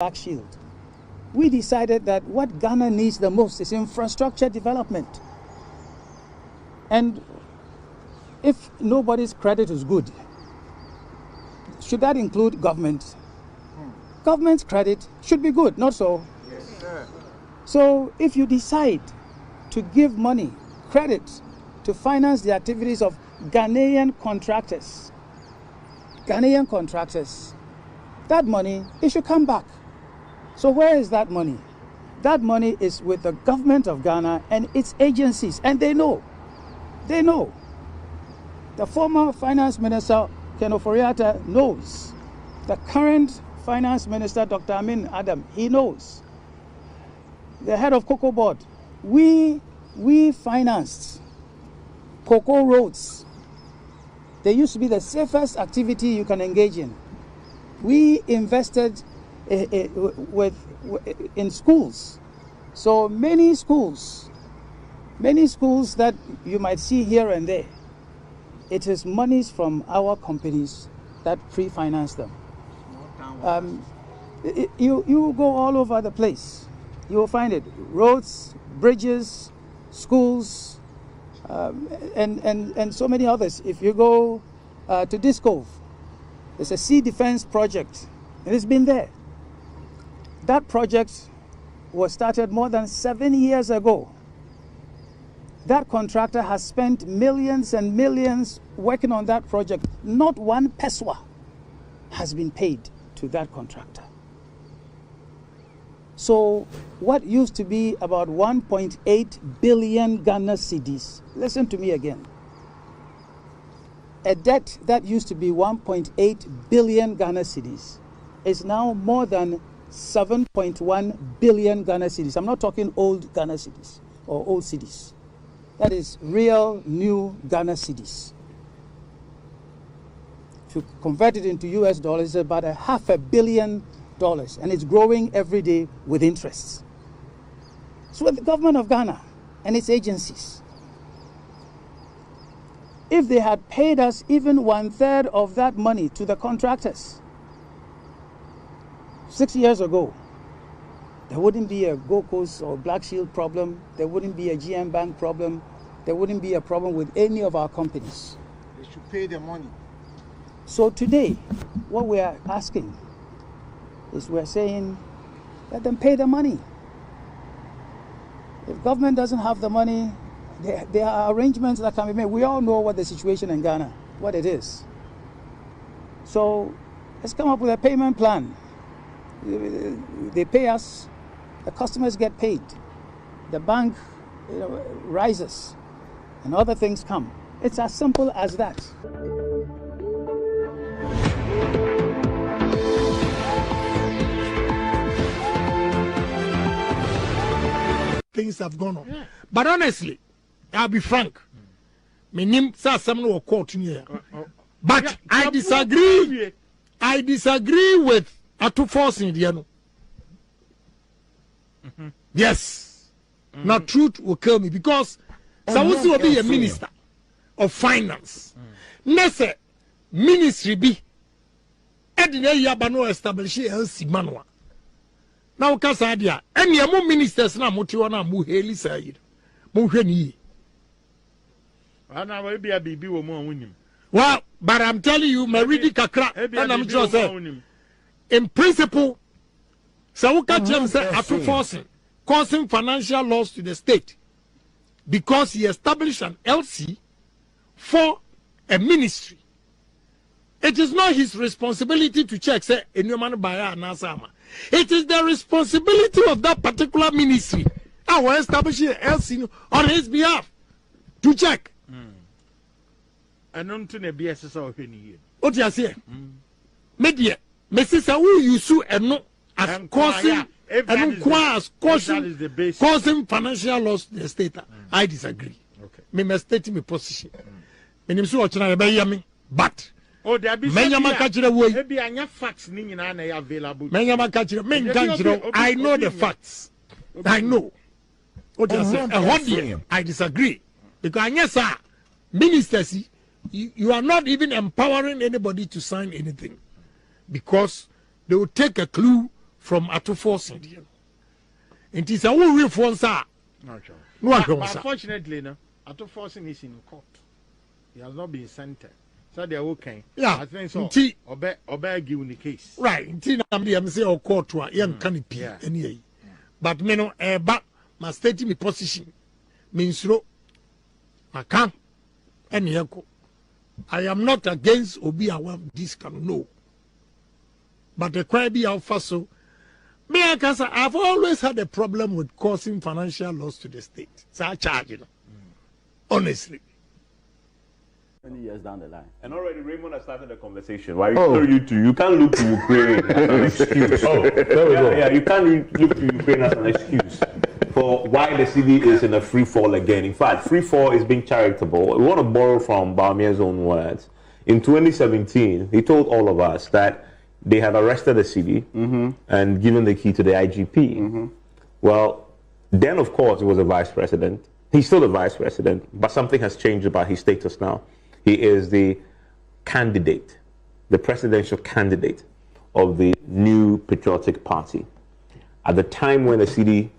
Black Shield. We decided that what Ghana needs the most is infrastructure development. And if nobody's credit is good, should that include government? Government's credit should be good, not so? Yes, sir. So if you decide to give money, credit, to finance the activities of Ghanaian contractors, that money, it should come back. So where is that money? That money is with the government of Ghana and its agencies, and they know. They know. The former finance minister, Ken Ofori-Atta, knows. The current finance minister, Dr. Amin Adam, he knows. The head of Cocoa Board, we financed cocoa roads. They used to be the safest activity you can engage in. We invested in schools. So many schools that you might see here and there, it is monies from our companies that pre-finance them. You go all over the place. You will find it. Roads, bridges, schools, and so many others. If you go to Discove, there's a sea defense project, and it's been there. That project was started more than 7 years ago. That contractor has spent millions and millions working on that project. Not one peswa has been paid to that contractor. So what used to be about 1.8 billion Ghana cedis, listen to me again. A debt that used to be 1.8 billion Ghana cedis is now more than 7.1 billion Ghana cedis. I'm not talking old Ghana cedis or old cedis. That is real new Ghana cedis. If you convert it into US dollars, it's about $500 million, and it's growing every day with interest. So with the government of Ghana and its agencies, if they had paid us even 1/3 of that money to the contractors 6 years ago, there wouldn't be a Gold Coast or Black Shield problem. There wouldn't be a GM Bank problem. There wouldn't be a problem with any of our companies. They should pay the money. So today, what we are asking is we're saying, let them pay the money. If government doesn't have the money, there are arrangements that can be made. We all know what the situation in Ghana, what it is. So let's come up with a payment plan. They pay us, the customers get paid, the bank rises, and other things come. It's as simple as that. Things have gone on. Yeah. But honestly, I'll be frank. My name says someone will court here. But I disagree. I disagree with Atu Force in the Yes. Now truth will kill me because someone will be a minister of finance. Nese ministry be Edina Yabano establish LC Manua. Now Casadia, any more ministers now Motiwana Muheli Said. Muheni. I will be a baby woman winning. Well, but I'm telling you, Maridi Kakra, and I'm just saying, in principle, Sauka James said, after forcing, causing financial loss to the state because he established an LC for a ministry. It is not his responsibility to check, say, Enyomanu Baya Nasama. It is the responsibility of that particular ministry. I will establish an LC on his behalf to check. And on to the BSS of any year. What you say? Media, Mrs. Who you sue and no as causing and causing financial loss to the state. I disagree. Okay. Me must state my position. Me so watching but oh, there be maybe I have facts available. I know the facts. I know. What you say? I disagree because yes, sir, ministers. You are not even empowering anybody to sign anything because they will take a clue from Atufo Cedi. It is a whole reform, sir. Not sure. No, But unfortunately, no, Atufo Cedi is in court. He has not been sentenced. So they're okay. Yeah. I think so. Obey give the case. Right. I'm saying or court to a young canopy. Anyway. But me no but my state me position means no. I can't. Any I am not against Obi Awam this can no. But the crime be alpha so. Me I've always had a problem with causing financial loss to the state. So I charge you. Honestly. Many years down the line. And already Raymond has started the conversation. Why you can't look to Ukraine as an excuse. You can't look to Ukraine as an excuse for why the city is in a free fall again. In fact, free fall is being charitable. We want to borrow from Baumia's own words. In 2017, he told all of us that they had arrested the city and given the key to the IGP. Well, then of course he was a vice president. He's still the vice president, but something has changed about his status now. He is the candidate, the presidential candidate of the new patriotic party at the time when the city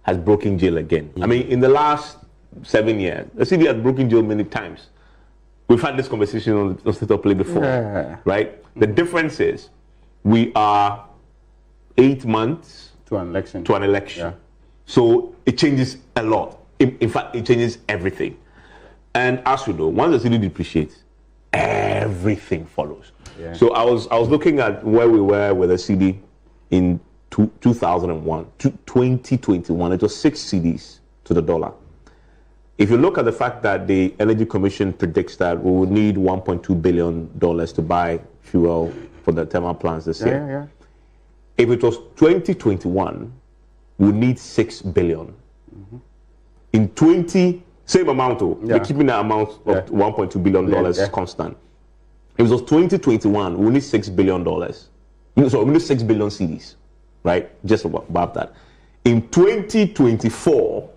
has broken jail again. I mean, in the last 7 years, the city has broken jail many times. We've had this conversation on State of Play before, right? The difference is we are 8 months to an election. Yeah. So it changes a lot. In fact, it changes everything. And as you know, once the city depreciates, everything follows. Yeah. So I was looking at where we were with the city in 2001, 2021. It was 6 cedis to the dollar. If you look at the fact that the Energy Commission predicts that we will need $1.2 billion to buy fuel for the thermal plants this year. If it was 2021, we need $6 billion. In same amount, they're keeping that amount of $1.2 billion constant. If it was 2021, we need $6 billion. So we need 6 billion cedis, right? Just about that. In 2024,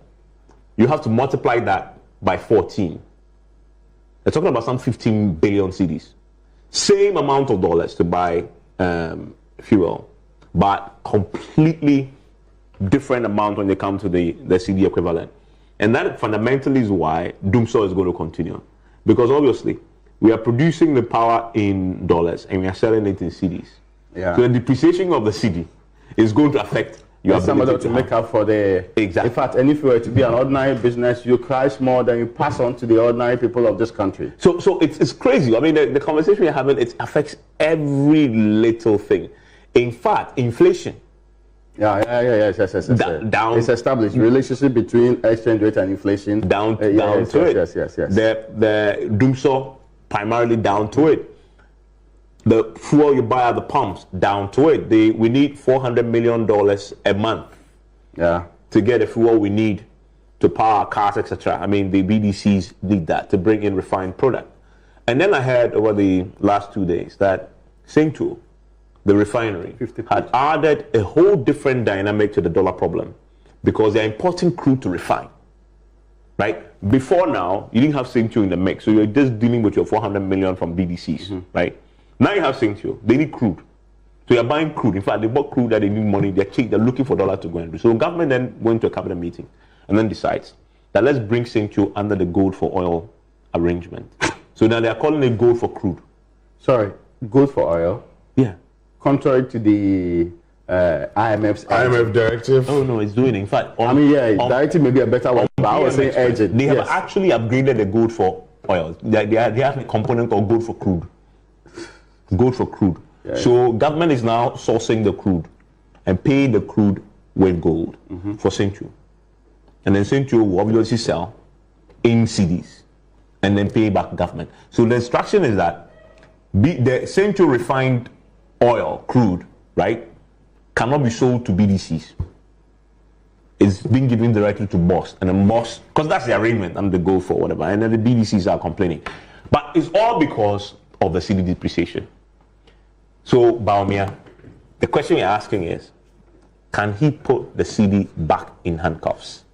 you have to multiply that by 14. They're talking about some 15 billion cedis. Same amount of dollars to buy fuel, but completely different amount when they come to the CD equivalent. And that fundamentally is why doomsday is going to continue. Because obviously, we are producing the power in dollars and we are selling it in CDs. So the depreciation of the CD is going to affect your ability to make up for the... Exactly. In fact, and if you were to be an ordinary business, you price more than you pass on to the ordinary people of this country. So it's crazy. I mean, the conversation we're having, it affects every little thing. In fact, inflation. Yes. Down. It's established relationship between exchange rate and inflation. Down to it. Yes. The doomsday primarily down to it. The fuel you buy at the pumps down to it. We need $400 million a month. To get the fuel we need to power our cars, etc. I mean, the BDCs need that to bring in refined product. And then I heard over the last 2 days that Singtu, the refinery, had added a whole different dynamic to the dollar problem because they're importing crude to refine, right? Before now, you didn't have Singtu in the mix, so you're just dealing with your 400 million from BDCs, right? Now you have Singtu, they need crude. So you're buying crude. In fact, they bought crude that they need money, they're looking for dollar to go and do. So the government then went to a cabinet meeting and then decides that let's bring Singtu under the gold for oil arrangement. So now they're calling it gold for crude. Sorry, gold for oil? Yeah. Contrary to the IMF directive. Oh no, it's doing it. In fact, directive may be a better one, but I was saying urgent. They have actually upgraded the gold for oil. They have a component called gold for crude. Gold for crude. So government is now sourcing the crude and paying the crude with gold for Singtu. And then Singtu will obviously sell in CDs and then pay back government. So the instruction is that the Singtu refined oil, crude, right, cannot be sold to BDCs. It's being given directly to boss, and then boss, because that's the arrangement and the goal for whatever, and then the BDCs are complaining. But it's all because of the CD depreciation. So, Baumia, the question you're asking is, can he put the CD back in handcuffs?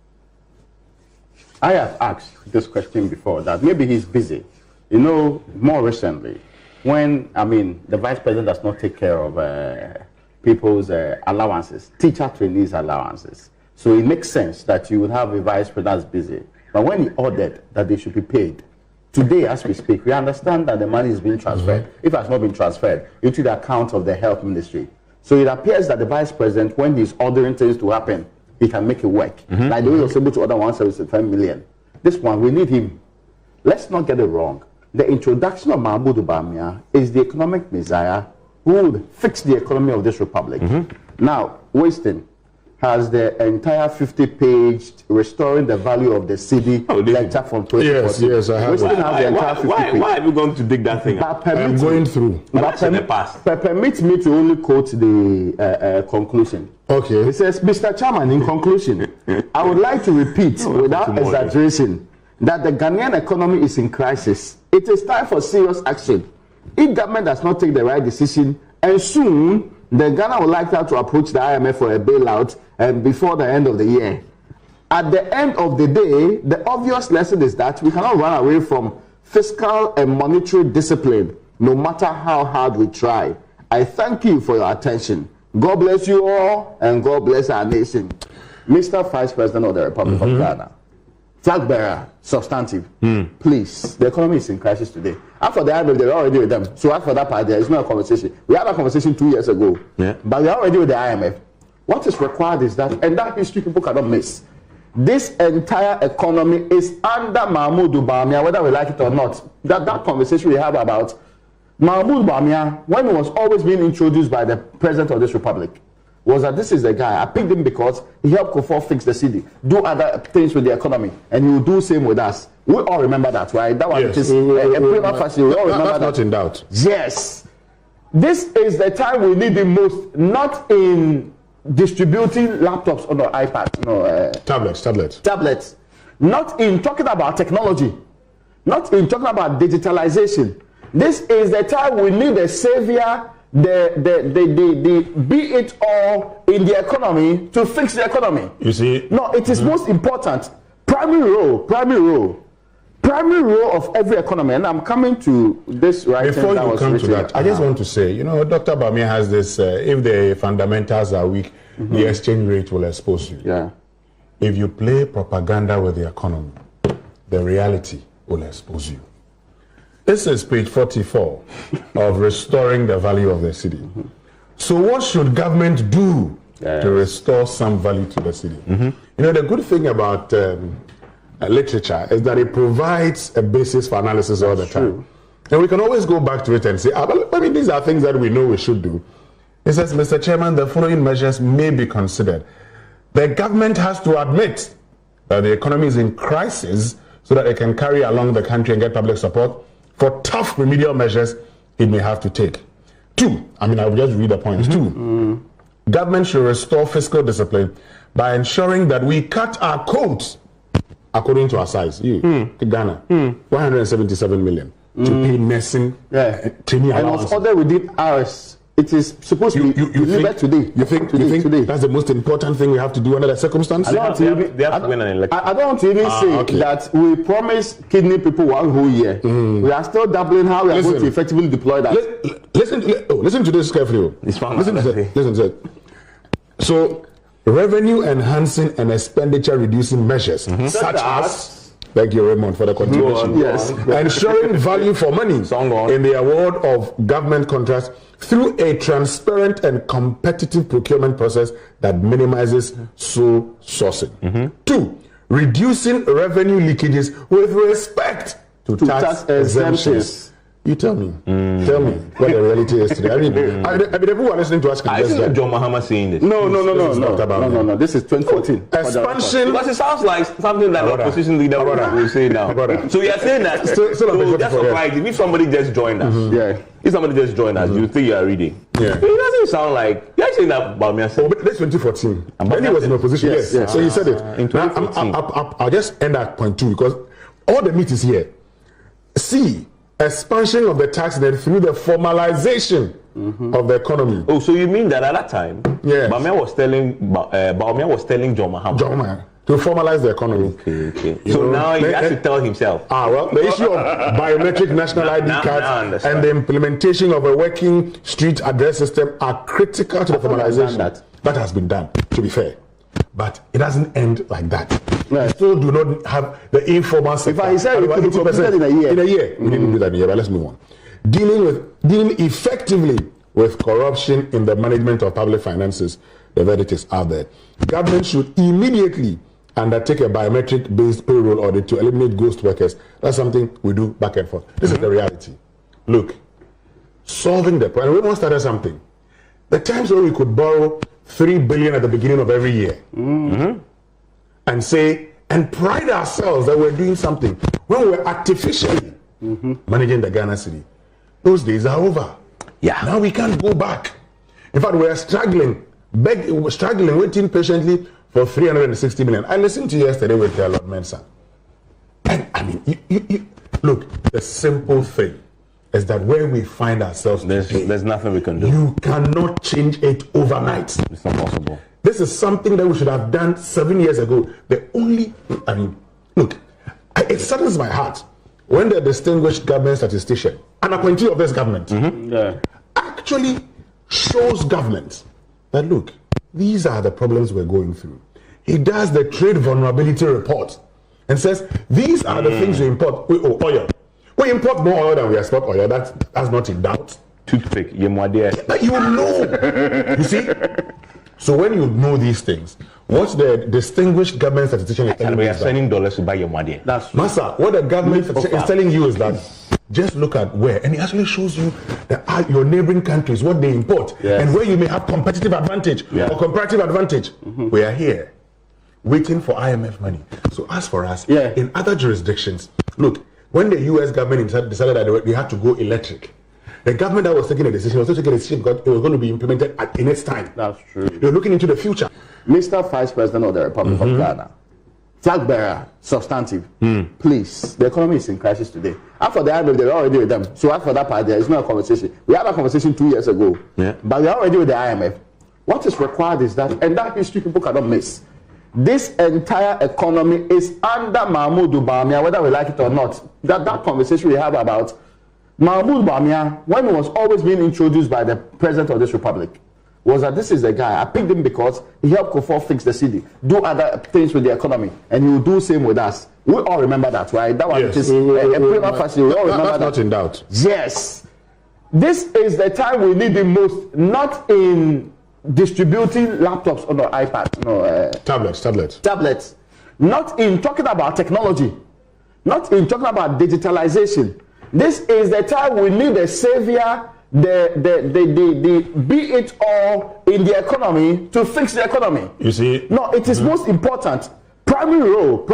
I have asked this question before, that maybe he's busy. You know, more recently, when, the vice president does not take care of people's allowances, teacher trainees allowances. So it makes sense that you would have a vice president that's busy. But when he ordered that they should be paid, today as we speak, we understand that the money is being transferred. If it has not been transferred, into the account of the health ministry. So it appears that the vice president, when he's ordering things to happen, he can make it work. Like the way he was able to order 175 million. This one, we need him. Let's not get it wrong. The introduction of Mahmoud Bawumia is the economic messiah who would fix the economy of this republic. Now, Winston has the entire 50-page restoring the value of the cedi lecture from 2014. Yes, I have. Winston has the entire 50 pages. Why are you going to dig that thing up? I'm going through. But permit me to only quote the conclusion. Okay. It says, Mr. Chairman, in conclusion, I would like to repeat without exaggeration that the Ghanaian economy is in crisis. It is time for serious action. If government does not take the right decision, and soon, then Ghana would like to approach the IMF for a bailout before the end of the year. At the end of the day, the obvious lesson is that we cannot run away from fiscal and monetary discipline, no matter how hard we try. I thank you for your attention. God bless you all, and God bless our nation. Mr. Vice President of the Republic of Ghana, flag bearer, substantive, please, the economy is in crisis today. After the IMF, they're already with them. So as for that part, there is no conversation. We had a conversation 2 years ago, but we're already with the IMF. What is required is that, and that history people cannot miss, this entire economy is under Mahmoud Bawumia, whether we like it or not. That conversation we have about Mahmoud Bawumia, when he was always being introduced by the president of this republic, was that this is the guy. I picked him because he helped Kufuor fix the cedi, do other things with the economy, and he will do same with us. We all remember that, right? That was yes. We all remember that's that. not in doubt. Yes. This is the time we need him most, not in distributing laptops or iPads, tablets, not in talking about technology, not in talking about digitalization. This is the time we need a savior, the be it all in the economy to fix the economy. You see, no, it is most important. Primary role of every economy, and I'm coming to this right before you come to that. I just want to say, Dr. Bawumia has this: if the fundamentals are weak, the exchange rate will expose you. Yeah. If you play propaganda with the economy, the reality will expose you. This is page 44 of restoring the value of the city. So what should government do to restore some value to the city? The good thing about literature is that it provides a basis for analysis all the time. And we can always go back to it and say, these are things that we know we should do. It says, Mr. Chairman, the following measures may be considered. The government has to admit that the economy is in crisis so that it can carry along the country and get public support for tough remedial measures it may have to take. 2, I will just read the points. 2, government should restore fiscal discipline by ensuring that we cut our coats according to our size. Ghana, 177 million to pay nursing training allowance. And also within ours. It is supposed to be delivered today. You think that's the most important thing we have to do under the circumstance? They have to win an election. I don't want to even say that we promised kidney people 1 whole year. We are still doubling how we are going to effectively deploy that. Listen to this carefully. Listen to it. So, revenue enhancing and expenditure reducing measures, such as. Thank you, Raymond, for the continuation. Yes. Ensuring value for money in the award of government contracts through a transparent and competitive procurement process that minimizes sole sourcing. 2, reducing revenue leakages with respect to tax exemptions. You tell me what the reality is today. People are listening to us. I think John Mahama saying this. No. This is 2014. Expansion. Because it sounds like something that the opposition leader will say now. So you are saying that. So that's surprising. If somebody just joined us, if somebody just joined us, you think you are reading. Yeah. It doesn't sound like you're saying that Bawumia said. But that's 2014. When he was in opposition. Yes. So he said it. In 2014. I'll just end at point 2 because all the meat is here. C. Expansion of the tax net through the formalization of the economy. Oh, so you mean that at that time, Bawumia was telling John Mahama to formalize the economy. Okay. So now he has to tell himself. The issue of biometric national ID cards and the implementation of a working street address system are critical to the formalization. That has been done, to be fair. But it doesn't end like that. We still do not have the informal sector. He said it could be completed in a year. In a year. We didn't do that in a year, but let's move on. Dealing effectively with corruption in the management of public finances, the verdict is out there. Government should immediately undertake a biometric-based payroll audit to eliminate ghost workers. That's something we do back and forth. This is the reality. Look, solving the problem. We once started something. The times where we could borrow 3 billion at the beginning of every year and say, and pride ourselves that we're doing something when we're artificially managing the Ghana city. Those days are over. Yeah. Now we can't go back. In fact, we're struggling, waiting patiently for 360 million. I listened to you yesterday with Lord Mensah. And I mean, you look, the simple thing is that where we find ourselves today, there's nothing we can do. You cannot change it overnight. It's not possible. This is something that we should have done 7 years ago. Look, it saddens my heart when the distinguished government statistician, an appointee of this government, actually shows government that, look, these are the problems we're going through. He does the trade vulnerability report and says, these are the things we import. Oil. We import more oil than we export oil. That's not in doubt. Toothpick, yemwade. But you know. You see? So when you know these things, what the distinguished government statistician is telling you we are is sending dollars to buy yemwade. That's Masa, what the government is telling you is that just look at where, and it actually shows you that your neighboring countries, what they import, and where you may have competitive advantage or comparative advantage. We are here waiting for IMF money. So as for us, in other jurisdictions, look, when the US government decided that they had to go electric, the government that was taking a decision was not taking a decision because it was going to be implemented in its time. That's true. They're looking into the future. Mr. Vice President of the Republic of Ghana, flag bearer, substantive, please. The economy is in crisis today. After the IMF, they're already with them. So after that part, there is no conversation. We had a conversation 2 years ago, but we're already with the IMF. What is required is that, and that history people cannot miss. This entire economy is under Mahmoud Bawumia, whether we like it or not. That conversation we have about Mahmoud Bawumia, when he was always being introduced by the president of this republic, was that this is the guy. I picked him because he helped Kufuor fix the city, do other things with the economy, and he will do the same with us. We all remember that, right? That was Yes. We all remember That's that. not in doubt. Yes. This is the time we need the most, not in distributing laptops or iPads, tablets, not in talking about technology, not in talking about digitalization. This is the time we need a savior, the be it all in the economy to fix the economy. You see? No, it is most important. Primary role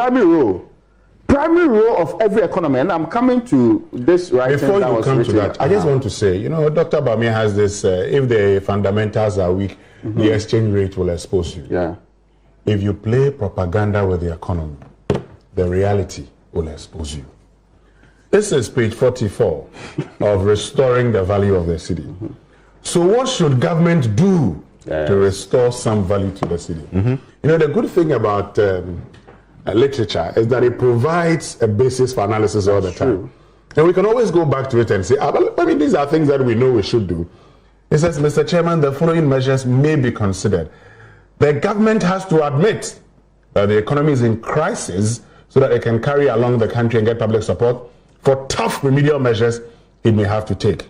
of every economy. And I'm coming to this right Before you come to that, I just want to say, Dr. Bawumia has this, if the fundamentals are weak, the exchange rate will expose you. Yeah. If you play propaganda with the economy, the reality will expose you. This is page 44 of restoring the value of the city. So what should government do to restore some value to the city? The good thing about literature is that it provides a basis for analysis all the time. And we can always go back to it and say, these are things that we know we should do. It says, Mr. Chairman, the following measures may be considered. The government has to admit that the economy is in crisis so that it can carry along the country and get public support for tough remedial measures it may have to take.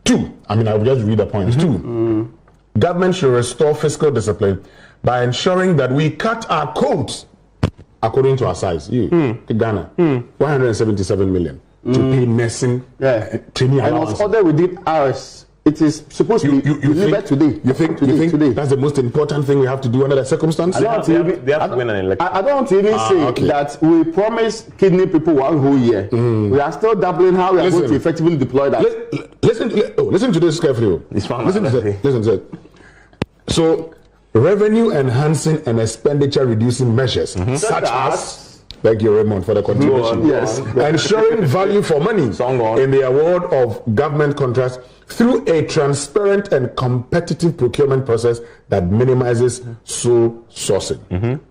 2, I will just read the points. 2, government should restore fiscal discipline by ensuring that we cut our coats according to our size. Ghana, 177 million to pay nursing training allowance. And also within ours. It is supposed to be delivered today. You think today. That's the most important thing we have to do under the circumstances? They have to win an election. I don't want to even say that we promised kidney people 1 whole year. We are still doubling how we are going to effectively deploy that. Listen to this carefully. Listen to it. So, revenue enhancing and expenditure reducing measures, such as, thank you, Raymond, for the continuation. Yes. Ensuring value for money in the award of government contracts through a transparent and competitive procurement process that minimizes sole sourcing.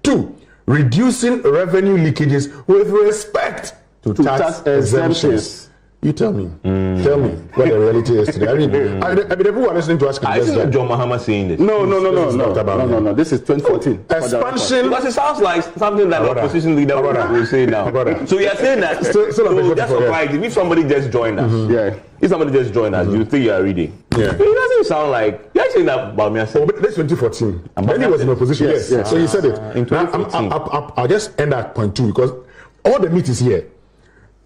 2, reducing revenue leakages with respect to tax exemptions. You tell me what the reality is today. I mean, everyone listening to us can I see John Mahama saying this. No. This is 2014. Expansion. Because it sounds like something that the opposition leader will say now. So you are saying that. Still that's surprising. If somebody just joined us, if somebody just joined us, you think you are reading. Yeah. It doesn't sound like you're saying that Bawumia said. But that's 2014. Then he was in opposition. Yes. So he said it. In 2014. I'll just end at point 2 because all the meat is here.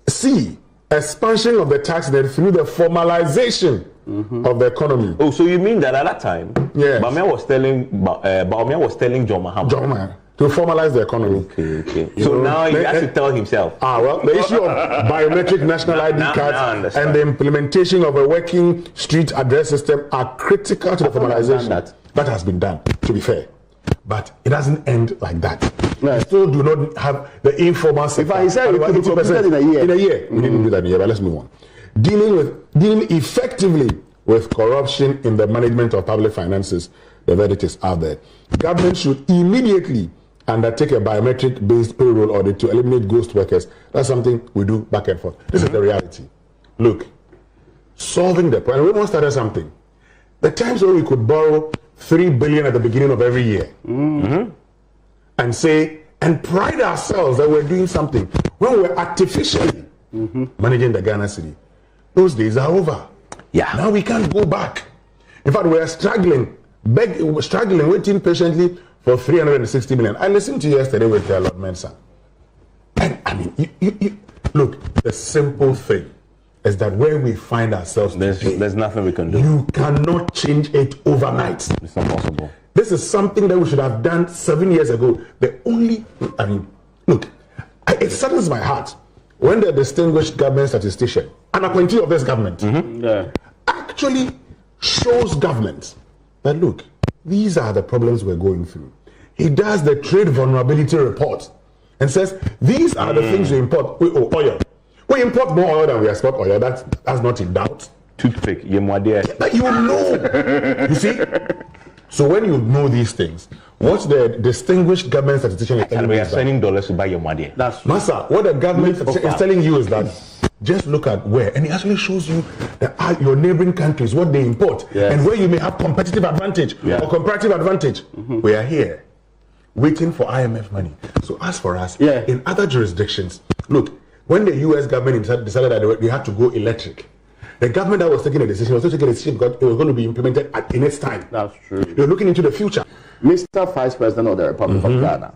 C. Expansion of the tax net through the formalization of the economy. Oh, so you mean that at that time, Bawumia was telling John Mahama to formalize the economy. Okay. So now he has to tell himself. The issue of biometric national ID cards and the implementation of a working street address system are critical to the formalization. That has been done, to be fair. But it doesn't end like that. We still do not have the informal sector. If I said it could be completed in a year. In a year. We didn't do that in a year, but let's move on. Dealing effectively with corruption in the management of public finances, the verdict is out there. Government should immediately undertake a biometric-based payroll audit to eliminate ghost workers. That's something we do back and forth. This is the reality. Look, solving the problem. We once started something. The times when we could borrow 3 billion at the beginning of every year and say and pride ourselves that we're doing something when we're artificially managing the Ghana city. Those days are over. Now we can't go back. In fact, we're struggling, waiting patiently for 360 million. I listened to you yesterday with Lord Mensah. And I mean, you look, the simple thing is that where we find ourselves today, there's nothing we can do. You cannot change it overnight. It's not possible. This is something that we should have done 7 years ago. Look, it saddens my heart when the distinguished government statistician, an appointee of this government, actually shows government that, look, these are the problems we're going through. He does the trade vulnerability report and says, these are the things we import. Oil. We import more oil than we export oil. That's not in doubt. Toothpick, but you know. You see? So when you know these things, what the distinguished government statistician is telling you is sending dollars to buy your money. That's Masa, what the government is telling you is that just look at where, and it actually shows you that your neighboring countries, what they import, and where you may have competitive advantage or comparative advantage. We are here waiting for IMF money. So as for us, in other jurisdictions, look, when the US government decided that they had to go electric, the government that was taking a decision was taking a decision because it was going to be implemented in its time. That's true. They're looking into the future. Mr. Vice President of the Republic of Ghana,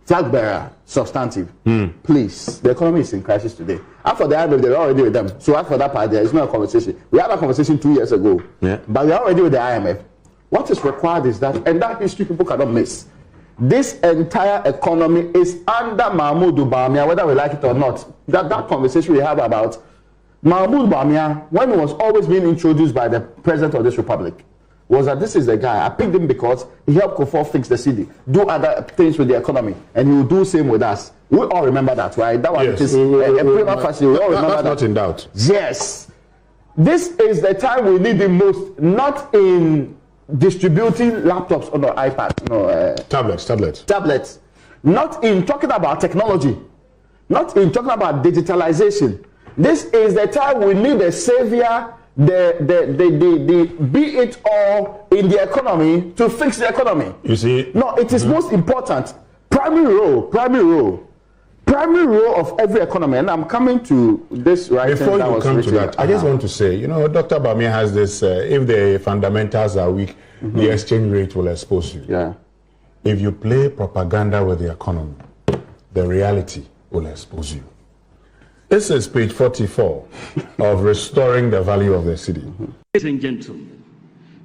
flag bearer, substantive, please. The economy is in crisis today. After the IMF, they're already with them. So after that part, there is no conversation. We had a conversation 2 years ago, but we are already with the IMF. What is required is that, and that history people cannot miss. This entire economy is under Mahmoud Bawumia, whether we like it or not. That conversation we have about Mahmoud Bawumia, when he was always being introduced by the president of this republic, was that this is the guy. I picked him because he helped Kufuor fix the city, do other things with the economy, and he will do the same with us. We all remember that, right? That was a prima facie. We all remember that. That's not in doubt. Yes. This is the time we need him most, not in distributing laptops or iPads, tablets, not in talking about technology, not in talking about digitalization. This is the time we need a savior, the be it all in the economy to fix the economy. You see, no, it is most important. Primary role of every economy. And I'm coming to this right before you come to that. I just want to say, Dr. Bawumia has this. If the fundamentals are weak, the exchange rate will expose you. Yeah. If you play propaganda with the economy, the reality will expose you. This is page 44 of Restoring the Value of the City. Ladies and gentlemen,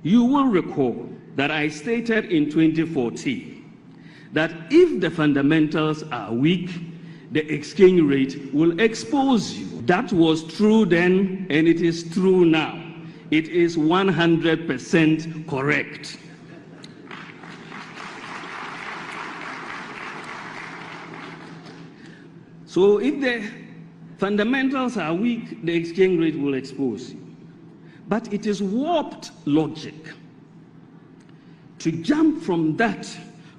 you will recall that I stated in 2014 that if the fundamentals are weak, the exchange rate will expose you. That was true then, and it is true now. It is 100% correct. So if the fundamentals are weak, the exchange rate will expose you. But it is warped logic to jump from that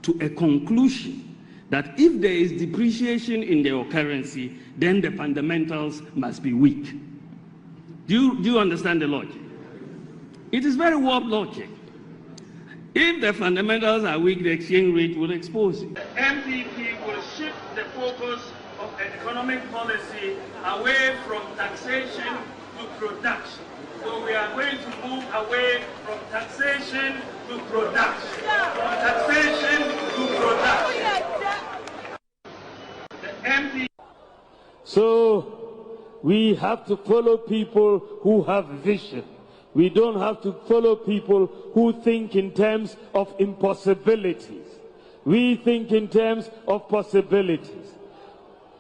to a conclusion that if there is depreciation in your currency, then the fundamentals must be weak. Do you understand the logic? It is very warped logic. If the fundamentals are weak, the exchange rate will expose it. The MPP will shift the focus of economic policy away from taxation to production. So we are going to move away from taxation to production. From taxation to production. The MPP. So we have to follow people who have vision. We don't have to follow people who think in terms of impossibilities. We think in terms of possibilities.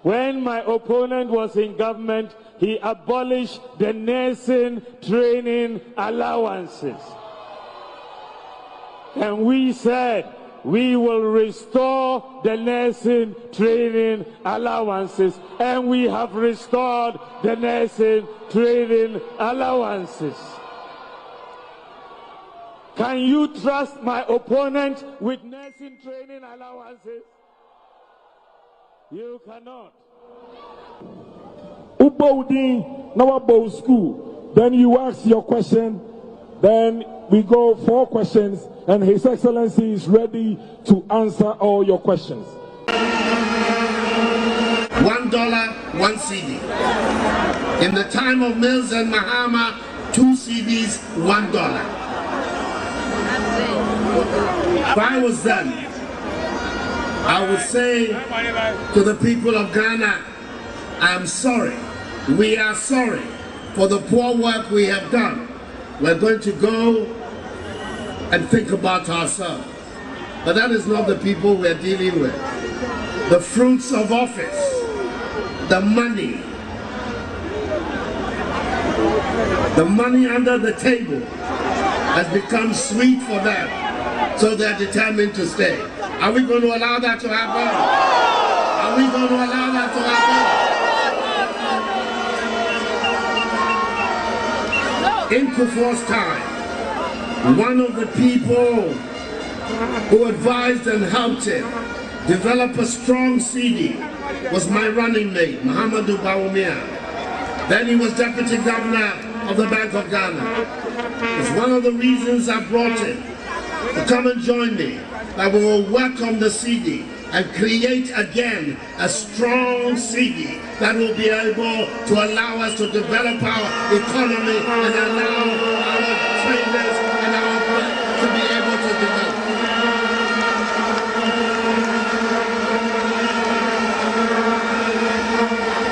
When my opponent was in government, he abolished the nursing training allowances. And we said, we will restore the nursing training allowances. And we have restored the nursing training allowances. Can you trust my opponent with nursing training allowances? You cannot. Ubodi, now about school. Then you ask your question. Then we go 4 questions, and His Excellency is ready to answer all your questions. $1, 1 cedi. In the time of Mills and Mahama, 2 cedis, $1. If I was them, I would say to the people of Ghana, I'm sorry. We are sorry for the poor work we have done. We're going to go and think about ourselves. But that is not the people we're dealing with. The fruits of office, the money under the table has become sweet for them. So they're determined to stay. Are we going to allow that to happen? Are we going to allow that to happen? In Kufuor's time, one of the people who advised and helped him develop a strong cedi was my running mate, Muhammadu Bawumia. Then he was deputy governor of the Bank of Ghana. It's one of the reasons I brought him to come and join me, that we will work on the cedi and create again a strong cedi that will be able to allow us to develop our economy and allow our traders and our to be able to develop.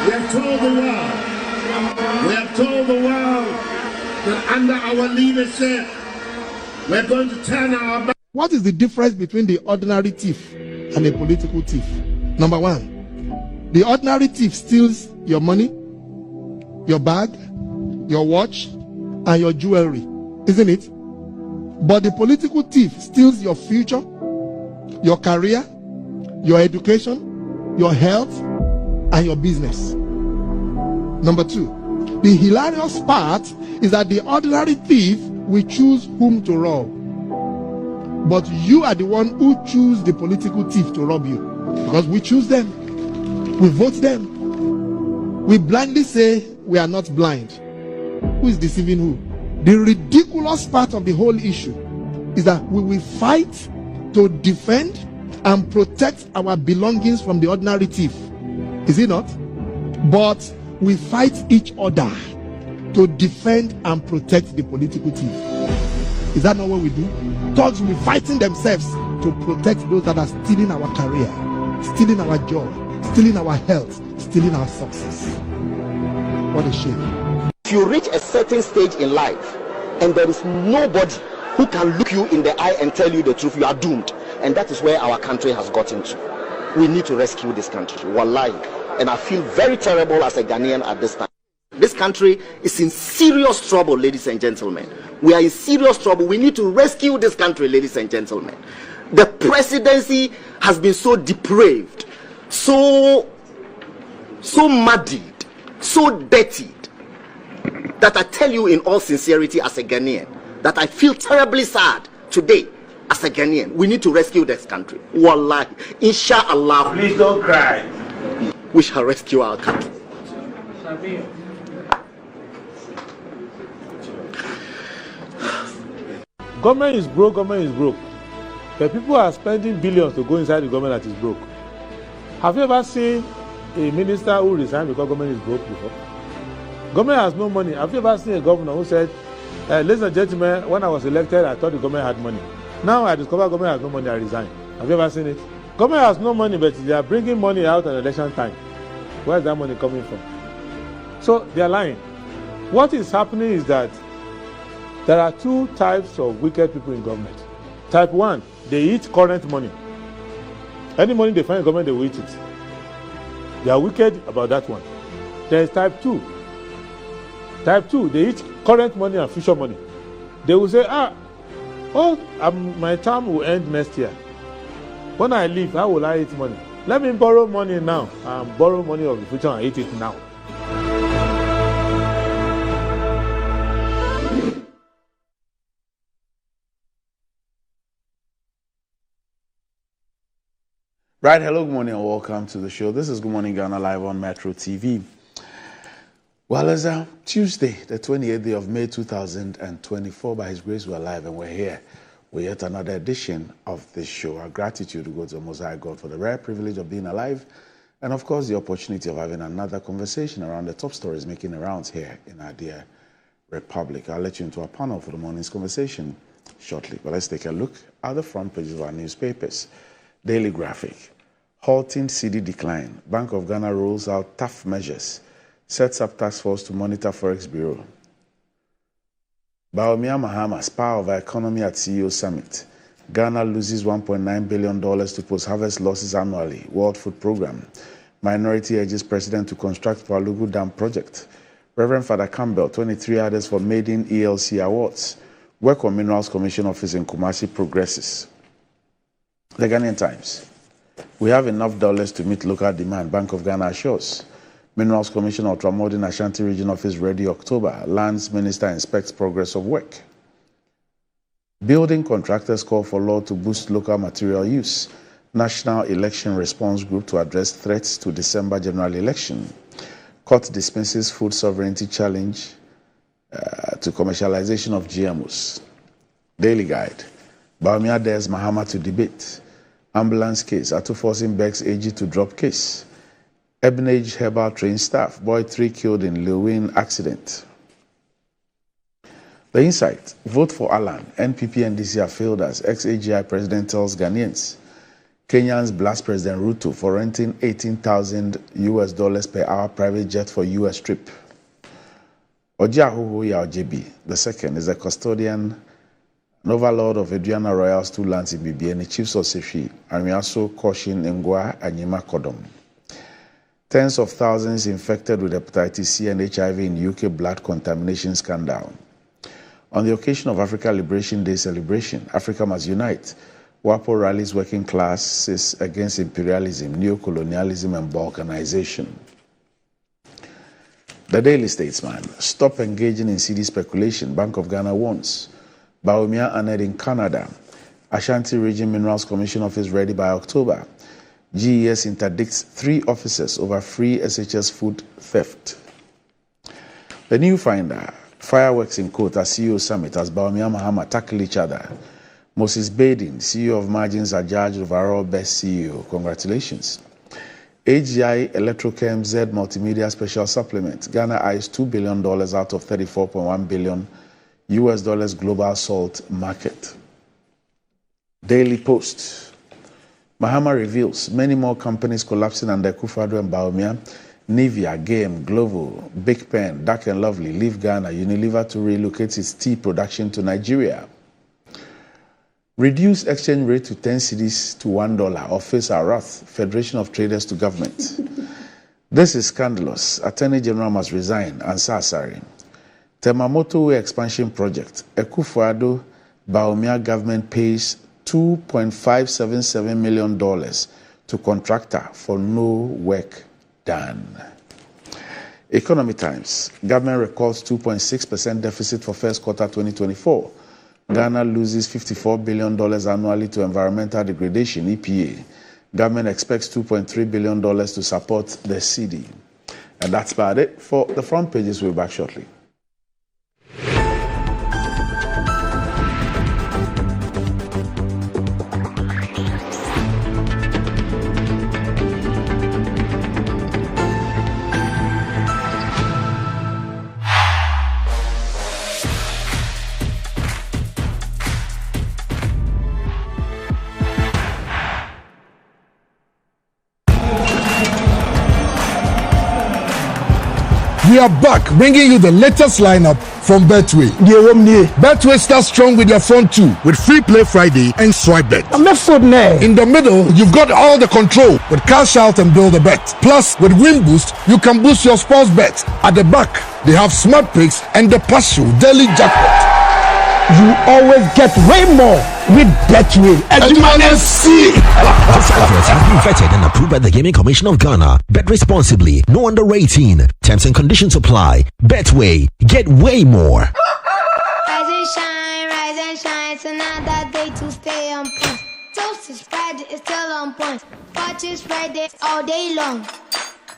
We have told the world that under our leadership, we're going to turn our back. What is the difference between the ordinary thief and a political thief? Number one, the ordinary thief steals your money, your bag, your watch, and your jewelry, isn't it? But the political thief steals your future, your career, your education, your health, and your business. Number two, the hilarious part is that the ordinary thief will choose whom to rob. But you are the one who choose the political thief to rob you. Because we choose them. We vote them. We blindly say we are not blind. Who is deceiving who? The ridiculous part of the whole issue is that we will fight to defend and protect our belongings from the ordinary thief. Is it not? But we fight each other to defend and protect the political thief. Is that not what we do? Thugs will be fighting themselves to protect those that are stealing our career, stealing our job, stealing our health, stealing our success. What a shame. If you reach a certain stage in life and there is nobody who can look you in the eye and tell you the truth, you are doomed. And that is where our country has gotten to. We need to rescue this country. Wallahi. And I feel very terrible as a Ghanaian at this time. This country is in serious trouble, ladies and gentlemen. We are in serious trouble. We need to rescue this country, ladies and gentlemen. The presidency has been so depraved, so muddied, so dirtied, that I tell you in all sincerity as a Ghanaian, that I feel terribly sad today as a Ghanaian. We need to rescue this country. Wallahi. Inshallah. Please don't cry. We shall rescue our country. Government is broke, but people are spending billions to go inside the government that is broke. Have you ever seen a minister who resigned because government is broke before? Government has no money. Have you ever seen a governor who said, ladies and gentlemen, when I was elected, I thought the government had money. Now I discover government has no money, I resign. Have you ever seen it? Government has no money, but they are bringing money out at election time. Where is that money coming from? So they are lying. What is happening is that there are two types of wicked people in government. Type 1, they eat current money. Any money they find in government, they will eat it. They are wicked about that one. There is type 2. Type 2, they eat current money and future money. They will say, my term will end next year. When I leave, how will I eat money? Let me borrow money now and borrow money of the future and eat it now. Right, hello, good morning and welcome to the show. This is Good Morning Ghana live on Metro TV. Well, it's Tuesday, the 28th day of May 2024. By His grace, we're alive and we're here with yet another edition of this show. Our gratitude to go to the Most High God for the rare privilege of being alive and, of course, the opportunity of having another conversation around the top stories making the rounds here in our dear Republic. I'll let you into our panel for the morning's conversation shortly. But let's take a look at the front pages of our newspapers. Daily Graphic. Halting cedi decline. Bank of Ghana rolls out tough measures. Sets up task force to monitor Forex Bureau. Bawumia Mahama, power of our economy at CEO Summit. Ghana loses $1.9 billion to post-harvest losses annually. World Food Programme. Minority urges President to construct Palugu Dam project. Reverend Father Campbell, 23 others for maiden ELC awards. Work on Minerals Commission office in Kumasi progresses. The Ghanaian Times. We have enough dollars to meet local demand, Bank of Ghana assures. Minerals Commission Ultramodern Ashanti Region Office ready October. Lands Minister inspects progress of work. Building contractors call for law to boost local material use. National Election Response Group to address threats to December general election. Court dismisses food sovereignty challenge to commercialization of GMOs. Daily Guide. Bawumia dares Mahama to debate. Ambulance case. Ato forcing Bex AG to drop case. Ebonage Herbal train staff. Boy 3 killed in Lewin accident. The Insight. Vote for Alan. NPP and DC have failed as ex-AGI president tells Ghanaians. Kenyans blast President Ruto for renting $18,000 per hour private jet for US trip. Ojiahuhu Yaojebi, the second, is a custodian and overlord of Aduana Royal's 2 lands in Bibiani, Chiefs of Sefi, and we also caution Ngwa and Yima Kodom. Tens of thousands infected with hepatitis C and HIV in UK blood contamination scandal. On the occasion of Africa Liberation Day celebration, Africa Must Unite, WAPO rallies working classes against imperialism, neocolonialism, and balkanization. The Daily Statesman. Stop engaging in cedi speculation, Bank of Ghana warns. Bawumia honored in Canada. Ashanti Region Minerals Commission office ready by October. GES interdicts 3 officers over free SHS food theft. The New Finder. Fireworks in court at CEO Summit as Bawumia Mahama tackle each other. Moses Baden, CEO of Margins, adjudged overall best CEO. Congratulations. AGI Electrochem Z Multimedia Special Supplement. Ghana eyes $2 billion out of $34.1 billion US dollars global salt market. Daily Post. Mahama reveals many more companies collapsing under Akufo-Addo and Bawumia. Nivea, Game, Glovo, Big Pen, Dark and Lovely leave Ghana. Unilever to relocate its tea production to Nigeria. Reduce exchange rate to 10 cedis to $1 or face a wrath. Federation of Traders to government. This is scandalous. Attorney General must resign. Answer Asari. Temamoto Way Expansion Project. Akufo-Addo Bawumia government pays $2.577 million to contractor for no work done. Economy Times. Government records 2.6% deficit for first quarter 2024. Ghana loses $54 billion annually to environmental degradation, EPA. Government expects $2.3 billion to support the cedi. And that's about it for the front pages. We'll be back shortly. We are back, bringing you the latest lineup from Betway. Betway starts strong with their front two, with Free Play Friday and Swipe Bet. In the middle, you've got all the control with Cash Out and Build a Bet. Plus, with Win Boost, you can boost your sports bet. At the back, they have Smart Picks and the Partial Daily Jackpot. You always get way more with Betway. This advert has been vetted and approved by the Gaming Commission of Ghana. Bet responsibly. No under 18. Terms and conditions apply. Betway. Get way more. Rise and shine. It's another day to stay on point. Toast is Friday, it's still on point. Watch is Friday all day long.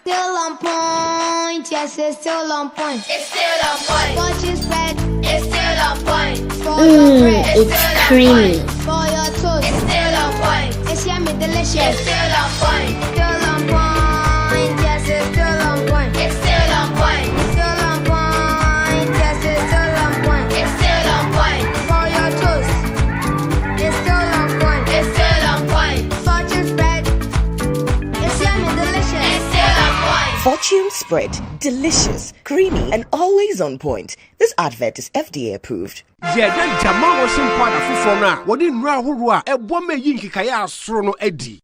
Still on point, yes, it's still on point. It's still on point. Watch is red, it's still on point. For your bread, it's creamy. For your toast, it's still on point. It's yummy, delicious. It's still on point. Still on point, yes, it's still on point. It's still on point. Still on point, yes, it's still on point. It's still on point. For your toast, it's still on point. It's still on point. Fortune spread, it's yummy, delicious. It's still on point. Fortune spread, delicious, creamy, and always on point. This advert is FDA approved. Yeah, Jamal was in part of Fufona. What didn't Rahua, a woman Yinkaya Srono Eddie.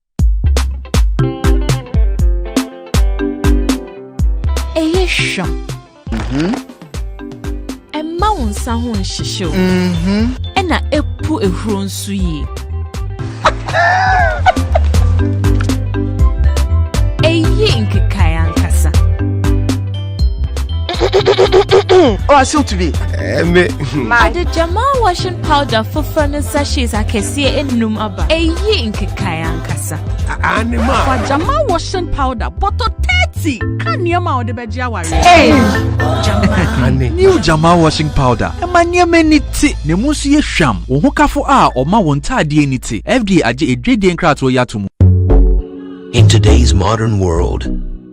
Sham. A mountain sound shisho. And a pu a hron sui. A yink kayan kasa. Oh, I saw to be. The Jamal washing powder for furnace sachets I can see in Numaba. A yink kayan kasa. Anima. Jamal washing powder, bottle 30. Can you mount the Bajawari? New Jamal washing powder. A mania meniti. Nemusi sham. Uhukafo a or ma wonta dieniti. FDA aje a dreading krato yatumu. In today's modern world,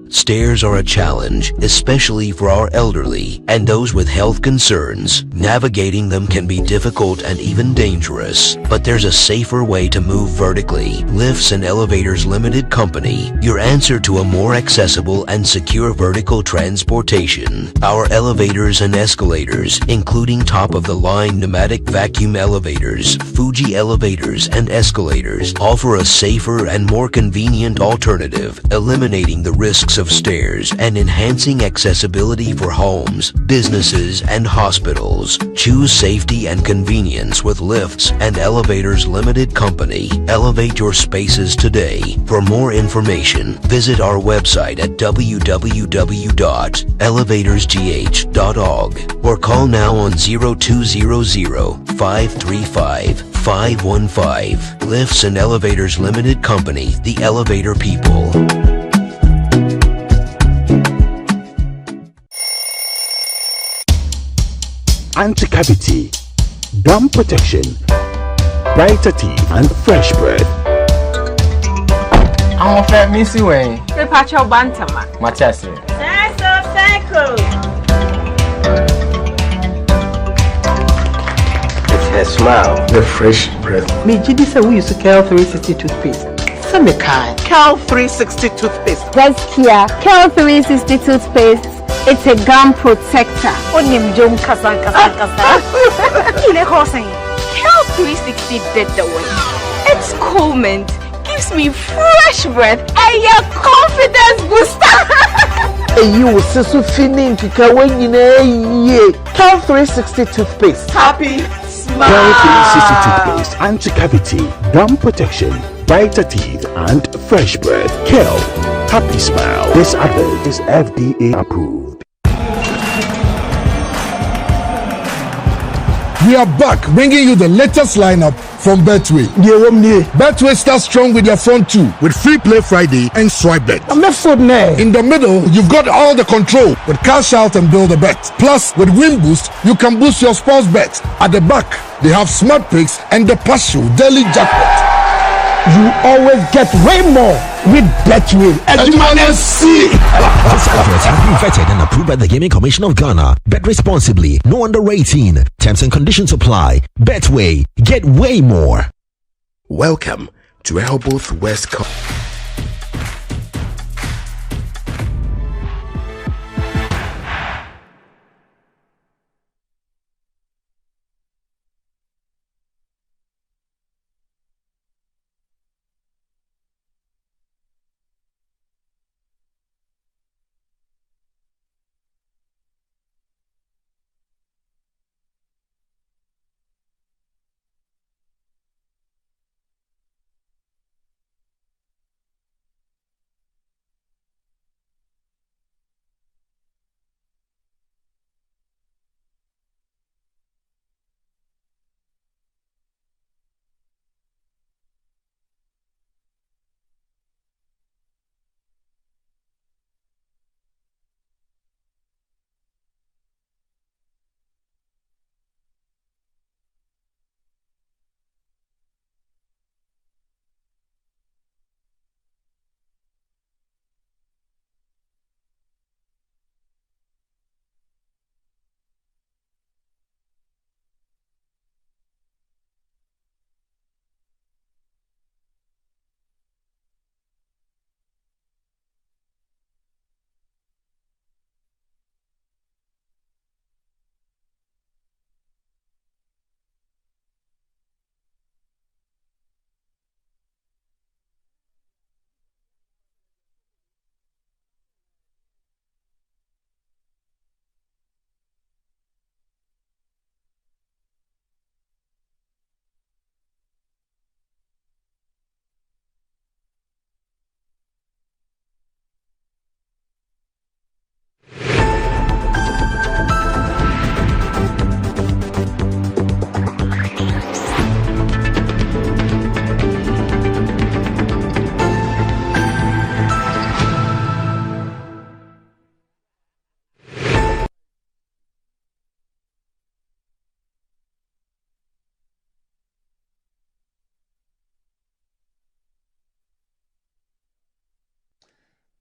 stairs are a challenge, especially for our elderly and those with health concerns. Navigating them can be difficult and even dangerous, but there's a safer way to move vertically. Lifts and Elevators Limited Company, your answer to a more accessible and secure vertical transportation. Our elevators and escalators, including top-of-the-line pneumatic vacuum elevators, Fuji elevators and escalators, offer a safer and more convenient alternative, eliminating the risks of stairs and enhancing accessibility for homes, businesses, and hospitals. Choose safety and convenience with Lifts and Elevators Limited Company. Elevate your spaces today. For more information, visit our website at www.elevatorsgh.org or call now on 0200-535-515. Lifts and Elevators Limited Company, the elevator people. Anti-cavity, gum protection, brighter teeth, and fresh breath. I'm a fair missy way. The patch of Bantama. Matias. It's her smile, the fresh breath. Me, Gidi said we use Cal 360 toothpaste. Some kind. Cal 360 toothpaste. That's here. Cal 360 toothpaste. It's a gum protector. Onim jom kasa. Kile hosen. Cal 360 did the way. It's cool mint. Gives me fresh breath and your confidence booster. You will see so feeling to Cal 360 toothpaste. Happy smile. Cal 360 toothpaste, anti-cavity, gum protection, brighter teeth, and fresh breath. Cal, happy smile. This advert is FDA approved. We are back bringing you the latest lineup from Betway. Betway starts strong with your phone too, with Free Play Friday and Swipe Bet. In the middle, you've got all the control with Cash Out and Build a Bet. Plus, with Win Boost, you can boost your sports bet. At the back, they have Smart Picks and the partial daily jackpot. You always get way more with Betway. This advert has been vetted and approved by the Gaming Commission of Ghana. Bet responsibly. No under 18. Terms and conditions apply. Betway. Get way more. Welcome to Rehoboth West Coast.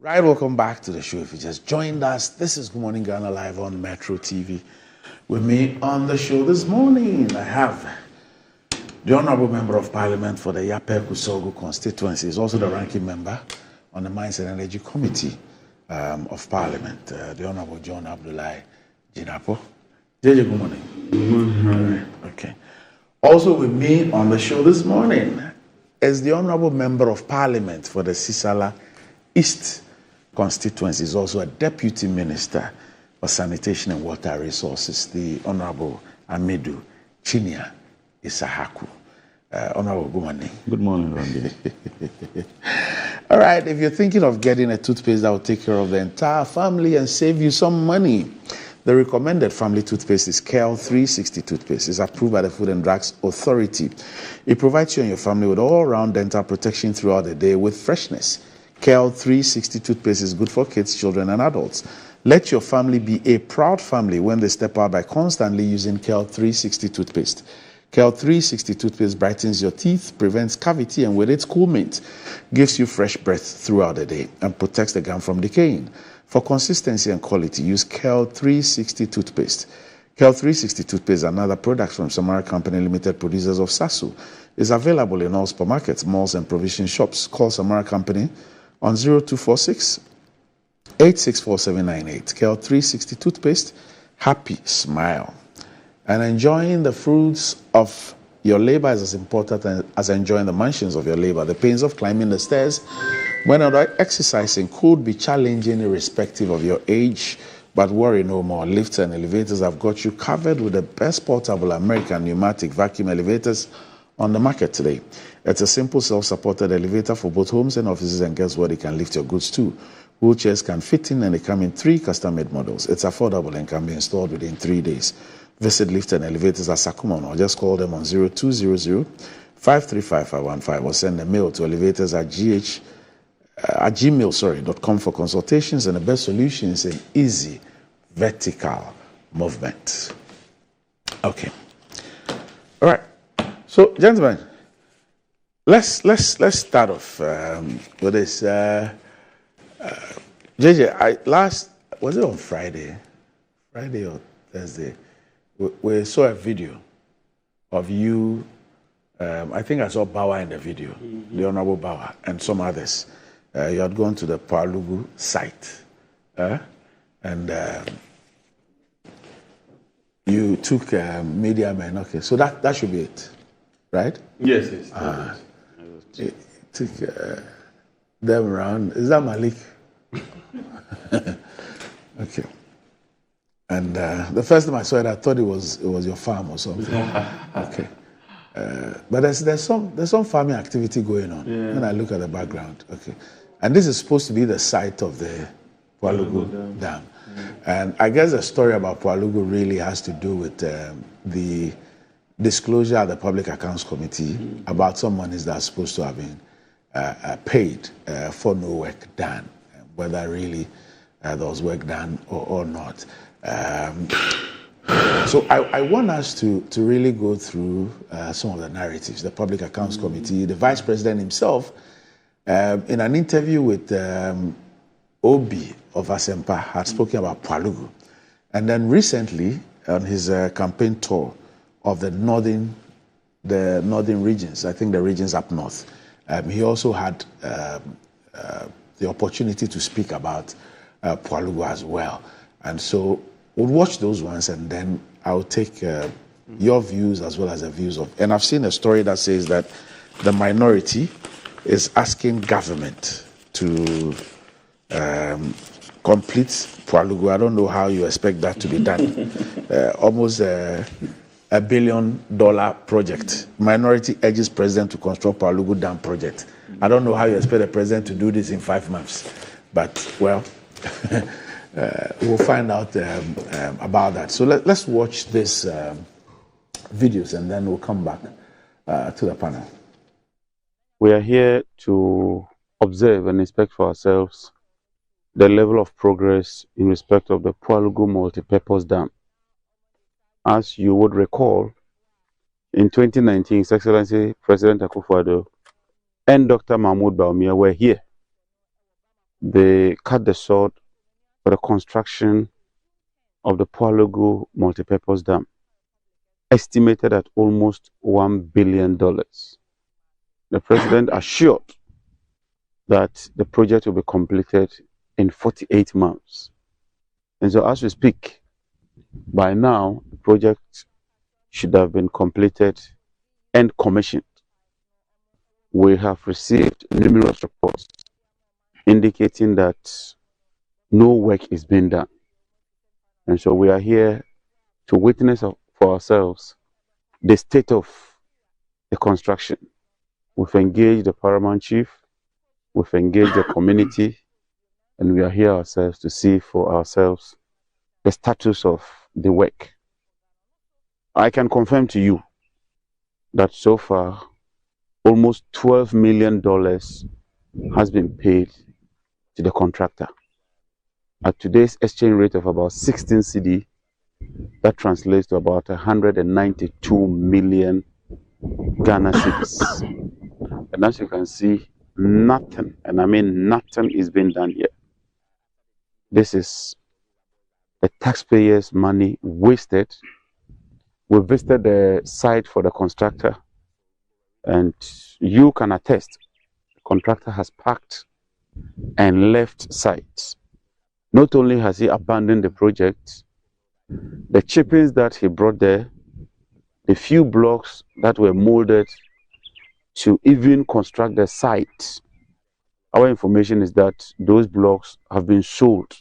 Right, welcome back to the show. If you just joined us, this is Good Morning Ghana live on Metro TV. With me on the show this morning, I have the Honorable Member of Parliament for the Yape Kusogu constituency. He's also the ranking member on the Mines and Energy Committee of Parliament, the Honorable John Abdullahi Jinapo. JJ, good morning. Good morning. All right, okay. Also with me on the show this morning is the Honorable Member of Parliament for the Sisala East constituency. Is also a Deputy Minister for Sanitation and Water Resources, the Honorable Amidu Chinia Isahaku. Honorable, good morning. Good morning, Randy. All right, if you're thinking of getting a toothpaste that will take care of the entire family and save you some money, the recommended family toothpaste is KEL 360 toothpaste. It's approved by the Food and Drugs Authority. It provides you and your family with all-round dental protection throughout the day with freshness. KEL 360 toothpaste is good for kids, children, and adults. Let your family be a proud family when they step out by constantly using KEL 360 toothpaste. KEL 360 toothpaste brightens your teeth, prevents cavity, and with its cool mint, gives you fresh breath throughout the day and protects the gum from decaying. For consistency and quality, use KEL 360 toothpaste. KEL 360 toothpaste is another product from Samara Company Limited, producers of Sasu. Is available in all supermarkets, malls, and provision shops. Call Samara Company on 0246 864798. KEL 360 toothpaste, happy smile. And enjoying the fruits of your labor is as important as enjoying the mansions of your labor. The pains of climbing the stairs when exercising could be challenging irrespective of your age, but worry no more. Lifts and elevators have got you covered with the best portable American pneumatic vacuum elevators on the market today. It's a simple self-supported elevator for both homes and offices, and guess what? It can lift your goods too. Wheelchairs can fit in and they come in 3 custom-made models. It's affordable and can be installed within 3 days. Visit Lift and Elevators at Sakuman or just call them on 0200-535-515 or send a mail to elevators@gmail.com for consultations and the best solutions in easy vertical movement. Okay. All right. So, gentlemen, let's start off with this. JJ, was it on Friday or Thursday? We saw a video of you. I think I saw Bauer in the video, the Honorable Bauer, and some others. You had gone to the Palugu site, and you took media men. Okay, so that should be it, right? Yes. Took them around. Is that Malik? Okay. And the first time I saw it, I thought it was your farm or something. Okay. But there's some farming activity going on when I look at the background. Okay. And this is supposed to be the site of the Palugu Dam. And I guess the story about Palugu really has to do with the disclosure at the Public Accounts Committee about some monies that are supposed to have been paid for no work done, whether really there was work done or not. So I want us to really go through some of the narratives. The Public Accounts Committee, the Vice President himself, in an interview with Obi of Asempa, had spoken about Palugu. And then recently, on his campaign tour of the northern regions, I think the regions up north, he also had the opportunity to speak about Palugu as well. And so we'll watch those ones, and then I'll take your views as well as the views of... And I've seen a story that says that the minority is asking government to complete Palugu. I don't know how you expect that to be done. Almost $1 billion project. Minority urges president to construct Palugu Dam project. I don't know how you expect the president to do this in 5 months. But, well... we'll find out about that. So let's watch this videos and then we'll come back to the panel. We are here to observe and inspect for ourselves the level of progress in respect of the Palugu multipurpose dam. As you would recall, in 2019, His Excellency President Akufo-Addo and Dr. Mahmoud Bawumia were here. They cut the sword for the construction of the Palugu multipurpose dam, estimated at almost $1 billion. The president assured that the project will be completed in 48 months. And so as we speak, by now, the project should have been completed and commissioned. We have received numerous reports indicating that no work is being done. And so we are here to witness for ourselves the state of the construction. We've engaged the paramount chief, we've engaged the community, and we are here ourselves to see for ourselves the status of the work. I can confirm to you that so far, almost $12 million has been paid to the contractor. At today's exchange rate of about 16 cedi, that translates to about 192 million Ghana cedis. And as you can see, nothing, and I mean nothing, is being done here. This is the taxpayers' money wasted. We visited the site for the contractor, and you can attest, the contractor has packed and left site. Not only has he abandoned the project, the chippings that he brought there, the few blocks that were molded to even construct the site, our information is that those blocks have been sold.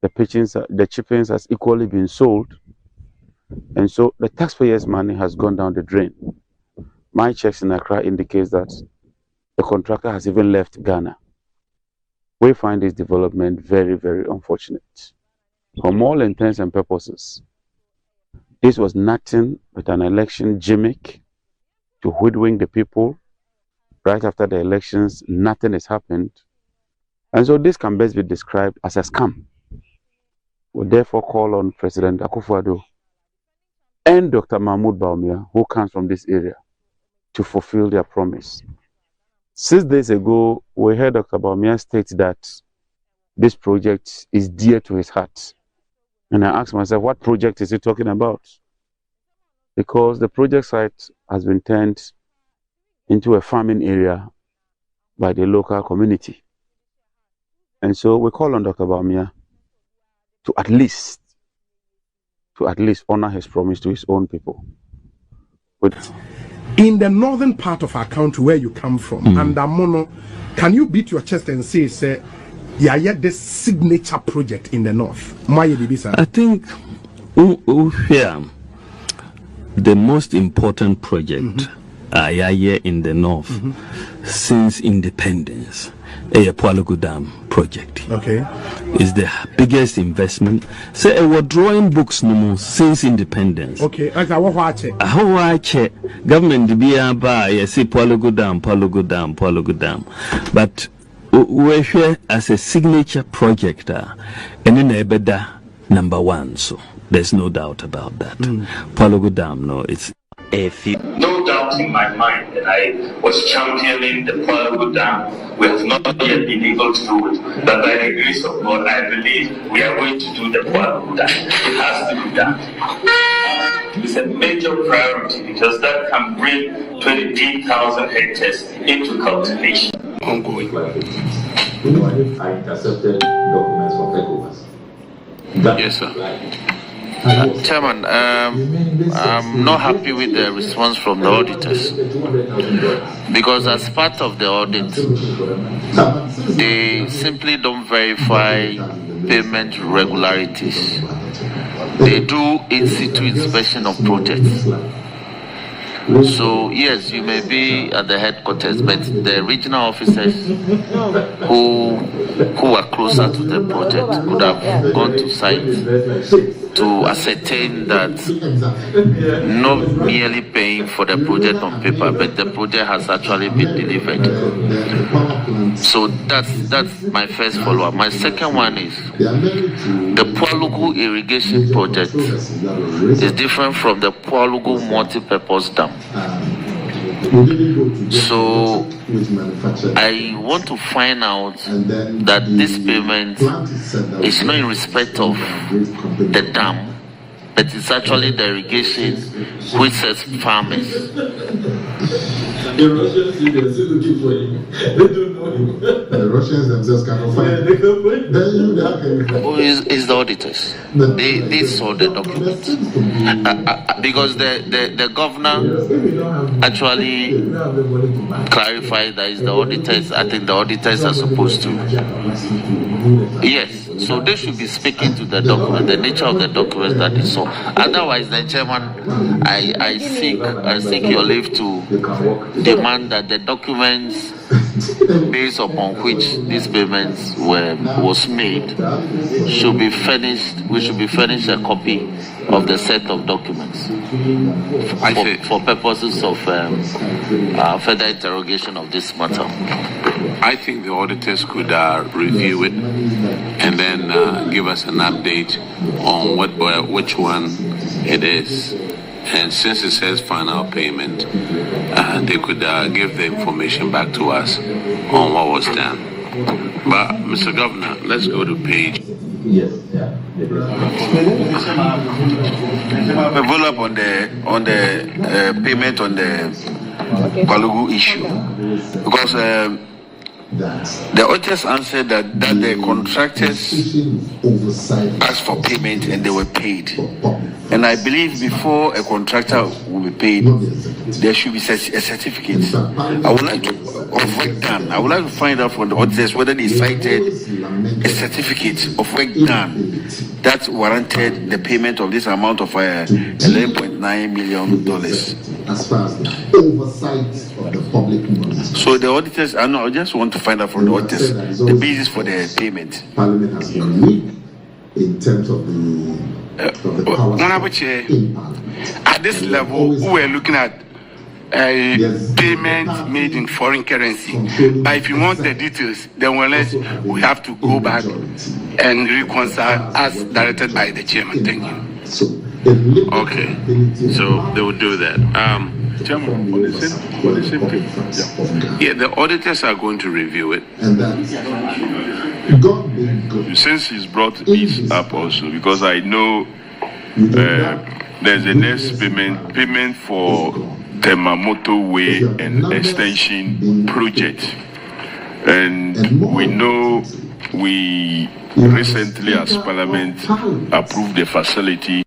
The chippings has equally been sold. And so the taxpayers' money has gone down the drain. My checks in Accra indicates that the contractor has even left Ghana. we find this development very, very unfortunate. From all intents and purposes, this was nothing but an election gimmick to hoodwink the people. Right after the elections, nothing has happened. And so this can best be described as a scam. We therefore call on President Akufo-Addo and Dr. Mahmoud Bawumia, who comes from this area, to fulfill their promise. 6 days ago, we heard Dr. Bawumia state that this project is dear to his heart. And I asked myself, what project is he talking about? Because the project site has been turned into a farming area by the local community. And so we call on Dr. Bawumia to at least honor his promise to his own people. In the northern part of our country where you come from, and Amono, can you beat your chest and say, yeah, this signature project in the north? I think the most important project in the north since independence, a Palugu Dam project. Okay. Is the biggest investment. Say we're drawing books no more since independence. Okay. How check government be by say Palugu Dam. But we're here as a signature project and then Ebeda number one. So there's no doubt about that. Palugu Dam, no, it's no doubt in my mind that I was championing the Palugu Dam. We have not yet been able to do it, but by the grace of God, I believe we are going to do the Palugu Dam. It has to be done. It's a major priority because that can bring 28,000 hectares into cultivation. Ongoing. I intercepted documents from ECOWAS. Yes, sir. Chairman, I'm not happy with the response from the auditors because as part of the audit, they simply don't verify payment regularities. They do in-situ inspection of projects. So yes, you may be at the headquarters, but the regional officers who are closer to the project could have gone to site to ascertain that not merely paying for the project on paper, but the project has actually been delivered. So that's my first follow-up. My second one is the Palugu irrigation project is different from the Palugu multi-purpose dam. So I want to find out that this payment is not in respect of the dam, but it's actually the irrigation which serves farmers. The Russians, they're still looking for him. They don't know him. The Russians themselves cannot find him. It's the auditors. They saw the documents. Because the governor actually clarified that it's the auditors. I think the auditors are supposed to. Yes. So they should be speaking to the document, the nature of the documents that they saw. Otherwise, then, Chairman, I seek your leave to demand that the documents based upon which these payments was made should be furnished. We should be furnished a copy of the set of documents for purposes of further interrogation of this matter. I think the auditors could review it and then give us an update on which one it is. And since it says final payment, they could give the information back to us on what was done. But, Mr. Governor, let's go to page. Yes. A follow-up on the payment on the Palugu issue, because the auditors answered that the contractors asked for payment and they were paid. And I believe before a contractor will be paid, there should be a certificate. I would like to find out from the auditors whether they cited a certificate of work done that warranted the payment of this amount of $11.9 million. as far as the oversight of the public money. So the auditors, I just want to find out from the auditors the basis for the payment. Parliament has been weak in terms of the powers in Parliament. At this level, we are looking at payment made in foreign currency. But if you want the details, then we have to go back and reconcile as directed by the chairman. Thank you. Okay, so they will do that. Chairman, for the same case. Yeah, the auditors are going to review it. And since he's brought this up also, because I know there's a next payment for the Mamoto Way and Extension project. And we know we recently as Parliament approved the facility.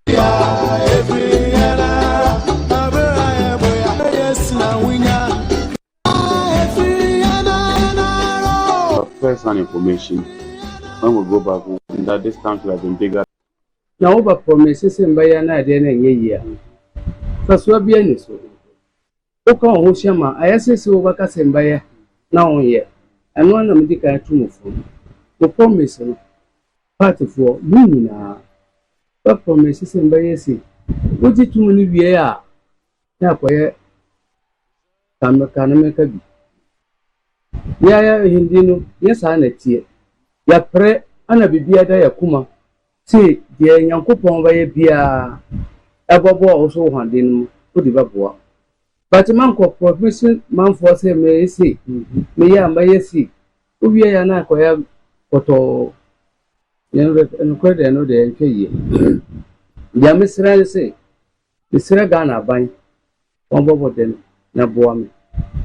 First-hand information, when we go back, that this country has been bigger. Now, over promises and by an idea in a year. First, we'll be any so. Oka Hoshama, I assess over Casembaya now here, and one of the kind of the promise party for Lumina. What promises and by say, what did you many we are? Now, where can make a Hindino, yes, I net here. Ya pre, Anna Bibia ya Kuma. See, dear Yankupon by Bia Ababo also handing Pudibabua. But a man called Professor Manforce may say, may I may see, Ubiana Koya Poto and credit another NK. Dear Miss Ryan say, the Seragana buying one bobo then, Nabuami,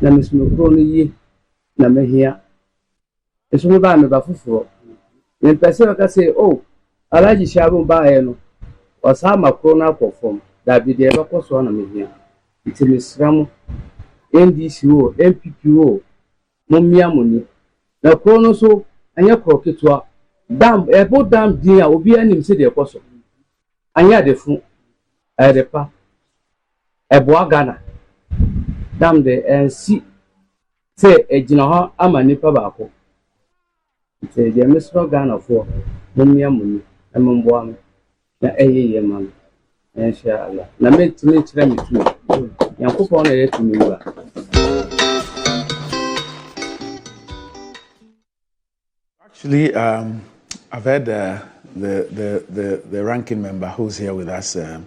Namis Mukroni. Na me here. It's me ba me ba fufuo. Yen pese ka say, oh, alaji shabu ba e no. Osa makro na akofom. Da bi de ba koso na me here. Iti me sramu NDCO, MPPO, momia moni. Na krono so anya kroketwa. Dam ebo dam din a obi anim se de koso. Anya de fu. De pa. Ebo agana. Dam de NC say a general ama nipa baako. Say the Mr. Ghana for Mumia Muni, and Mumboam, na eye man, inshallah. Na me to me try me too. Yankupon a to me. Actually, I've had the ranking member who's here with us in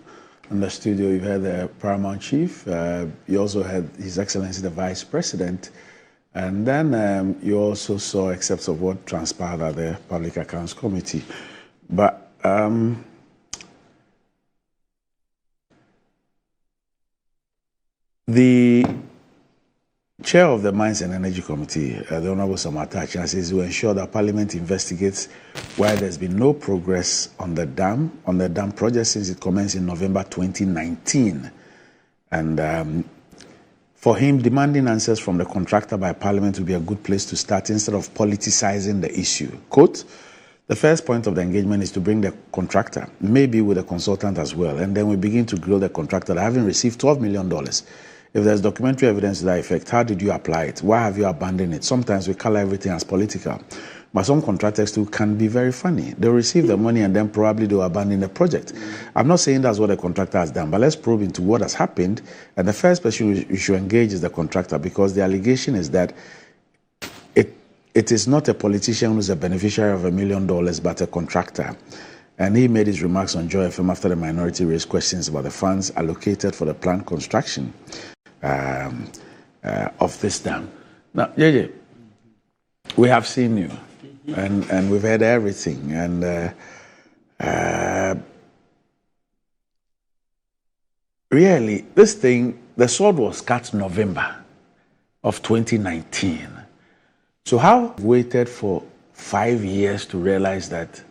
the studio. You've had the Paramount Chief. You also had His Excellency the Vice President. And then you also saw excerpts of what transpired at the Public Accounts Committee. But the chair of the Mines and Energy Committee, the Honorable Samatacha, says to ensure that Parliament investigates why there's been no progress on the dam project since it commenced in November 2019. And for him, demanding answers from the contractor by Parliament would be a good place to start instead of politicizing the issue. Quote, the first point of the engagement is to bring the contractor, maybe with a consultant as well, and then we begin to grill the contractor having received $12 million. If there's documentary evidence to that effect, how did you apply it? Why have you abandoned it? Sometimes we color everything as political. But some contractors too can be very funny. They'll receive the money and then probably they'll abandon the project. I'm not saying that's what the contractor has done, but let's probe into what has happened. And the first person you should engage is the contractor, because the allegation is that it is not a politician who's a beneficiary of $1 million, but a contractor. And he made his remarks on Joy FM after the minority raised questions about the funds allocated for the planned construction of this dam. Now, JJ, we have seen you. And we've heard everything. And really, this thing, the sword was cut November of 2019. So how waited for 5 years to realize that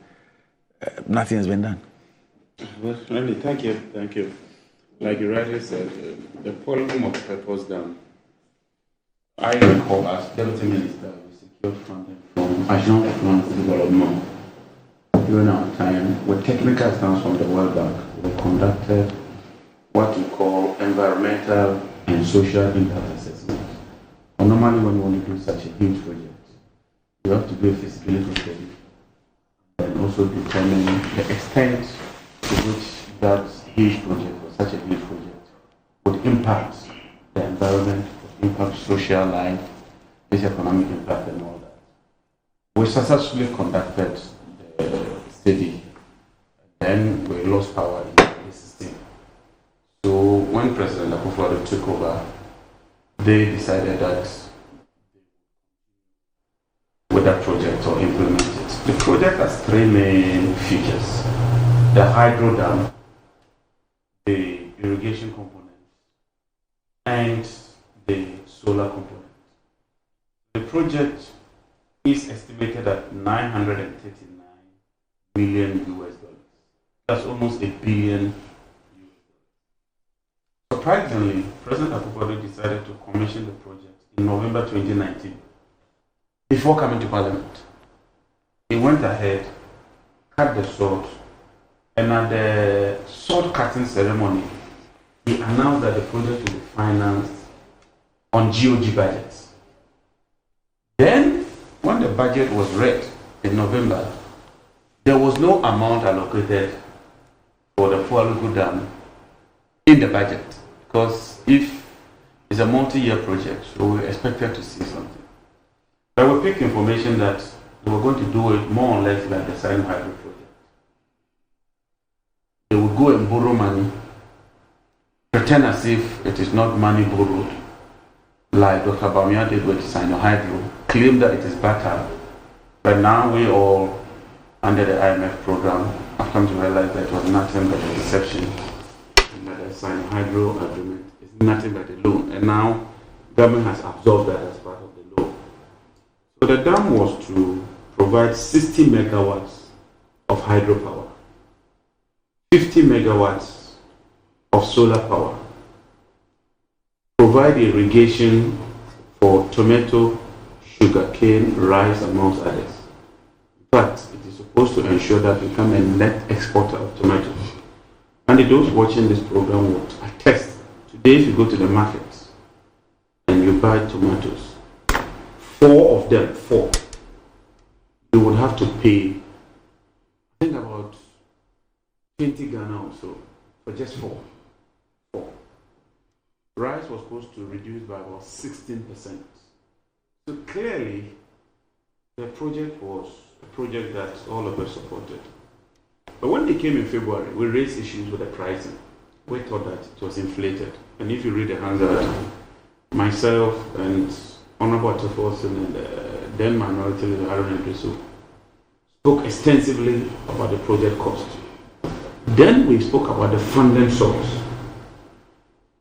nothing has been done? Well, really, thank you. Like you rightly said, the Palugu multi-purpose dam, I recall as Deputy Minister, we secured funding from Agence France Development during our time with technical stance from the World Bank. We conducted what we call environmental and social impact assessment. And normally when you want to do such a huge project, you have to do a feasibility study and also determine the extent to which that huge project or such a huge project would impact the environment, would impact social life, its economic impact and all that. We successfully conducted the study, then we lost power in the system. So when President Akufo-Addo took over, they decided that with that project or implement it. The project has three main features: the hydro dam, the irrigation component, and the solar component. The project is estimated at $939 million US. That's almost $1 billion. Surprisingly, President Akufo-Addo decided to commission the project in November 2019. Before coming to Parliament, he went ahead, cut the sword, and at the sword cutting ceremony, he announced that the project will be financed on GOG budgets. Then, when the budget was read in November, there was no amount allocated for the Palugu Dam in the budget, because if it's a multi-year project, so we expected to see something. But we picked information that they were going to do it more or less like the Sino Hydro project. They would go and borrow money, pretend as if it is not money borrowed, like Dr. Bawumia did with Sino Hydro, claim that it is better. But now we all, under the IMF program, have come to realize that it was nothing but a deception, and that the Sino Hydro agreement is nothing but a loan. And now government has absorbed that as part of the loan. So the dam was to provide 60 megawatts of hydropower, 50 megawatts of solar power, provide irrigation for tomato, sugarcane, rice, amongst others. But it is supposed to ensure that we become a net exporter of tomatoes. And those watching this program would attest. Today, if you go to the markets and you buy tomatoes, 4 of them, you would have to pay, I think about 20 Ghana or so for just 4. Rice was supposed to reduce by about 16%. So clearly, the project was a project that all of us supported. But when they came in February, we raised issues with the pricing. We thought that it was inflated. And if you read the handout, myself and Honorable Ataforson and then minority leader Aaron Ndrisu spoke extensively about the project cost. Then we spoke about the funding source.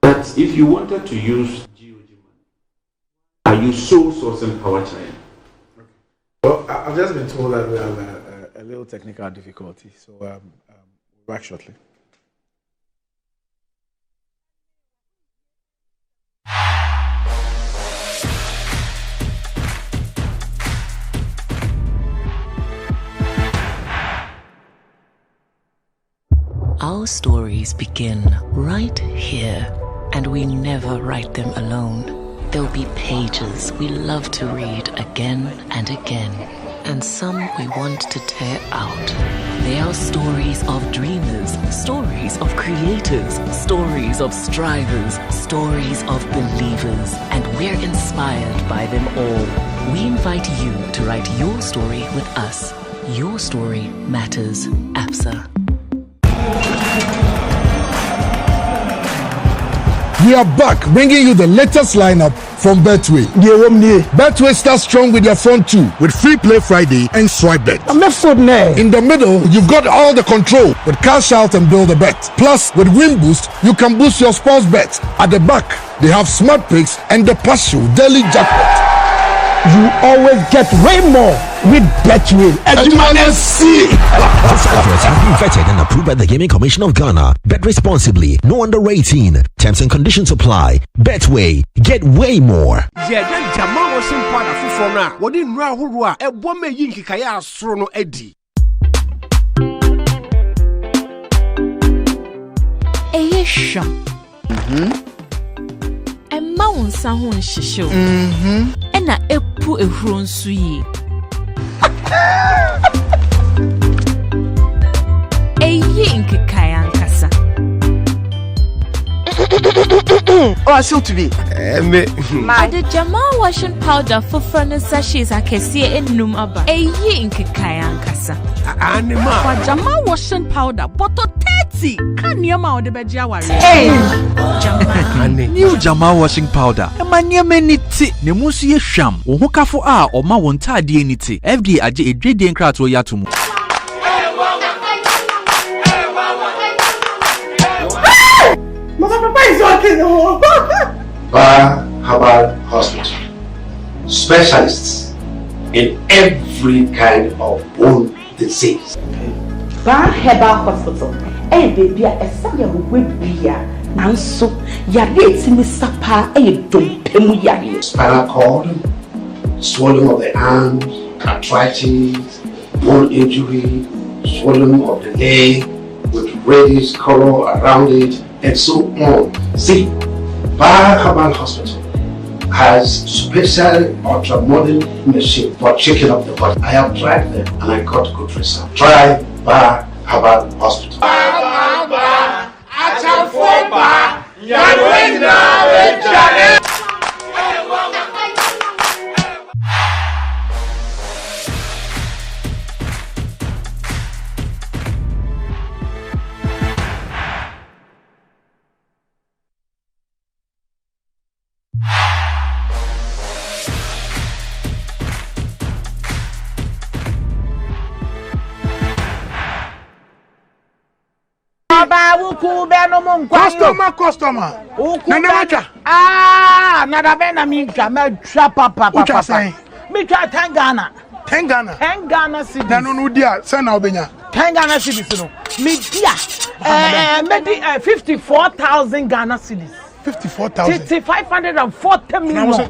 That if you wanted to use GOG money, are you sole sourcing Power China? Well, I've just been told that we have a little technical difficulty, so we'll be back shortly. Our stories begin right here, and we never write them alone. There'll be pages we love to read again and again, and some we want to tear out. They are stories of dreamers, stories of creators, stories of strivers, stories of believers, and we're inspired by them all. We invite you to write your story with us. Your story matters, APSA. We are back bringing you the latest lineup from Betway. Betway starts strong with your front two with Free Play Friday and Swipe Bet. In the middle, you've got all the control with Cash Out and Build a Bet. Plus, with Win Boost, you can boost your sports bet. At the back, they have Smart Picks and the partial daily jackpot. You always get way more with Betway. This adverts have been vetted and approved by the Gaming Commission of Ghana. Bet responsibly. No under 18. Terms and conditions apply. Betway. Get way more. sham. Emma won sa ho nhihye. Ena epu ehuro nsu yi. Eyi nkekaya nkasa. Oh, I still to be. The Jamal washing powder for furnace sachets akesi enum aba. Eyi nkekaya nkasa. For Jamal washing powder, bottle 30. Can you ma ode beji awari? New Jamal washing powder. Emanye meniti. Ne musu ye sham. Wo kafo a oma won tade eniti. FDA aje edwede nkrato ya tomu. Papa is working. Bar Herbal Hospital. Specialists in every kind of bone disease. Bar Herbal Hospital. Baby, a saga with beer. Nanso, yade timi sapa dompemu yade. Spinal cord, swelling of the arms, arthritis, bone injury, swelling of the leg with reddish color around it, and so on. See, Bar Herbal Hospital has special ultra-modern machine for checking up the body. I have tried them and I got good results. Try Bar Herbal Hospital. Customer. Nada bena minka me papa. Me try 10 Ghana. 10 Ghana. 10 Ghana cedis. No dia, say na obenya. 10 Ghana cedis no. Me dia. Me 54,000 Ghana cedis. 54,000. 540 million.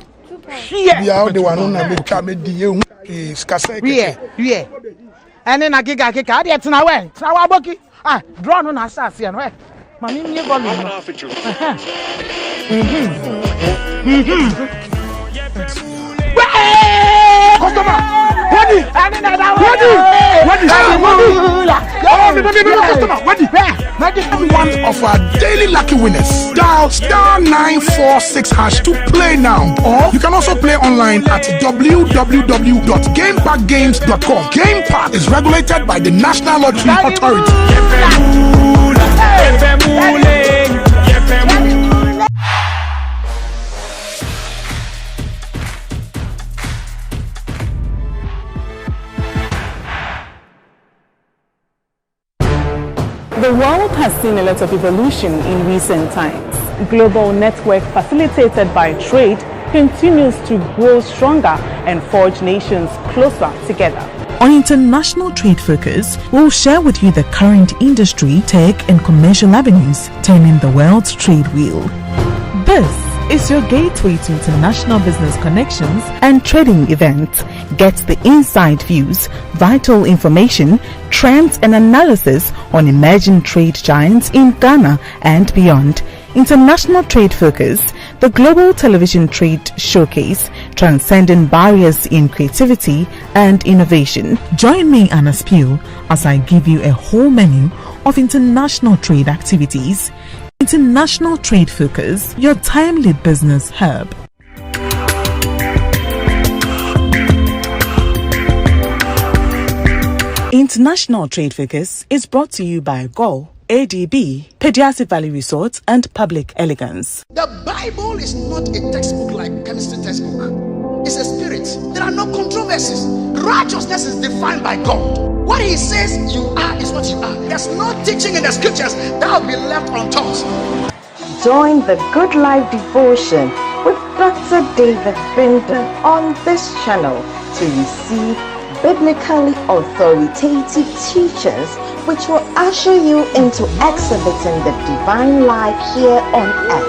Yeah, the one na me try me di e skasa. Yeah. Ene na giga ade tena we. Tena wa boki. Draw no na asase no eh. Mami me volume. Customer, one of our daily lucky winners. Dial *946# to play now. Or you can also play online at www.gamepackgames.com. Game Park is regulated by the National Lottery Authority. The world has seen a lot of evolution in recent times. Global network facilitated by trade continues to grow stronger and forge nations closer together. On International Trade Focus, we'll share with you the current industry, tech and commercial avenues turning the world's trade wheel. This is your gateway to international business connections and trading events. Get the inside views, vital information, trends and analysis on emerging trade giants in Ghana and beyond. International Trade Focus, the global television trade showcase, transcending barriers in creativity and innovation. Join me, Anna Spiel, as I give you a whole menu of international trade activities. International Trade Focus, your timely business hub. International Trade Focus is brought to you by GO, ADB, Pediatric Valley Resort, and Public Elegance. The Bible is not a textbook like chemistry textbook. It's a spirit. There are no controversies. Righteousness is defined by God. What he says you are is what you are. There's no teaching in the scriptures that will be left untaught. Join the Good Life Devotion with Dr. David Binder on this channel to receive biblically authoritative teachers which will usher you into exhibiting the divine life here on earth.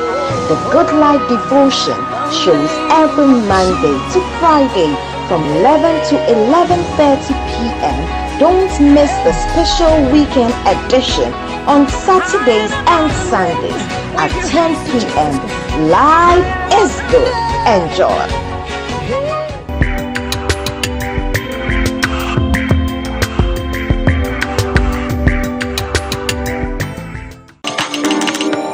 The Good Life Devotion shows every Monday to Friday from 11 to 11:30 p.m. Don't miss the special weekend edition on Saturdays and Sundays at 10 p.m. Live is good. Enjoy.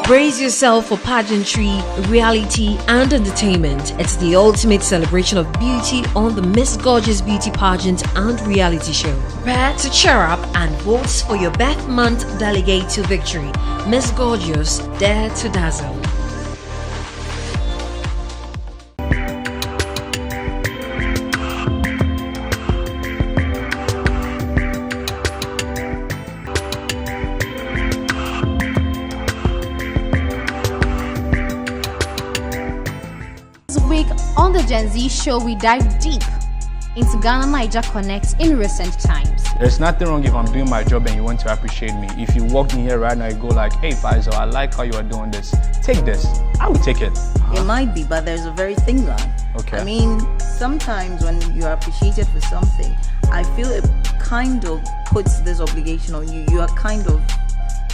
Brace yourself for pageantry, reality, and entertainment. It's the ultimate celebration of beauty on the Miss Gorgeous Beauty Pageant and Reality Show. Prepare to cheer up and vote for your birth month delegate to victory. Miss Gorgeous, dare to dazzle. On the Gen Z show, we dive deep into Ghana-Niger Connect in recent times. There's nothing wrong if I'm doing my job and you want to appreciate me. If you walk in here right now, you go like, hey Faisal, I like how you are doing this. Take this. I will take it. It might be, but there's a very thin line. Okay. I mean, sometimes when you are appreciated for something, I feel it kind of puts this obligation on you. You are kind of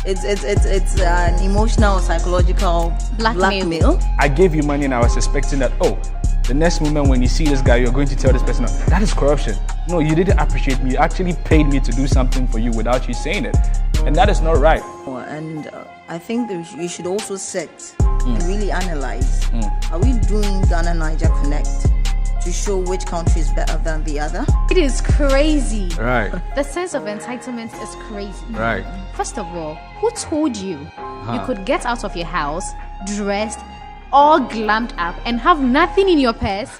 it's an emotional, psychological blackmail. I gave you money and I was expecting that, oh, the next moment when you see this guy, you're going to tell this person, that is corruption. No, you didn't appreciate me. You actually paid me to do something for you without you saying it. And that is not right. And I think that you should also sit and really analyze. Are we doing Ghana-Niger Connect to show which country is better than the other? It is crazy. Right. The sense of entitlement is crazy. Right. First of all, who told you you could get out of your house, dressed, all glammed up, and have nothing in your purse?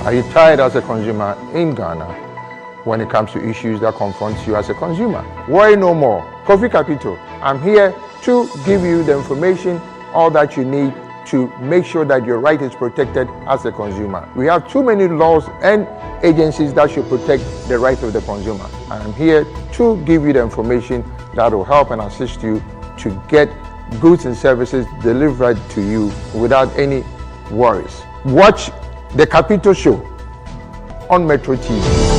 Are you tired as a consumer in Ghana when it comes to issues that confront you as a consumer? Worry no more. Coffee Capital, I'm here to give you the information, all that you need to make sure that your right is protected as a consumer. We have too many laws and agencies that should protect the right of the consumer. I'm here to give you the information that will help and assist you to get goods and services delivered to you without any worries. Watch the Capital Show on Metro TV.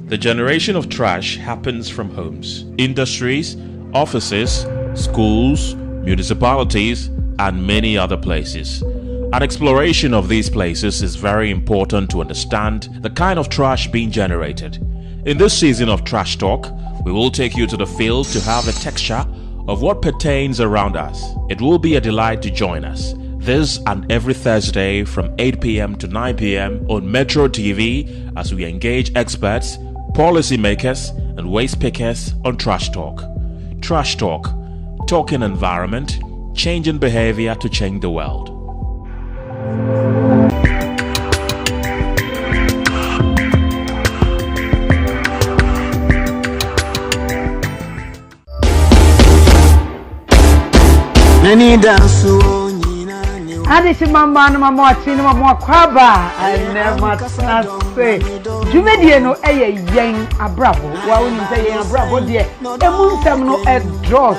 The generation of trash happens from homes, industries, offices, schools, municipalities, and many other places. An exploration of these places is very important to understand the kind of trash being generated. In this season of Trash Talk, we will take you to the field to have a texture of what pertains around us. It will be a delight to join us this and every Thursday from 8 p.m. to 9 p.m. on Metro TV as we engage experts, policymakers, and waste pickers on Trash Talk. Trash Talk, talking environment, changing behavior to change the world. Adishimamba no mama watching mama kwaba I never say Jumedie no eye yen abrabo wa woni say yen abrabo de emunsam no e dross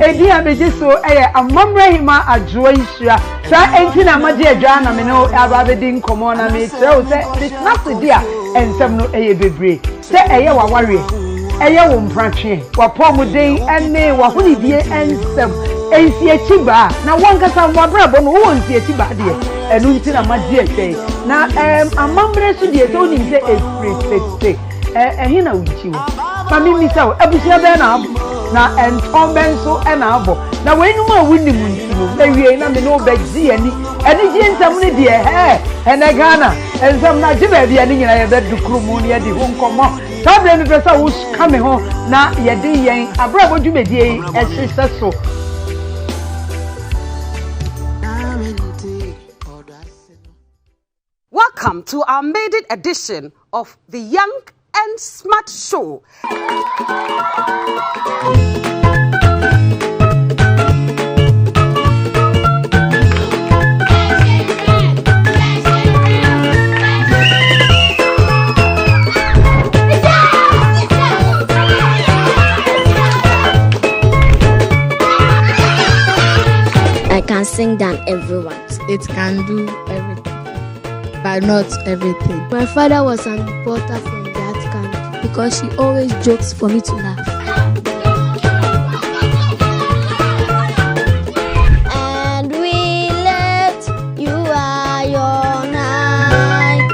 edi abeje so eye amamra hima adwo isua sa enti na maje adwa na me no ababedi nkomo na me tell say this not dia ensam no eye bebre say eye waware eye wo mpratwe wa pomuden ene wa honidie ensam ensi echiba na wankasa mwabrabo no wo ensi echiba de enu nti na maje sei na amamre so de so ni se efrete ehina uchiwo famimi sawo abusia be na entomben so na abo na wenum a wunim ntino na wie na me no begzi ani ji nsam ne de ene Ghana ensam na jiba bia ni nyina ye bedu krumu ne de ho nkomo tabre mi pesa wo kame ho na ye de yen abrabo dwumedie ehise so. Welcome to our maiden edition of the Young and Smart Show. amazing than everyone. It can do everything, but not everything. My father was an importer from that country because he always jokes for me to laugh. And we let you are your night.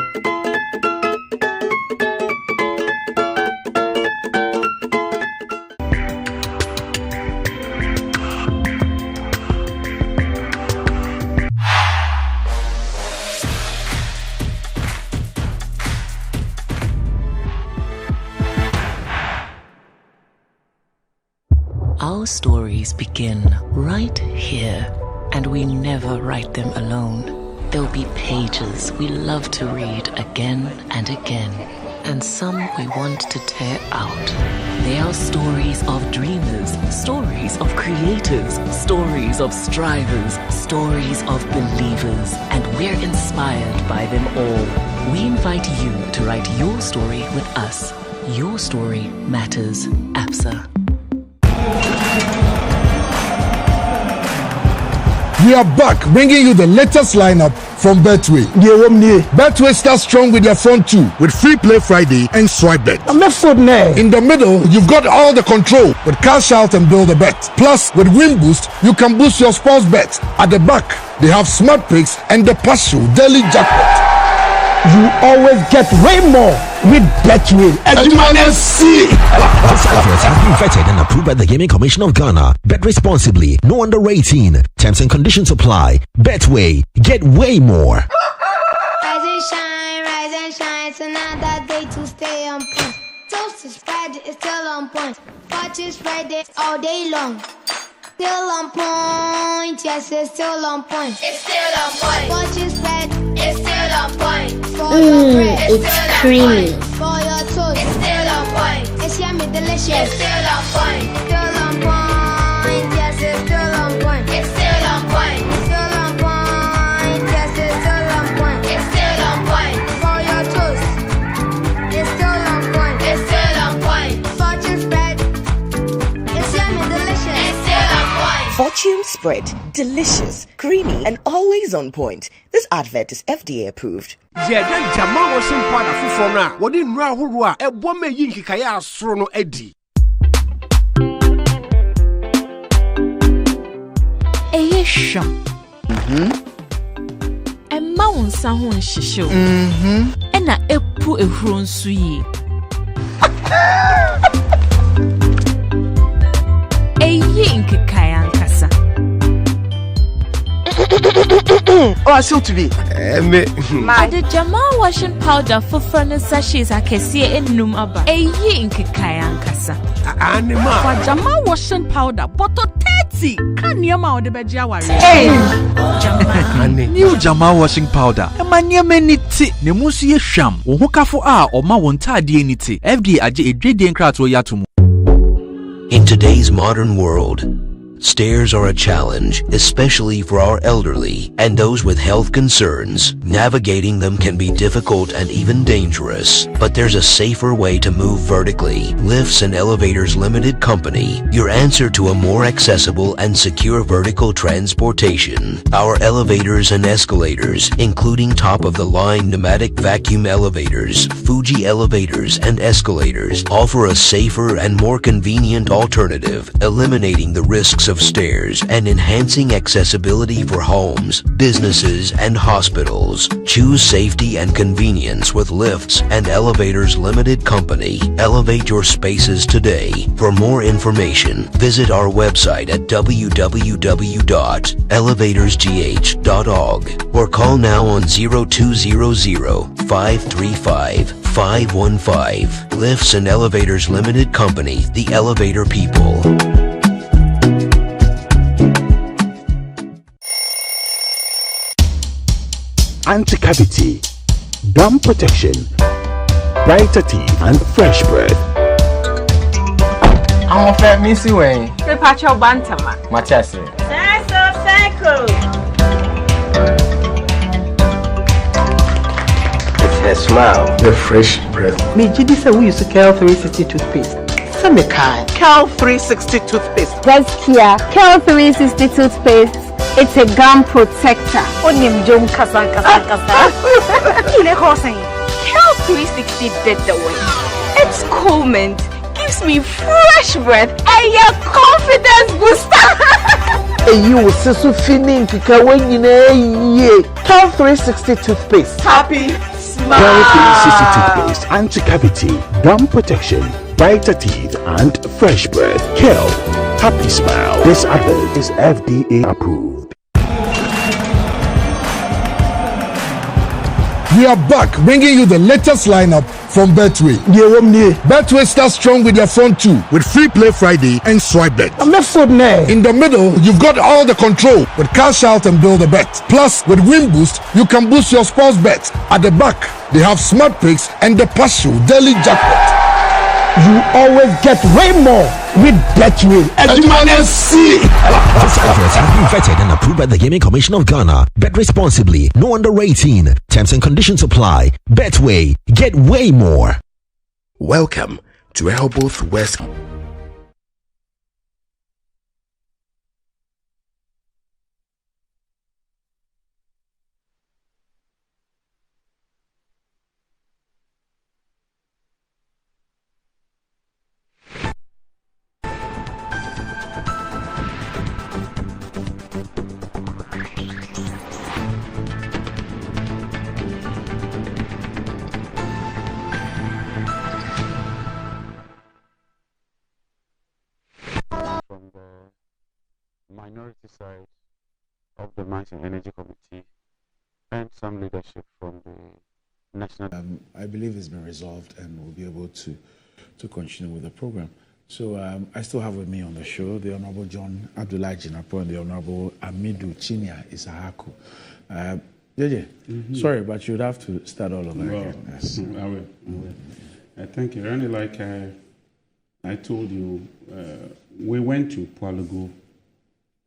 Our stories begin right here, and we never write them alone. There'll be pages we love to read again and again, and some we want to tear out. They are stories of dreamers, stories of creators, stories of strivers, stories of believers, and we're inspired by them all. We invite you to write your story with us. Your story matters, APSA. We are back bringing you the latest lineup from Betway. Betway starts strong with their front two with Free Play Friday and Swipe Bet. In the middle, you've got all the control with Cash Out and Build a Bet. Plus, with Win Boost, you can boost your sports bet. At the back, they have Smart Picks and the partial daily jackpot. You always get way more with Betway. These adverts have been vetted and approved by the Gaming Commission of Ghana. Bet responsibly. No under 18. Terms and conditions apply. Betway. Get way more. Rise and shine. It's another day to stay on point. Toast is Friday, it's still on point. Fortune's Friday all day long. Still on point, yes, it's still on point. It's still on point. Fortune's Friday, it's still on point. For your bread, it's creamy. For your toast, it's still on point. It's yummy, delicious. It's still on point. Still on point, yes, it's still on point. It's still on point. Still on point, yes, it's still on point. It's still on point. For your toast, it's still on point. It's still on point. Fortune's bread, it's yummy, delicious. It's still on point. Fortune spread, delicious, creamy, and always on point. This advert is FDA approved. Yeah, Jamal was in part of Fufona. What didn't Rahua, a woman Yinkaya Srono Eddie. A sham. A mountain sound shisho. And a pu a hron sui. A yink kayan kasa. Oh, I still to be. The Jamal washing powder for furnace sachets I can see in Numaba. A yink kayan kasa. For Jamal washing powder, bottle 30. Can you mount the Bajawari? New Jamal washing powder. A mania meniti. Nemusi sham. Uhukafo a or ma wonta dieniti. FD aje a dreading crat yatumu. In today's modern world, stairs are a challenge, especially for our elderly and those with health concerns. Navigating them can be difficult and even dangerous, but there's a safer way to move vertically. Lifts and Elevators Limited Company, your answer to a more accessible and secure vertical transportation. Our elevators and escalators, including top-of-the-line pneumatic vacuum elevators, Fuji elevators and escalators, offer a safer and more convenient alternative, eliminating the risks of stairs and enhancing accessibility for homes, businesses, and hospitals. Choose safety and convenience with Lifts and Elevators Limited Company. Elevate your spaces today. For more information, visit our website at www.elevatorsgh.org or call now on 0200-535-515. Lifts and Elevators Limited Company, the elevator people. Anti-cavity, gum protection, brighter teeth, and fresh breath. I'm a fair missy way. The patch of Bantama. Machasi. Circle. It's her smile, the fresh breath. Me, Jidi said we use a Cal 360 toothpaste. Cal 360 toothpaste. That's Kia. Cal 360 toothpaste. It's a gum protector. Onim jom kasa. Kile Hossein. Kel 360 did the way. Its cool mint gives me fresh breath and your confidence booster. You so feeling ye. Cal 360 toothpaste. Happy smile. Cal 360 toothpaste, anti-cavity, gum protection, brighter teeth, and fresh breath. Cal, happy smile. This advert is FDA approved. We are back bringing you the latest lineup from Betway. Betway starts strong with their front two with free play Friday and swipe bet. In the middle, you've got all the control with cash out and build a bet. Plus, with win boost, you can boost your sports bet. At the back, they have smart picks and the partial daily jackpot. You always get way more with Betway. This advert has been vetted and approved by the Gaming Commission of Ghana. Bet responsibly. No under 18. Terms and conditions apply. Betway. Get way more. Welcome to Elboth West. Minority side of the Mines and Energy Committee and some leadership from the national. I believe it's been resolved and we'll be able to continue with the program. So I still have with me on the show the Honorable John Abdullah Jinapo and the Honorable Amidu Chinya Isahaku. Sorry, but you'd have to start all over again. Yes. I will. Thank you. Really, like I told you, we went to Palugu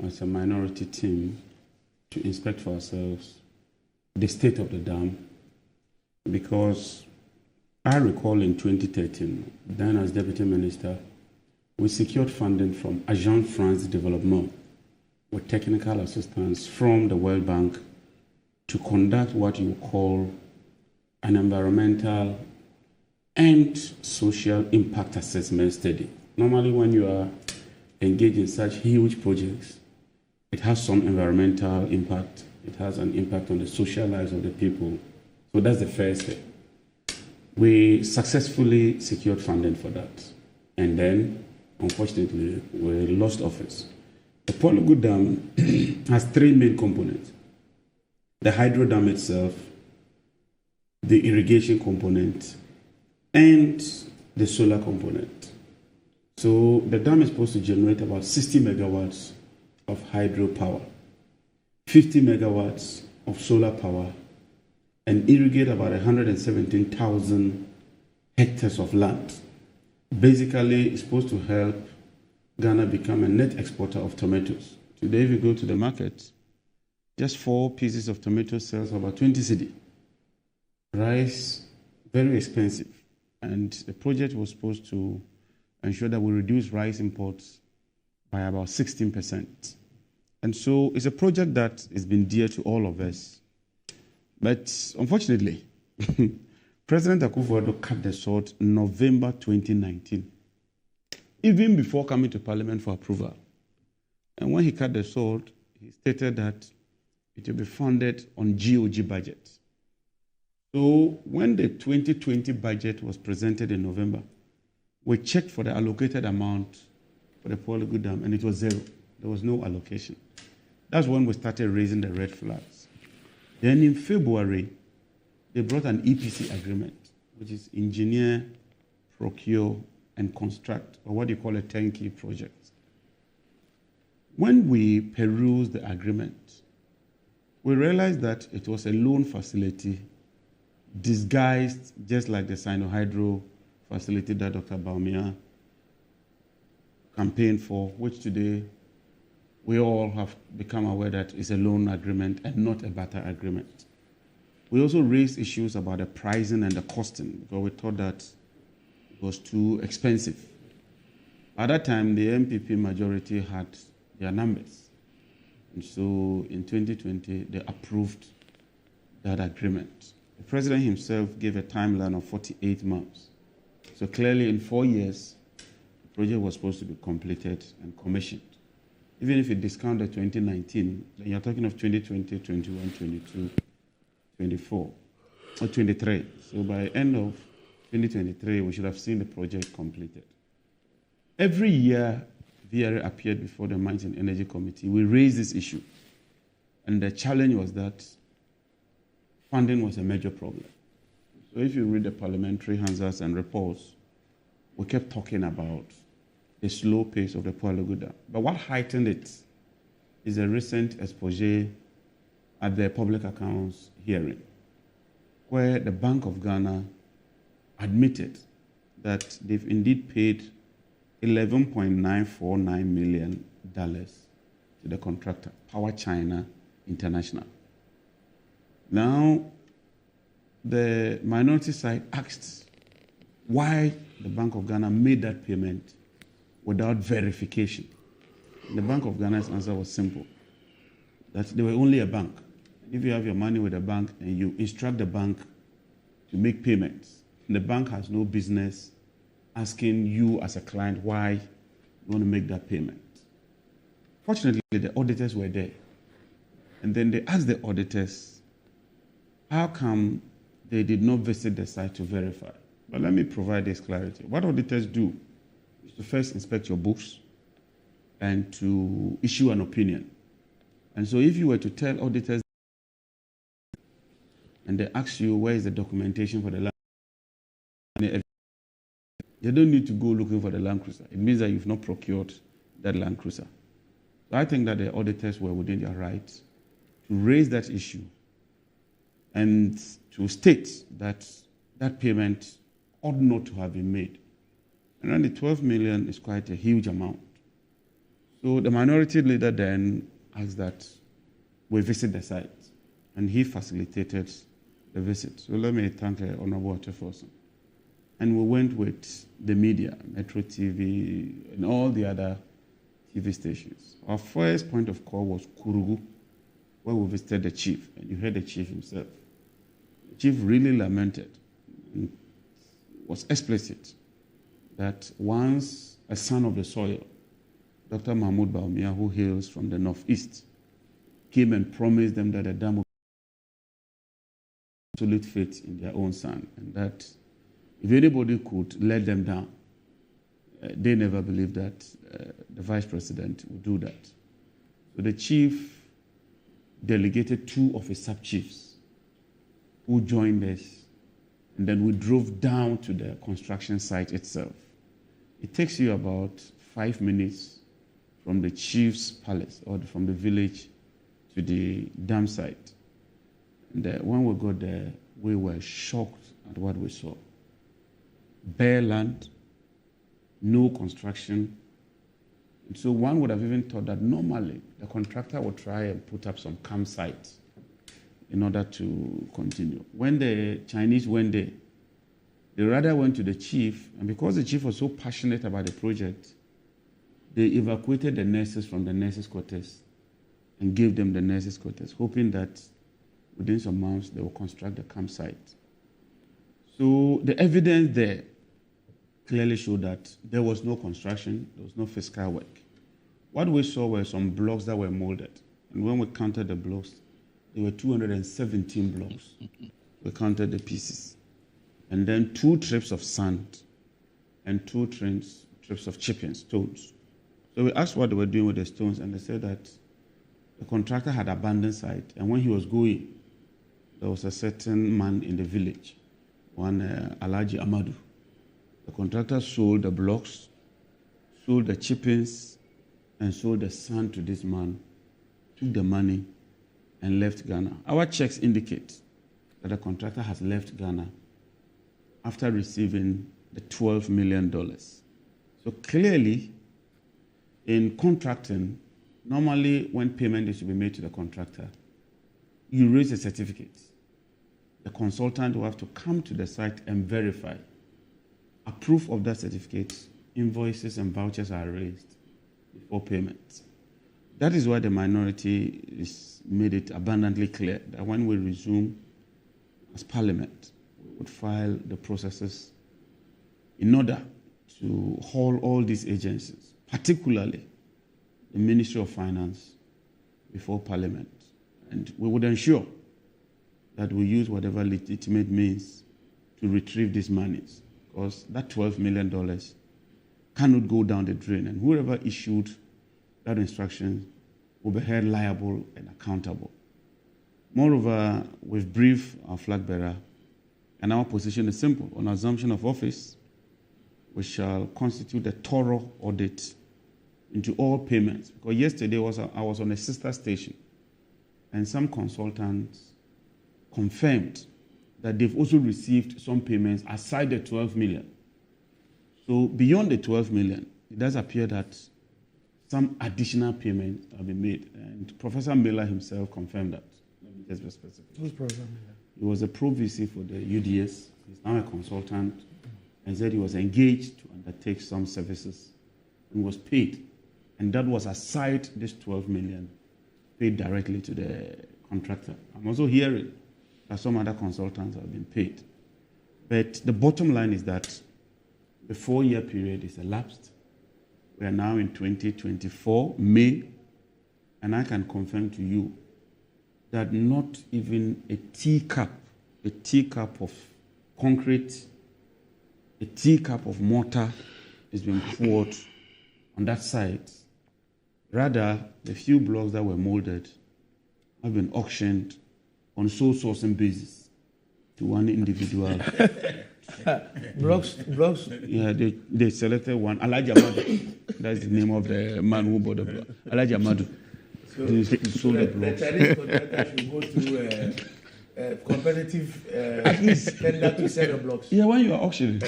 as a minority team to inspect for ourselves the state of the dam, because I recall in 2013, then as Deputy Minister, we secured funding from Agence France Développement with technical assistance from the World Bank to conduct what you call an environmental and social impact assessment study. Normally when you are engaged in such huge projects, it has some environmental impact. It has an impact on the social lives of the people. So that's the first step. We successfully secured funding for that. And then, unfortunately, we lost office. The Palugu Dam has three main components. The hydro dam itself, the irrigation component, and the solar component. So the dam is supposed to generate about 60 megawatts of hydropower, 50 megawatts of solar power, and irrigate about 117,000 hectares of land. Basically, it's supposed to help Ghana become a net exporter of tomatoes. Today, if you go to the market, just 4 pieces of tomato sells for about 20 cedi. Rice, very expensive. And the project was supposed to ensure that we reduce rice imports by about 16%. And so it's a project that has been dear to all of us. But unfortunately, President Akufo-Addo cut the short in November 2019, even before coming to Parliament for approval. And when he cut the short, he stated that it will be funded on GOG budget. So when the 2020 budget was presented in November, we checked for the allocated amount for the Palugu Dam, and it was zero. There was no allocation. That's when we started raising the red flags. Then in February, they brought an EPC agreement, which is engineer, procure, and construct, or what you call a turnkey project. When we perused the agreement, we realized that it was a loan facility disguised just like the Sino-Hydro facility that Dr. Baumia campaigned for, which today we all have become aware that it's a loan agreement and not a barter agreement. We also raised issues about the pricing and the costing because we thought that it was too expensive. At that time, the MPP majority had their numbers. And so in 2020, they approved that agreement. The president himself gave a timeline of 48 months. So clearly in 4 years, the project was supposed to be completed and commissioned. Even if you discount the 2019, then you're talking of 2020, 21, 22, 24, or 23. So by the end of 2023, we should have seen the project completed. Every year, VRA appeared before the Mines and Energy Committee. We raised this issue. And the challenge was that funding was a major problem. So if you read the parliamentary answers and reports, we kept talking about the slow pace of the Palugu Dam. But what heightened it is a recent exposé at the Public Accounts hearing, where the Bank of Ghana admitted that they've indeed paid $11.949 million to the contractor, Power China International. Now, the minority side asked why the Bank of Ghana made that payment without verification. And the Bank of Ghana's answer was simple, that they were only a bank. If you have your money with a bank and you instruct the bank to make payments, the bank has no business asking you as a client why you want to make that payment. Fortunately, the auditors were there. And then they asked the auditors, how come they did not visit the site to verify? But let me provide this clarity. What auditors do is to first inspect your books and to issue an opinion. And so if you were to tell auditors and they ask you where is the documentation for the land, they don't need to go looking for the Land Cruiser. It means that you've not procured that Land Cruiser. So I think that the auditors were within their right to raise that issue and to state that that payment ought not to have been made. And then the 12 million is quite a huge amount. So the minority leader then asked that we visit the site, and he facilitated the visit. So let me thank the Honorable Chairperson. And we went with the media, Metro TV, and all the other TV stations. Our first point of call was Kurugu, where we visited the chief, and you heard the chief himself. The chief really lamented and was explicit that once a son of the soil, Dr. Mahmoud Baumia, who hails from the northeast, came and promised them that the dam would be absolute faith in their own son, and that if anybody could let them down, they never believed that the vice president would do that. So the chief delegated 2 of his sub-chiefs who joined us, and then we drove down to the construction site itself. It takes you about 5 minutes from the chief's palace or from the village to the dam site. And when we got there, we were shocked at what we saw. Bare land, no construction. And so one would have even thought that normally the contractor would try and put up some campsites in order to continue. When the Chinese went there, they rather went to the chief, and because the chief was so passionate about the project, they evacuated the nurses from the nurses' quarters and gave them the nurses' quarters, hoping that within some months they will construct the campsite. So the evidence there clearly showed that there was no construction, there was no fiscal work. What we saw were some blocks that were molded. And when we counted the blocks, there were 217 blocks. We counted the pieces. And then 2 trips of sand and 2 trips of chipping stones. So we asked what they were doing with the stones, and they said that the contractor had abandoned site, and when he was going, there was a certain man in the village, one Alhaji Amadu. The contractor sold the blocks, sold the chippings, and sold the sand to this man, took the money, and left Ghana. Our checks indicate that the contractor has left Ghana after receiving the $12 million. So clearly, in contracting, normally when payment is to be made to the contractor, you raise a certificate. The consultant will have to come to the site and verify. A proof of that certificate, invoices and vouchers are raised before payment. That is why the minority is made it abundantly clear that when we resume as Parliament, we would file the processes in order to haul all these agencies, particularly the Ministry of Finance, before Parliament. And we would ensure that we use whatever legitimate means to retrieve these monies, because that $12 million cannot go down the drain, and whoever issued that instruction will be held liable and accountable. Moreover, we've briefed our flag bearer, and our position is simple. On assumption of office, we shall constitute a thorough audit into all payments. Because yesterday I was on a sister station, and some consultants confirmed that they've also received some payments aside the 12 million. So beyond the 12 million, it does appear that some additional payments have been made. And Professor Miller himself confirmed that. Let me just be specific. Who's Professor Miller? He was a Pro VC for the UDS. He's now a consultant, and said he was engaged to undertake some services and was paid. And that was aside this 12 million paid directly to the contractor. I'm also hearing that some other consultants have been paid. But the bottom line is that the 4-year period is elapsed. We are now in 2024, May, and I can confirm to you that not even a teacup of concrete, a teacup of mortar is being poured on that site. Rather, the few blocks that were molded have been auctioned on sole sourcing basis to one individual. Blocks? Yeah, they selected one. Alhaji Amadu. That's the name of the man who bought the block. Alhaji Amadu. So He sold the blocks. The Chinese contractor should go through a competitive At least tender to sell the blocks. Yeah, when you are auctioning.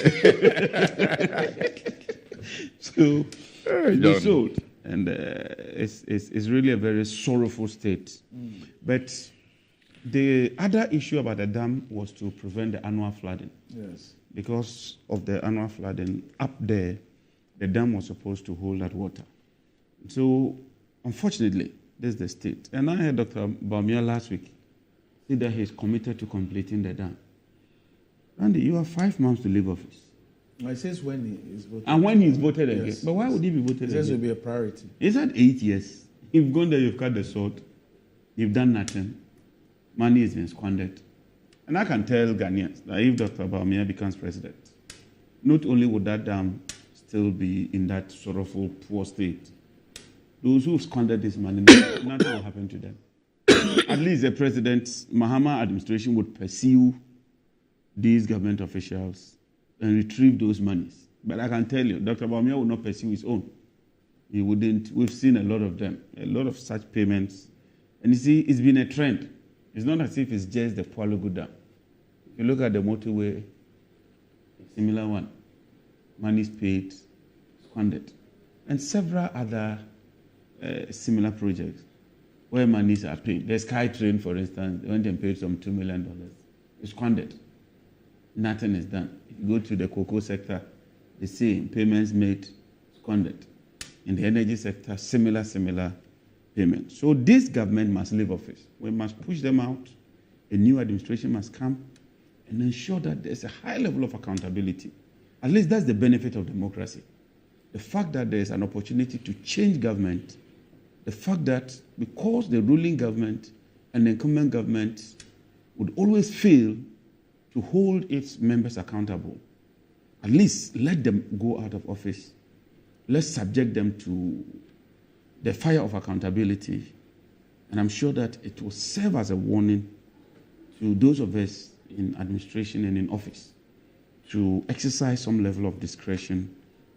So they sold. And it's really a very sorrowful state. But the other issue about the dam was to prevent the annual flooding. Yes. Because of the annual flooding up there, the dam was supposed to hold that water. So, unfortunately, this is the state. And I heard Dr. Bamia last week say that he's committed to completing the dam. Randy, you have 5 months to leave office. It says when he is voted. And when he's voted again. Yes. But why would he be voted again? It says it will be a priority. He's had 8 years. You've gone there, you've cut the sword, you've done nothing. Money has been squandered. And I can tell Ghanaians that if Dr. Bawumia becomes president, not only would that dam still be in that sorrowful, poor state, those who squandered this money, nothing will happen to them. At least the president's Mahama administration would pursue these government officials and retrieve those monies. But I can tell you, Dr. Bawumia will not pursue his own. He wouldn't. We've seen a lot of them, a lot of such payments. And you see, it's been a trend. It's not as if it's just the Palugu Dam. If you look at the motorway, a similar one. Money is paid, squandered. And several other similar projects where monies are paid. The SkyTrain, for instance, they went and paid some $2 million. It's squandered. Nothing is done. If you go to the cocoa sector, the same payments made, squandered. In the energy sector, similar payments. So this government must leave office. We must push them out. A new administration must come and ensure that there's a high level of accountability. At least that's the benefit of democracy. The fact that there's an opportunity to change government, the fact that because the ruling government and the incumbent government would always fail to hold its members accountable, at least let them go out of office. Let's subject them to the fire of accountability. And I'm sure that it will serve as a warning to those of us in administration and in office to exercise some level of discretion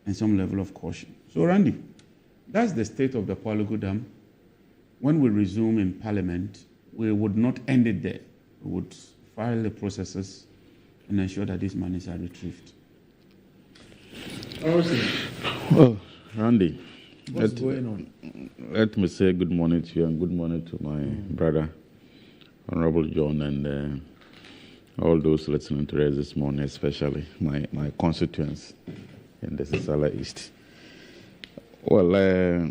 and some level of caution. So, Randy, that's the state of the Palugu Dam. When we resume in Parliament, we would not end it there. We would file the processes and ensure that these monies are retrieved. Well, Randy, what's going on? Let me say good morning to you and good morning to my brother, Honorable John, and all those listening to us this morning, especially my constituents in the Sisala East. Well,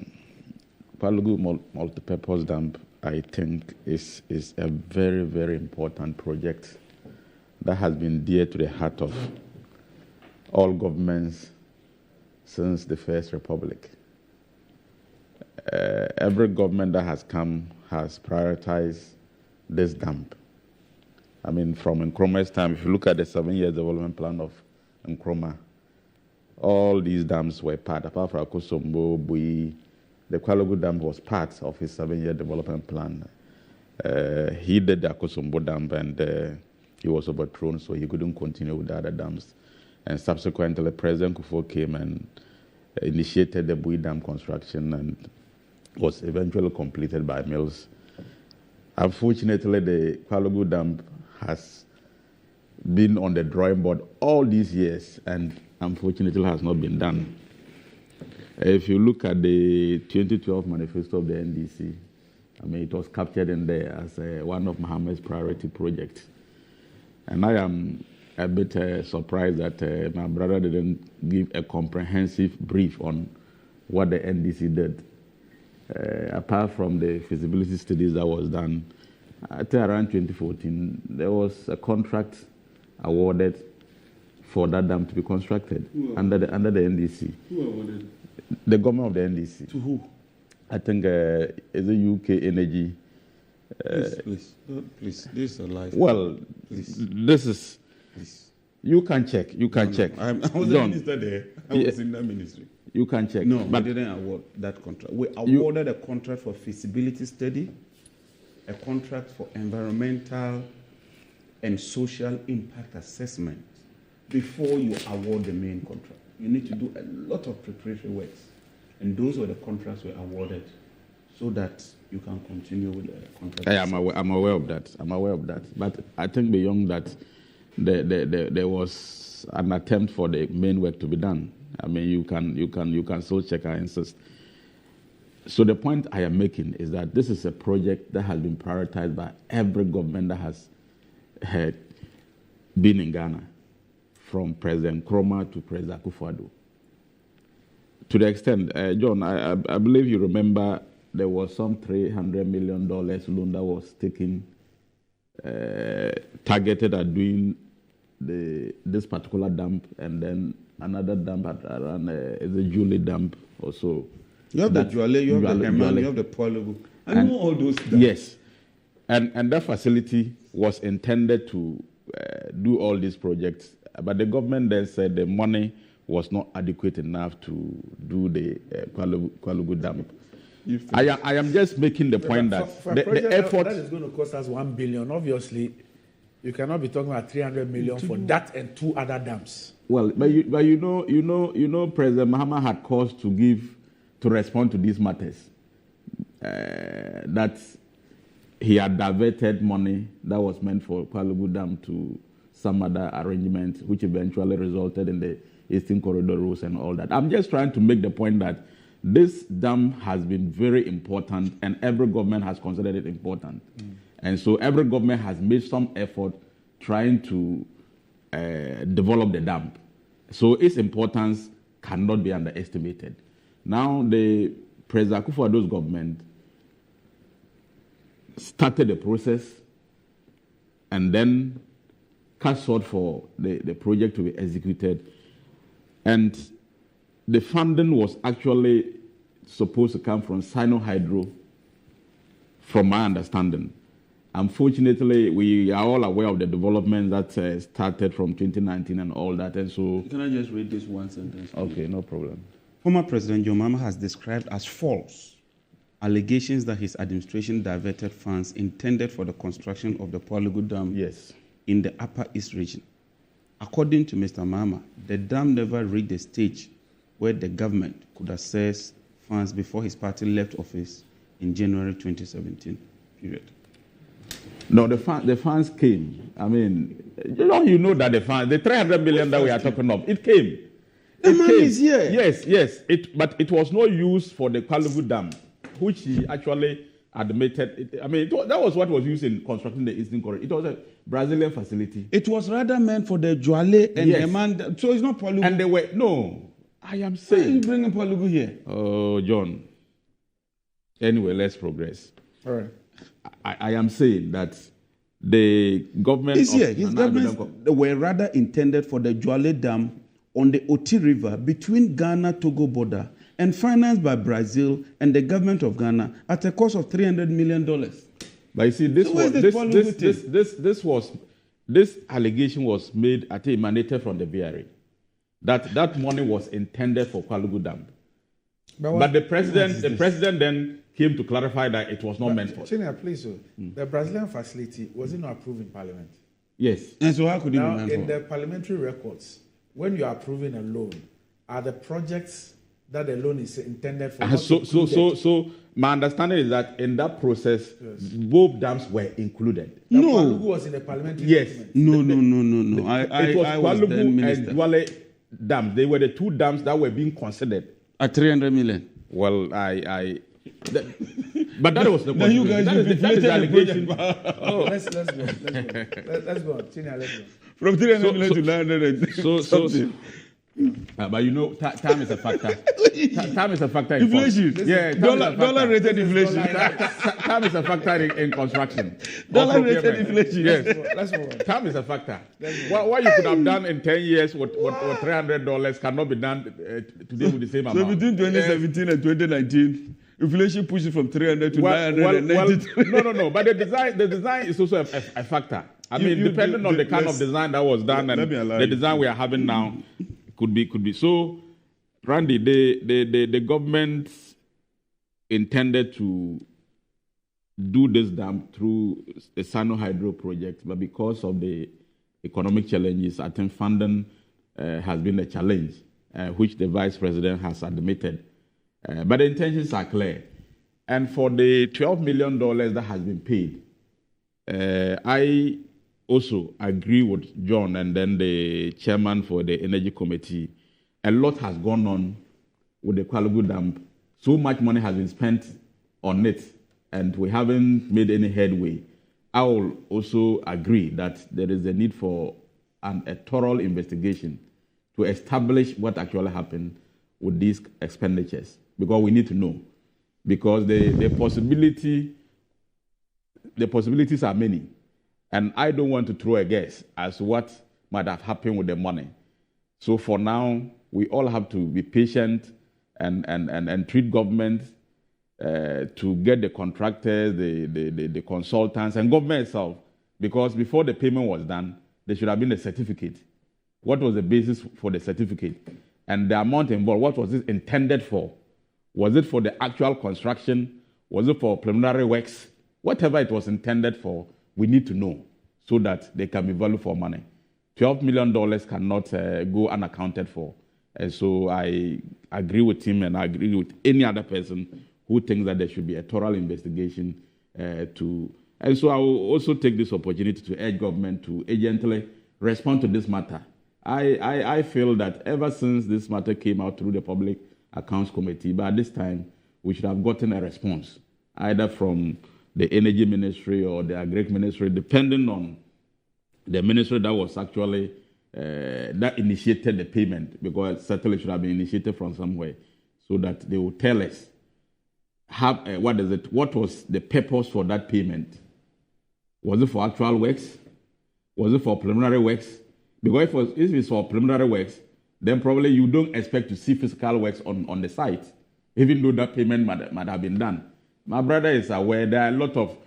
Palugu multipurpose dam, I think, is a very, very important project that has been dear to the heart of all governments since the First Republic. Every government that has come has prioritized this dam. I mean, from Nkroma's time, if you look at the 7-year development plan of Nkroma, all these dams were part, apart from Akosombo, Bui. The Palugu Dam was part of his 7-year development plan. He did the Akosombo Dam and he was overthrown, so he couldn't continue with the other dams. And subsequently, President Kufuor came and initiated the Bui Dam construction and was eventually completed by Mills. Unfortunately, the Palugu Dam has been on the drawing board all these years and unfortunately has not been done. If you look at the 2012 manifesto of the NDC, I mean, it was captured in there as one of Mohammed's priority projects. And I am a bit surprised that my brother didn't give a comprehensive brief on what the NDC did. Apart from the feasibility studies that was done, I think around 2014, there was a contract awarded for that dam to be constructed under the NDC. Who awarded? The government of the NDC. To who? I think it's a UK Energy. Please, this is a life. Well, please. This is. Please. You can check. You can check. I was the minister there. I was in that ministry. You can check. No, but we didn't award that contract. We awarded a contract for feasibility study, a contract for environmental and social impact assessment before you award the main contract. You need to do a lot of preparatory works. And those were the contracts we awarded so that you can continue with the contract. I'm aware of that. I'm aware of that. But I think beyond that, there was an attempt for the main work to be done. I mean, you can still check, I insist. So the point I am making is that this is a project that has been prioritized by every government that has been in Ghana, from President Nkrumah to President Akufo-Addo. To the extent, John, I believe you remember there was some $300 million loan that was taken, targeted at doing this particular dump, and then another dump around the Julie dump or so. You have the Juale, you have the Herman, you have the Palugu. I know all those dumps. Yes. And that facility was intended to do all these projects. But the government then said the money was not adequate enough to do the Palugu Dam. I am just making the point that the effort that is going to cost us $1 billion. Obviously, you cannot be talking about $300 million for that and 2 other dams. Well, but you know, President Mahama had cause to respond to these matters. That he had diverted money that was meant for Palugu Dam to some other arrangement, which eventually resulted in the Eastern Corridor rules and all that. I'm just trying to make the point that this dam has been very important and every government has considered it important. And so every government has made some effort trying to develop the dam. So its importance cannot be underestimated. Now, the President Akufo-Addo's government started the process and then cast sought for the project to be executed. And the funding was actually supposed to come from Sino-Hydro, from my understanding. Unfortunately, we are all aware of the development that started from 2019 and all that. And so, can I just read this one sentence? Okay, no problem. Former President John Mahama has described as false allegations that his administration diverted funds intended for the construction of the Palugu Dam in the Upper East region. According to Mr. Mahama, the dam never reached the stage where the government could access funds before his party left office in January 2017. Period. No, the funds came. I mean, you know that the funds, the 300 million that we are talking of, it came. The money is here. Yes. But it was not used for the Palugu Dam, which he actually admitted. That was what was used in constructing the Eastern Corridor. It was a Brazilian facility. It was rather meant for the Juale and Herman. So it's not Palugu. And they were, no, I am saying. Why are you bringing Palugu here? Oh, John. Anyway, let's progress. All right. I am saying that the government his governments were rather intended for the Juale Dam on the Oti River between Ghana-Togo border and financed by Brazil and the government of Ghana at a cost of $300 million. But you see, this allegation was made, I think, emanated from the VRA. That money was intended for Palugu Dam. But the president then came to clarify that it was not meant for. Chinia, please, the Brazilian facility, was it not approved in Parliament? Yes. And so how could it be meant in for? the parliamentary records, when you are approving a loan, are the projects that the loan is intended for? So my understanding is that in that process, both dams were included. No. Palugu was in the parliamentary document. No. It was Palugu and Juale dams. They were the two dams that were being considered. At 300 million. Well, but that was the question. You guys that is the allegation. Let's go. Chinia, let's go. From 300 million to 900 something. But you know, time is a factor. Time is a factor in inflation. Yeah, dollar-rated inflation. Time is a factor in construction. Dollar-rated inflation. Yes. Let's move on. Time is a factor. What you could have done in 10 years with $300 cannot be done today with the same amount. So between 2017 and 2019, inflation pushes from 300 to 990. No. But the design is also a factor. I mean, depending on the kind of design that was done and the design we are having now, could be. So, Randy, the government intended to do this dam through the Sano Hydro project, but because of the economic challenges, I think funding has been a challenge, which the Vice President has admitted. But the intentions are clear. And for the $12 million that has been paid, I also agree with John and then the chairman for the Energy Committee. A lot has gone on with the Palugu Dam. So much money has been spent on it, and we haven't made any headway. I will also agree that there is a need for a thorough investigation to establish what actually happened with these expenditures, because we need to know. Because the possibilities are many. And I don't want to throw a guess as to what might have happened with the money. So for now, we all have to be patient and treat government to get the contractors, the consultants, and government itself. Because before the payment was done, there should have been a certificate. What was the basis for the certificate? And the amount involved, what was it intended for? Was it for the actual construction? Was it for preliminary works? Whatever it was intended for, we need to know so that they can be valued for money. $12 million cannot go unaccounted for. And so I agree with him and I agree with any other person who thinks that there should be a thorough investigation And so I will also take this opportunity to urge government to urgently respond to this matter. I feel that ever since this matter came out through the Public Accounts Committee, by this time, we should have gotten a response, either from the Energy Ministry or the Agric Ministry, depending on the ministry that was actually, that initiated the payment, because it certainly should have been initiated from somewhere, so that they will tell us what was the purpose for that payment. Was it for actual works? Was it for preliminary works? Because if it's for preliminary works, then probably you don't expect to see physical works on the site, even though that payment might have been done. My brother is aware there are a lot of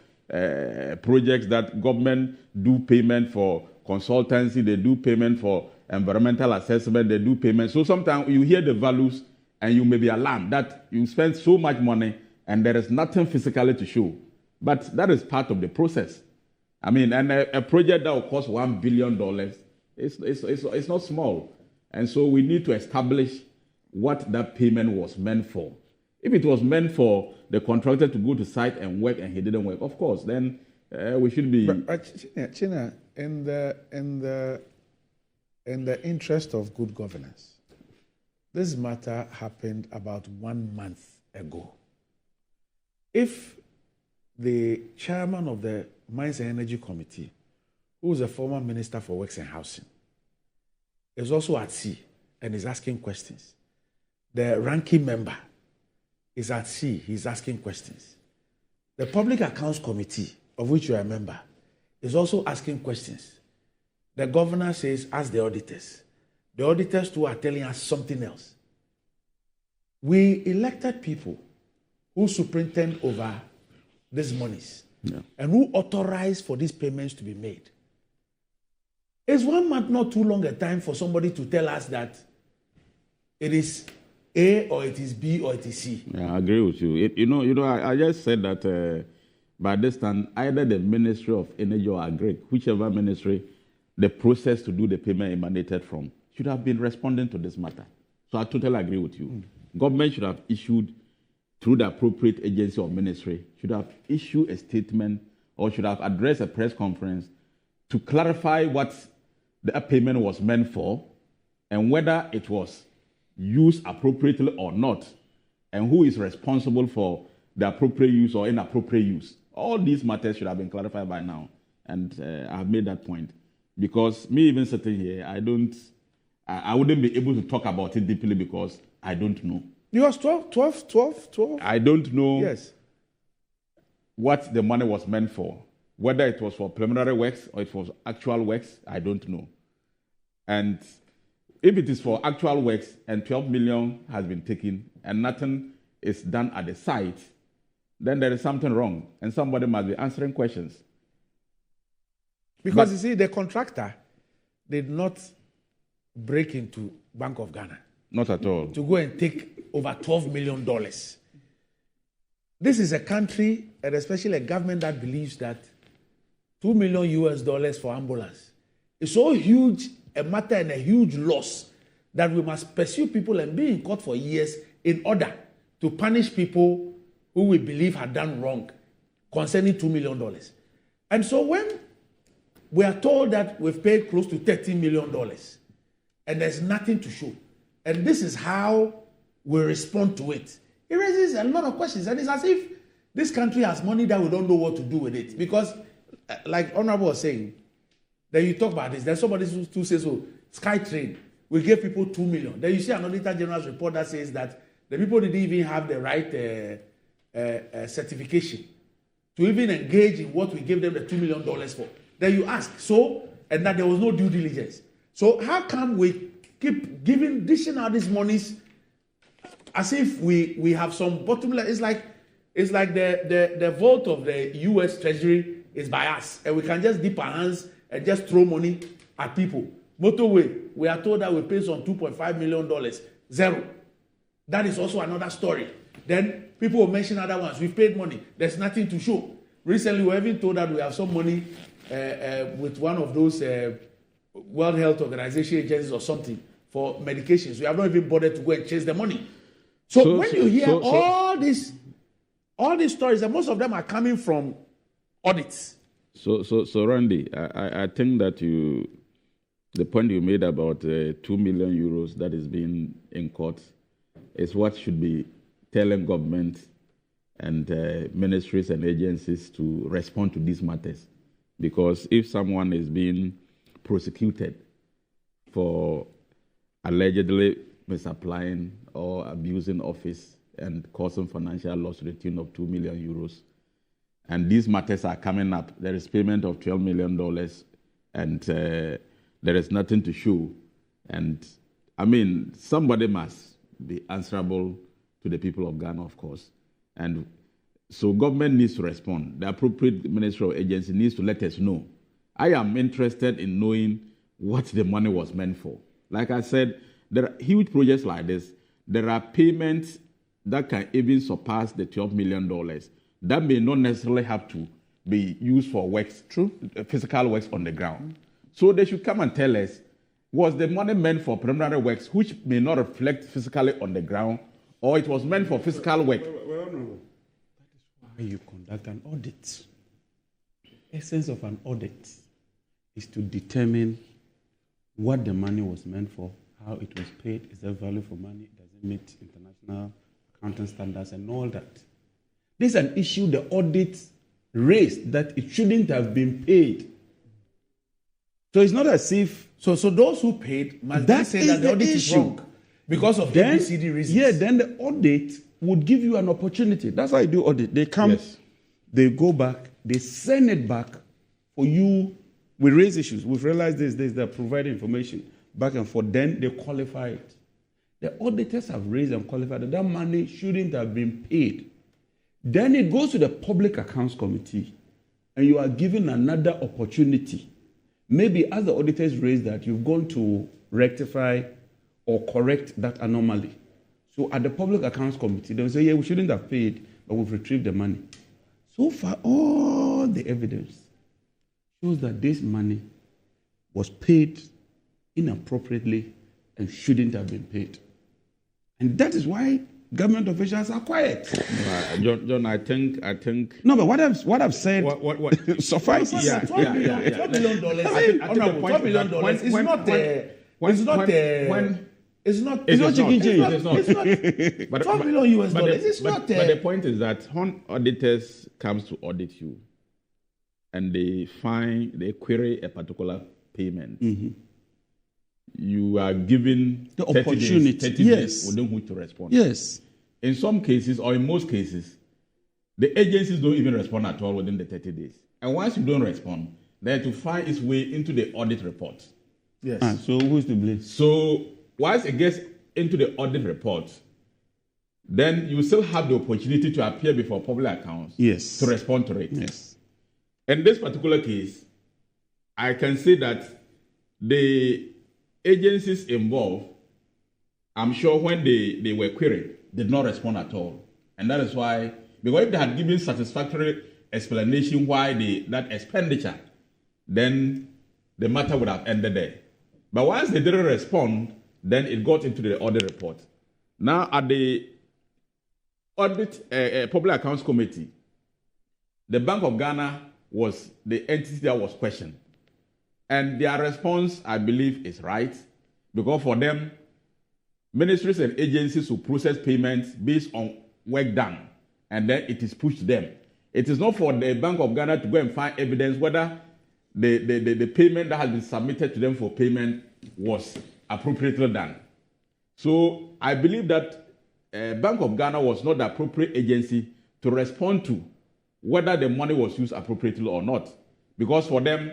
projects that government do payment for consultancy, they do payment for environmental assessment, they do payment. So sometimes you hear the values and you may be alarmed that you spend so much money and there is nothing physically to show. But that is part of the process. I mean, and a project that will cost $1 billion, it's not small. And so we need to establish what that payment was meant for. If it was meant for the contractor to go to site and work and he didn't work, of course, then we should be... China, in the interest of good governance, this matter happened about 1 month ago. If the chairman of the Mines and Energy Committee, who is a former Minister for Works and Housing, is also at sea and is asking questions, the ranking member is at sea. He's asking questions. The Public Accounts Committee, of which you are a member, is also asking questions. The governor says, ask the auditors. The auditors too are telling us something else. We elected people who superintend over these monies and who authorize for these payments to be made. Is 1 month not too long a time for somebody to tell us that it is A or it is B or it is C? Yeah, I agree with you. I just said that by this time, either the Ministry of Energy or Agri, whichever ministry the process to do the payment emanated from, should have been responding to this matter. So I totally agree with you. Government should have issued, through the appropriate agency or ministry, should have issued a statement or should have addressed a press conference to clarify what the payment was meant for and whether it was used appropriately or not, and who is responsible for the appropriate use or inappropriate use. All these matters should have been clarified by now, and I have made that point. Because me even sitting here, I wouldn't be able to talk about it deeply because I don't know. You was 12? I don't know what the money was meant for. Whether it was for preliminary works or it was actual works, I don't know. And if it is for actual works and 12 million has been taken and nothing is done at the site, then there is something wrong and somebody must be answering questions. Because you see, the contractor did not break into Bank of Ghana. Not at all. To go and take over $12 million. This is a country, and especially a government that believes that $2 million for ambulance is so huge a matter and a huge loss that we must pursue people and be in court for years in order to punish people who we believe had done wrong concerning $2 million. And so when we are told that we've paid close to $13 million and there's nothing to show, and this is how we respond to it, it raises a lot of questions. And it's as if this country has money that we don't know what to do with it. Because, like Honorable was saying, then you talk about this. Then somebody who says, oh, SkyTrain, we gave people 2 million. Then you see an Auditor General's report that says that the people didn't even have the right certification to even engage in what we gave them the $2 million for. Then you ask, so, and that there was no due diligence. So how come we keep dishing out these monies as if we have some bottom line? It's like the vault of the U.S. Treasury is by us, and we can just dip our hands and just throw money at people. Motorway, we are told that we paid some $2.5 million, zero. That is also another story. Then people will mention other ones. We've paid money. There's nothing to show. Recently, we were even told that we have some money with one of those World Health Organization agencies or something for medications. We have not even bothered to go and chase the money. So when you hear all these stories, and most of them are coming from audits. So Randy, I think that the point you made about 2 million euros that is being in court is what should be telling government and ministries and agencies to respond to these matters. Because if someone is being prosecuted for allegedly misapplying or abusing office and causing financial loss to the tune of 2 million euros, and these matters are coming up, there is payment of $12 million, and there is nothing to show. And I mean, somebody must be answerable to the people of Ghana, of course. And so government needs to respond. The appropriate ministry or agency needs to let us know. I am interested in knowing what the money was meant for. Like I said, there are huge projects like this. There are payments that can even surpass the $12 million. That may not necessarily have to be used for works, physical works on the ground. So they should come and tell us, was the money meant for preliminary works, which may not reflect physically on the ground, or it was meant for physical work? Well, no. That is why you conduct an audit. The essence of an audit is to determine what the money was meant for, how it was paid, is there value for money, does it meet international accounting standards, and all that. This is an issue the audit raised, that it shouldn't have been paid. So it's not as if... So those who paid must say that the audit is wrong because of ABCD reasons. Yeah, then the audit would give you an opportunity. That's how I do audit. They come, they go back, they send it back for you. We raise issues. We've realized this, they're providing information back and forth. Then they qualify it. The auditors have raised and qualified that money shouldn't have been paid. Then it goes to the Public Accounts Committee, and you are given another opportunity. Maybe as the auditors raise that, you've gone to rectify or correct that anomaly. So at the Public Accounts Committee, they'll say, yeah, we shouldn't have paid, but we've retrieved the money. So far, all the evidence shows that this money was paid inappropriately and shouldn't have been paid. And that is why government officials are quiet. John, I think. No, but what I've said suffices. $12 million. It's not chicken change. It's not $12 million US dollars. It's not. But the point is that when auditors comes to audit you, and they query a particular payment, you are given the opportunity 30 days within which to respond. Yes. In some cases, or in most cases, the agencies don't even respond at all within the 30 days. And once you don't respond, they have to find its way into the audit report. Yes. So who is to blame? So once it gets into the audit report, then you still have the opportunity to appear before public accounts to respond to it. Yes. In this particular case, I can say that the agencies involved, I'm sure when they were queried, did not respond at all. And that is why, because if they had given satisfactory explanation why that expenditure, then the matter would have ended there. But once they didn't respond, then it got into the audit report. Now at the audit Public Accounts Committee, the Bank of Ghana was the entity that was questioned. And their response, I believe, is right. Because for them, ministries and agencies will process payments based on work done. And then it is pushed to them. It is not for the Bank of Ghana to go and find evidence whether the payment that has been submitted to them for payment was appropriately done. So I believe that Bank of Ghana was not the appropriate agency to respond to whether the money was used appropriately or not. Because for them,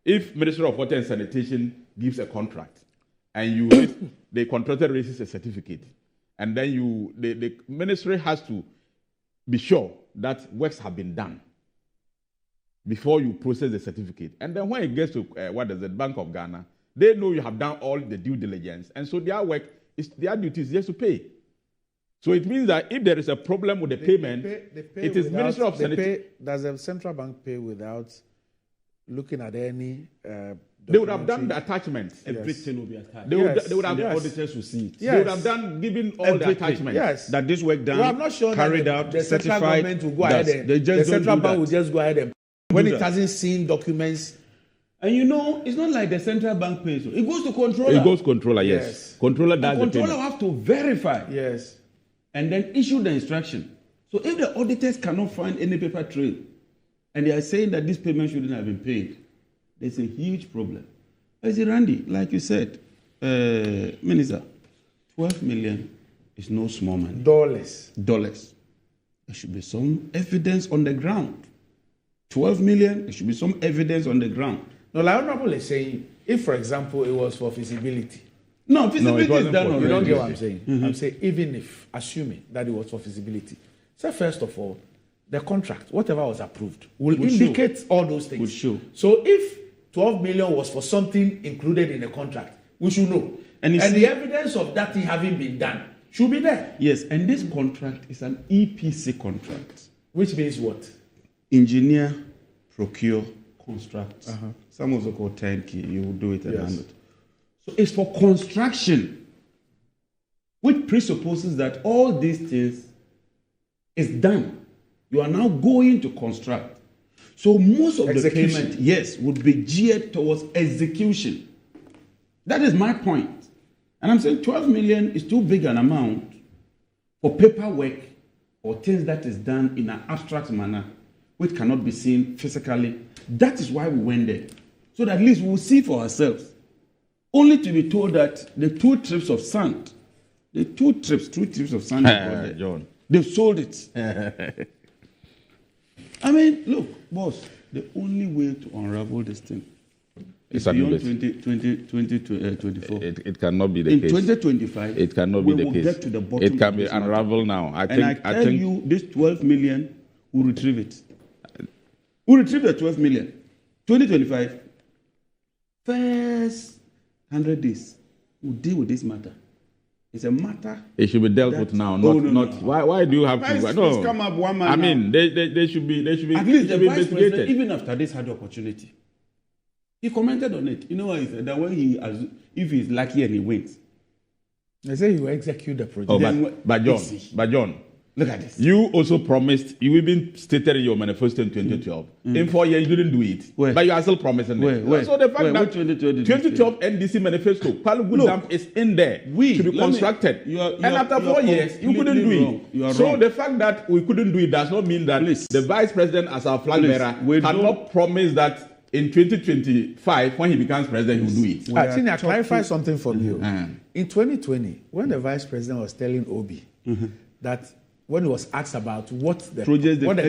if Ministry of Water and Sanitation gives a contract and the contractor raises a certificate, and then the ministry has to be sure that works have been done before you process the certificate. And then when it gets to Bank of Ghana, they know you have done all the due diligence, and so their duty is just to pay. So it means that if there is a problem with the payment, it is Ministry of Sanitation. Does the central bank pay without looking at any? They would have done the attachments. Everything will be attached. They would have the auditors will see it. Yes. They would have given all the attachments. Yes. That this work done, I'm not sure carried out, the central certified. government will go ahead and the central bank will just go ahead and when it hasn't seen documents. And it's not like the central bank pays. It goes to controller. It goes to controller, yes. Controller does the payment. Controller have to verify. Yes. And then issue the instruction. So if the auditors cannot find any paper trail, and they are saying that this payment shouldn't have been paid, there's a huge problem. As Randy, like you said, Minister, 12 million is no small money. Dollars. There should be some evidence on the ground. 12 million, there should be some evidence on the ground. No, like Honorable is saying, if, for example, it was for feasibility. No, feasibility is done already. You don't get what I'm saying. Mm-hmm. I'm saying, even if, assuming that it was for feasibility. So first of all, the contract, whatever was approved, will indicate all those things. Would show. So if 12 million was for something included in the contract, we should know. And the evidence of that thing having been done should be there. Yes, and this contract is an EPC contract. Which means what? Engineer, procure, construct. Some also call turnkey. You will do it and handle it. So it's for construction, which presupposes that all these things is done. You are now going to construct. So most of the payment, would be geared towards execution. That is my point. And I'm saying 12 million is too big an amount for paperwork or things that is done in an abstract manner, which cannot be seen physically. That is why we went there. So that at least we'll see for ourselves. Only to be told that the two trips of sand of sand. John, They've sold it. I mean, look, boss, the only way to unravel this thing is beyond 2024. It cannot be the in case. In 2025, it cannot be the case. We will get to the bottom. It can be unraveled now. I think you, this 12 million will retrieve it. We'll retrieve the 12 million. 2025, first 100 days, we'll deal with this matter. It's a matter. It should be dealt with now, not. Why do you have to? No. Come up one man I mean, they should be. At least the vice president, even after this had the opportunity, he commented on it. You know what he said? That when if he's lucky and he wins, they say he will execute the project. Oh, but John, look at this. You also promised. You even stated in your manifesto in 2012. In 4 years, you didn't do it. But you are still promising it. So the fact that 2012 NDC manifesto, Palugu Dam is in there to be constructed. And after 4 years, you couldn't do it. So the fact that we couldn't do it does not mean that the vice president, as our flag bearer, cannot promise that in 2025, when he becomes president, he will do it. Tina, clarify something from you. In 2020, when the vice president was telling Obi that when he was asked about what the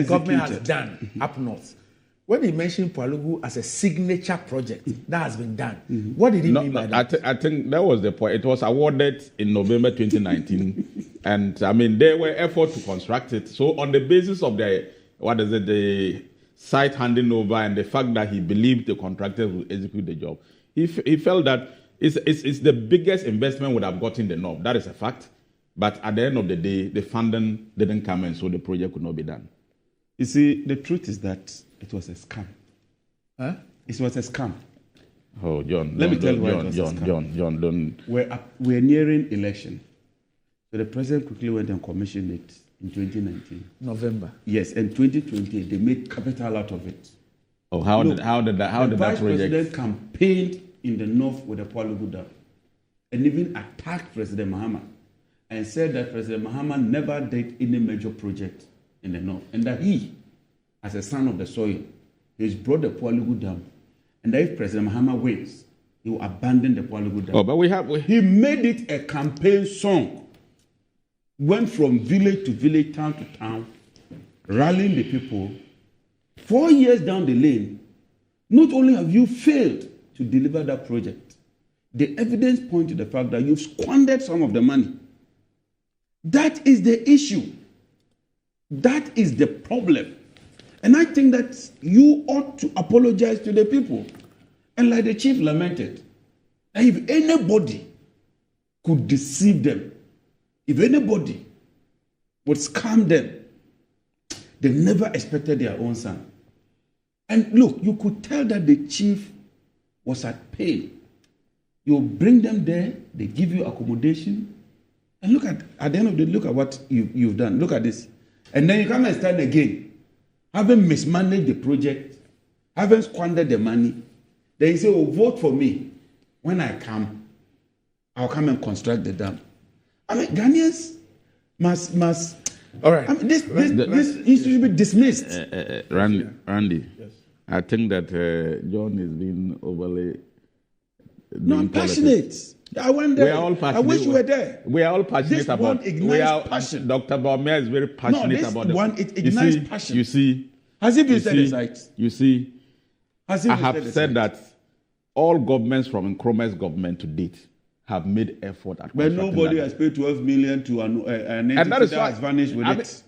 government has done up north, when he mentioned Palugu as a signature project that has been done, what did he mean by that? I think that was the point. It was awarded in November 2019, and I mean there were efforts to construct it. So on the basis of the site handing over and the fact that he believed the contractors would execute the job, he felt that it's the biggest investment would have gotten the north. That is a fact. But at the end of the day, the funding didn't come in, so the project could not be done. You see, the truth is that it was a scam. Huh? It was a scam. Oh, John. Let me tell you why it was a scam. John, don't. We're nearing election. So the president quickly went and commissioned it in 2019. November. Yes, and 2020, they made capital out of it. Oh, how did that project? The vice president campaigned in the north with the Palugu Dam and even attacked President Mahama, and said that President Mahama never did any major project in the north, and that he, as a son of the soil, he's brought the Palugu Dam, and that if President Mahama wins, he will abandon the Palugu Dam. Oh, but he made it a campaign song, went from village to village, town to town, rallying the people. 4 years down the lane, not only have you failed to deliver that project, the evidence points to the fact that you've squandered some of the money. That is the issue. That is the problem. And I think that you ought to apologize to the people. And like the chief lamented, that if anybody could deceive them, if anybody would scam them, they never expected their own son. And look, you could tell that the chief was at pain. You bring them there, they give you accommodation, and look at the end of the day, look at what you've done. Look at this. And then you come and stand again, having mismanaged the project, having squandered the money. Then you say, oh, vote for me. When I come, I'll come and construct the dam. I mean, Ghanaians must. All right. I mean, this should be dismissed. Randy, yes. I think that John is being overly. No, I'm passionate. I went there. We are all passionate. I wish you were there. We are all passionate this about. One ignites passion. Dr. Baumia is very passionate about it ignites passion. You see, has it been said aside? You see, I have said that all governments from Nkrumah's government to date have made effort at. But nobody has paid 12 million to an entity that has vanished with it.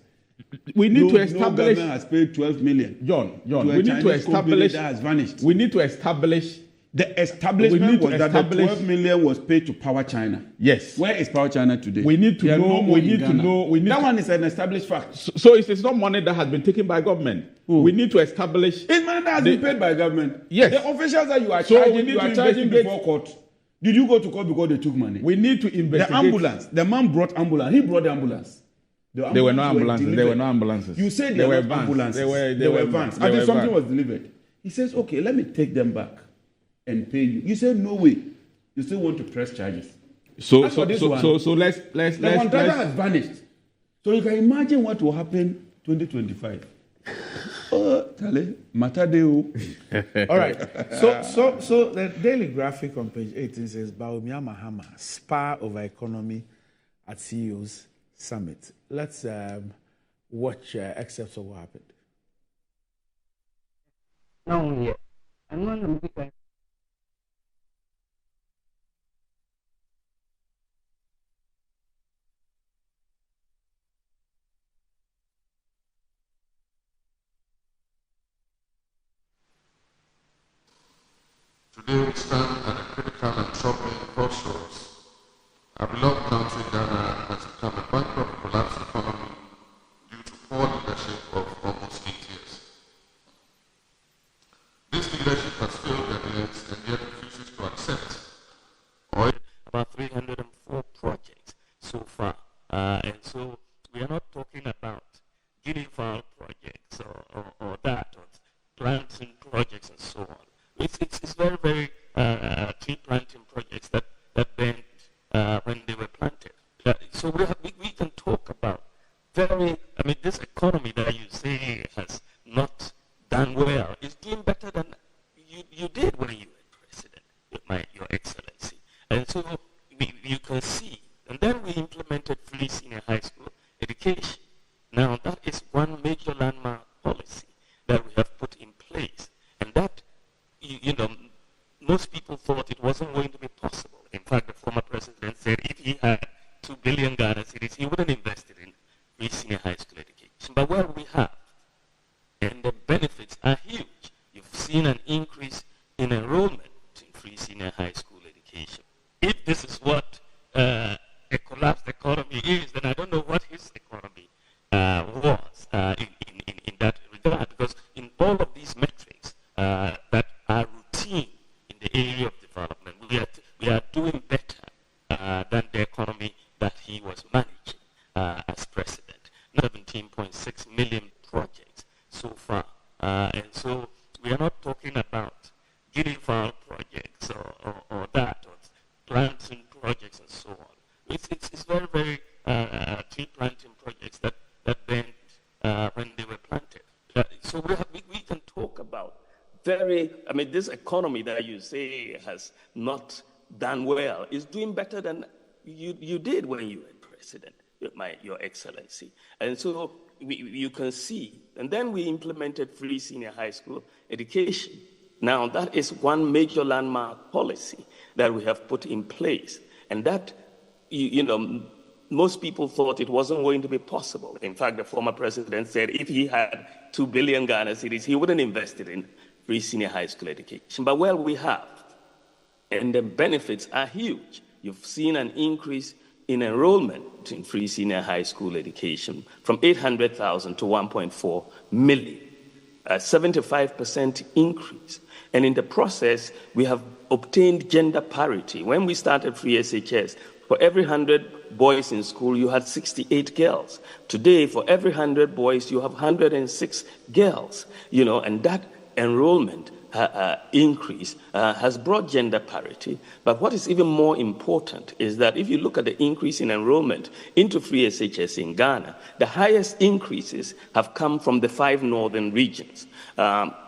We need to establish. No government has paid 12 million. John, we need to establish. That has vanished. We need to establish. The establishment was that the 12 million was paid to Power China. Yes. Where is Power China today? We need to know. We need to know. That one is an established fact. So it's not money that has been taken by government. We need to establish. It's money that has been paid by government. Yes. The officials that you are charging before court. Did you go to court because they took money? We need to investigate. The ambulance. The man brought ambulance. He brought the ambulance. There were no ambulances. There were no ambulances. You said there were ambulances. There were vans. I think something was delivered. He says, okay, let me take them back and pay you. You said no way. You still want to press charges. So let's the contractor has vanished. So you can imagine what will happen 2025. Tale, Matadeo. All right. So the daily graphic on page 18 says Bawumia Mahama, spar over economy at CEO's summit. Let's watch excerpts of what happened. No, yeah. I'm not going to be Today we stand at a critical and troubling crossroads. Our beloved country, Ghana, has become a bankrupt, collapsed economy due to poor leadership of almost 8 years. This leadership has failed Ghanaians and yet refuses to accept. About 304 projects so far. And so we are not talking about guinea fowl projects or that, or planting projects and so on. It's very, very tree planting projects that bent when they were planted. So we can talk about this economy that you say has not done well is doing better than you did when you were president, Your Excellency. And so you can see, and then we implemented free senior high school education. Now that is one major landmark policy that we have put in place, and that most people thought it wasn't going to be possible. In fact, the former president said if he had 2 billion Ghana cedis, he wouldn't invest it in free senior high school education. But well, we have, and the benefits are huge. You've seen an increase in enrollment in free senior high school education. If this is what a collapsed economy is, then I don't know what his economy was in that regard, because in all of these metrics that are routine in the area of development, we are doing better than the economy that he was managing as president. 17.6 million projects so far. And so we are not talking about guinea fowl projects or that, or planting projects and so on. It's very, very tree planting projects that bent when they were planted. So we can talk about this economy that you say has not done well is doing better than you did when you were president, Your Excellency. And so you can see, and then we implemented free senior high school education. Now that is one major landmark policy that we have put in place, and that most people thought it wasn't going to be possible. In fact, the former president said if he had 2 billion Ghana cedis, he wouldn't invest it in free senior high school education. But well, we have, and the benefits are huge. You've seen an increase in enrollment in free senior high school education from 800,000 to 1.4 million, a 75% increase. And in the process, we have obtained gender parity. When we started free SHS, for every 100 boys in school, you had 68 girls. Today, for every 100 boys, you have 106 girls. And that enrollment increase has brought gender parity. But what is even more important is that if you look at the increase in enrollment into free SHS in Ghana, the highest increases have come from the 5 northern regions.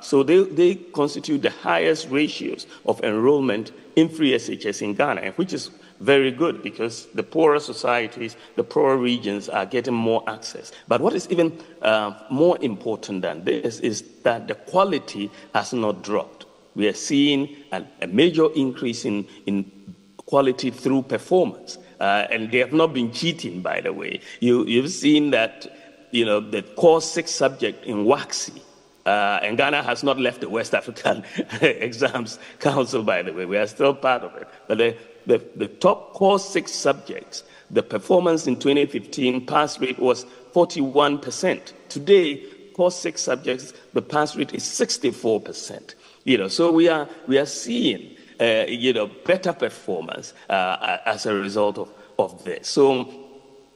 So they constitute the highest ratios of enrollment in free SHS in Ghana, which is very good because the poorer societies, the poorer regions are getting more access. But what is even more important than this is that the quality has not dropped. We are seeing a major increase in quality through performance. And they have not been cheating, by the way. You've seen that, the core 6 subject in WAXI, and Ghana has not left the West African Exams Council, by the way. We are still part of it. But the top core 6 subjects, the performance in 2015 pass rate was 41%. Today, core 6 subjects, the pass rate is 64%. So we are seeing better performance as a result of this. So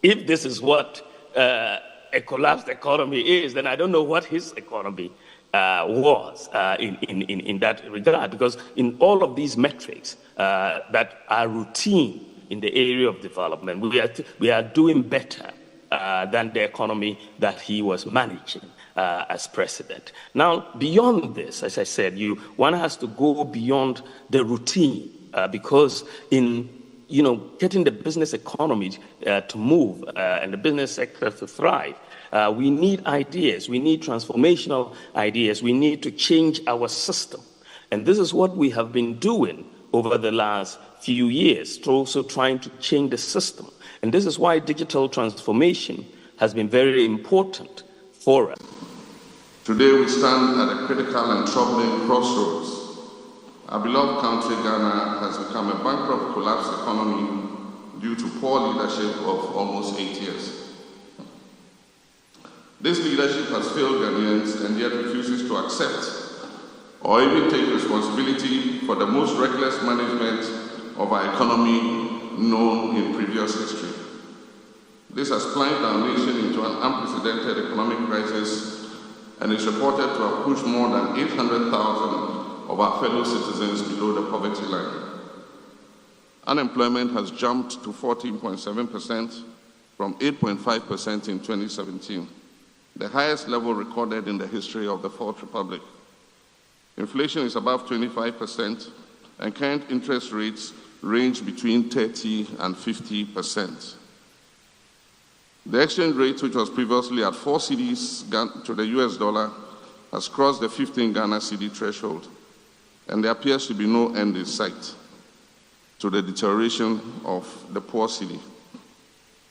if this is what a collapsed economy is, then I don't know what his economy was in that regard, because in all of these metrics that are routine in the area of development, we are doing better than the economy that he was managing as president. Now, beyond this, as I said, one has to go beyond the routine because in getting the business economy to move and the business sector to thrive. We need ideas. We need transformational ideas. We need to change our system. And this is what we have been doing over the last few years, also trying to change the system. And this is why digital transformation has been very important for us. Today we stand at a critical and troubling crossroads. Our beloved country, Ghana, has become a bankrupt, collapsed economy due to poor leadership of almost 8 years. This leadership has failed Ghanaians and yet refuses to accept or even take responsibility for the most reckless management of our economy known in previous history. This has plunged our nation into an unprecedented economic crisis and is reported to have pushed more than 800,000 of our fellow citizens below the poverty line. Unemployment has jumped to 14.7% from 8.5% in 2017, the highest level recorded in the history of the Fourth Republic. Inflation is above 25%, and current interest rates range between 30 and 50%. The exchange rate, which was previously at 4 cedis to the US dollar, has crossed the 15 Ghana cedi threshold, and there appears to be no end in sight to the deterioration of the poor cedi.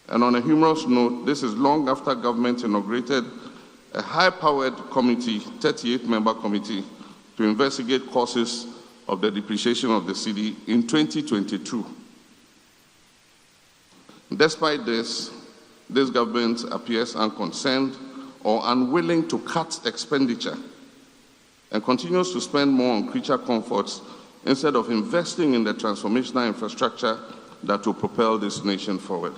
And on a humorous note, this is long after government inaugurated a high-powered committee, 38-member committee, to investigate causes of the depreciation of the cedi in 2022. Despite this government appears unconcerned or unwilling to cut expenditure and continues to spend more on creature comforts instead of investing in the transformational infrastructure that will propel this nation forward.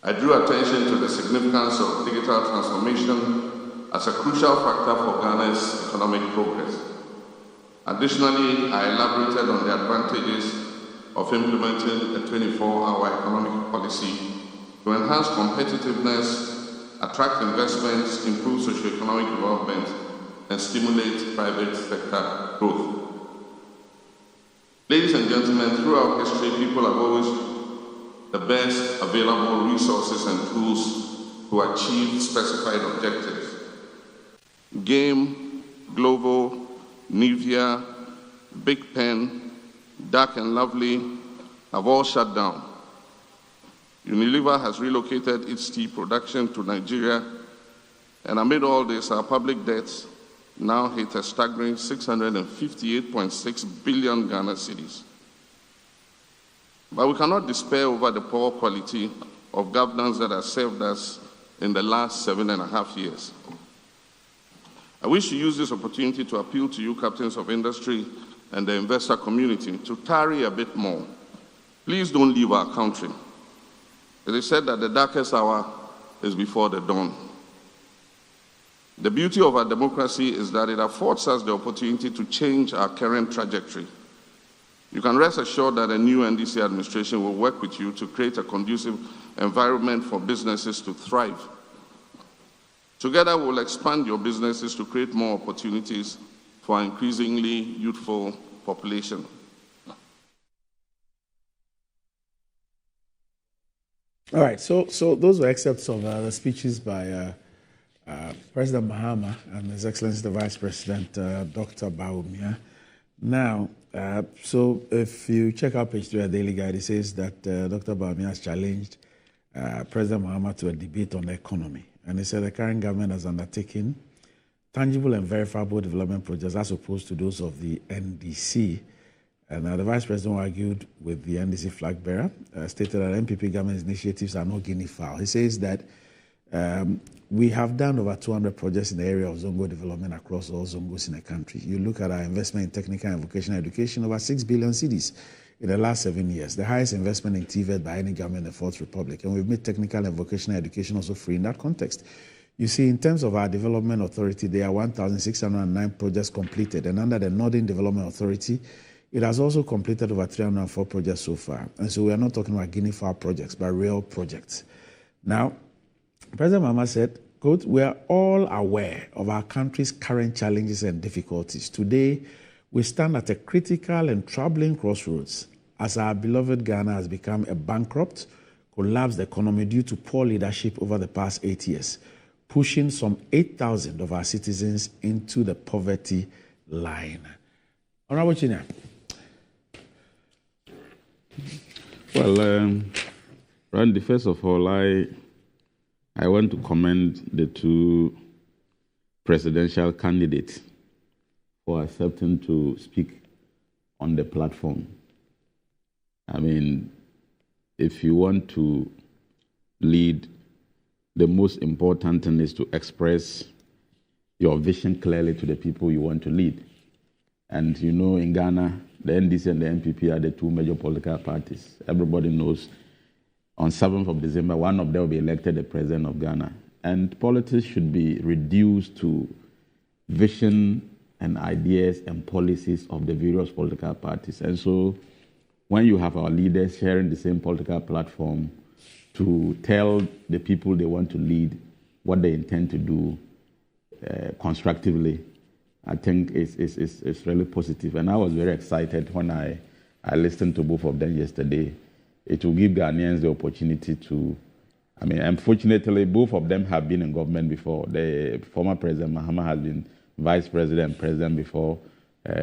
I drew attention to the significance of digital transformation as a crucial factor for Ghana's economic progress. Additionally, I elaborated on the advantages of implementing a 24-hour economic policy to enhance competitiveness, attract investments, improve socio-economic development, and stimulate private sector growth. Ladies and gentlemen, throughout history, people have always the best available resources and tools to achieve specified objectives. Game, Global, Nivea, Big Pen, Dark and Lovely have all shut down. Unilever has relocated its tea production to Nigeria, and amid all this, our public debts now hit a staggering 658.6 billion Ghana cedis. But we cannot despair over the poor quality of governance that has served us in the last 7.5 years. I wish to use this opportunity to appeal to you, captains of industry and the investor community, to tarry a bit more. Please don't leave our country. It is said that the darkest hour is before the dawn. The beauty of our democracy is that it affords us the opportunity to change our current trajectory. You can rest assured that a new NDC administration will work with you to create a conducive environment for businesses to thrive. Together, we'll expand your businesses to create more opportunities for an increasingly youthful population. All right, so those were excerpts of the speeches by President Mahama and His Excellency the Vice President, Dr. Bawumia. Now, so if you check out page 3 of Daily Guide, it says that Dr. Bawumia has challenged President Mahama to a debate on the economy. And he said the current government has undertaken tangible and verifiable development projects as opposed to those of the NDC. And the Vice President argued with the NDC flag bearer, stated that NPP government's initiatives are not guinea fowl. He says that we have done over 200 projects in the area of Zongo development across all Zongos in the country. You look at our investment in technical and vocational education, over 6 billion cedis in the last 7 years, the highest investment in TVET by any government in the Fourth Republic. And we've made technical and vocational education also free in that context. You see, in terms of our development authority, there are 1,609 projects completed. And under the Northern Development Authority, it has also completed over 304 projects so far. And so we are not talking about guinea fowl projects, but real projects. Now, President Mahama said, quote, "We are all aware of our country's current challenges and difficulties. Today, we stand at a critical and troubling crossroads. as our beloved Ghana has become a bankrupt, collapsed economy due to poor leadership over the past 8 years, pushing some 8,000 of our citizens into the poverty line. Honorable Chinya. Well, Randy, first of all, I want to commend the two presidential candidates for accepting to speak on the platform. I mean, if you want to lead, the most important thing is to express your vision clearly to the people you want to lead. And you know, in Ghana, the NDC and the NPP are the two major political parties. Everybody knows on 7th of December, one of them will be elected the president of Ghana. And politics should be reduced to vision and ideas and policies of the various political parties. And so when you have our leaders sharing the same political platform to tell the people they want to lead what they intend to do constructively, I think it's really positive. And I was very excited when I listened to both of them yesterday. It will give Ghanaians the opportunity to, I mean, unfortunately, both of them have been in government before. The former President Mahama has been vice president and president before.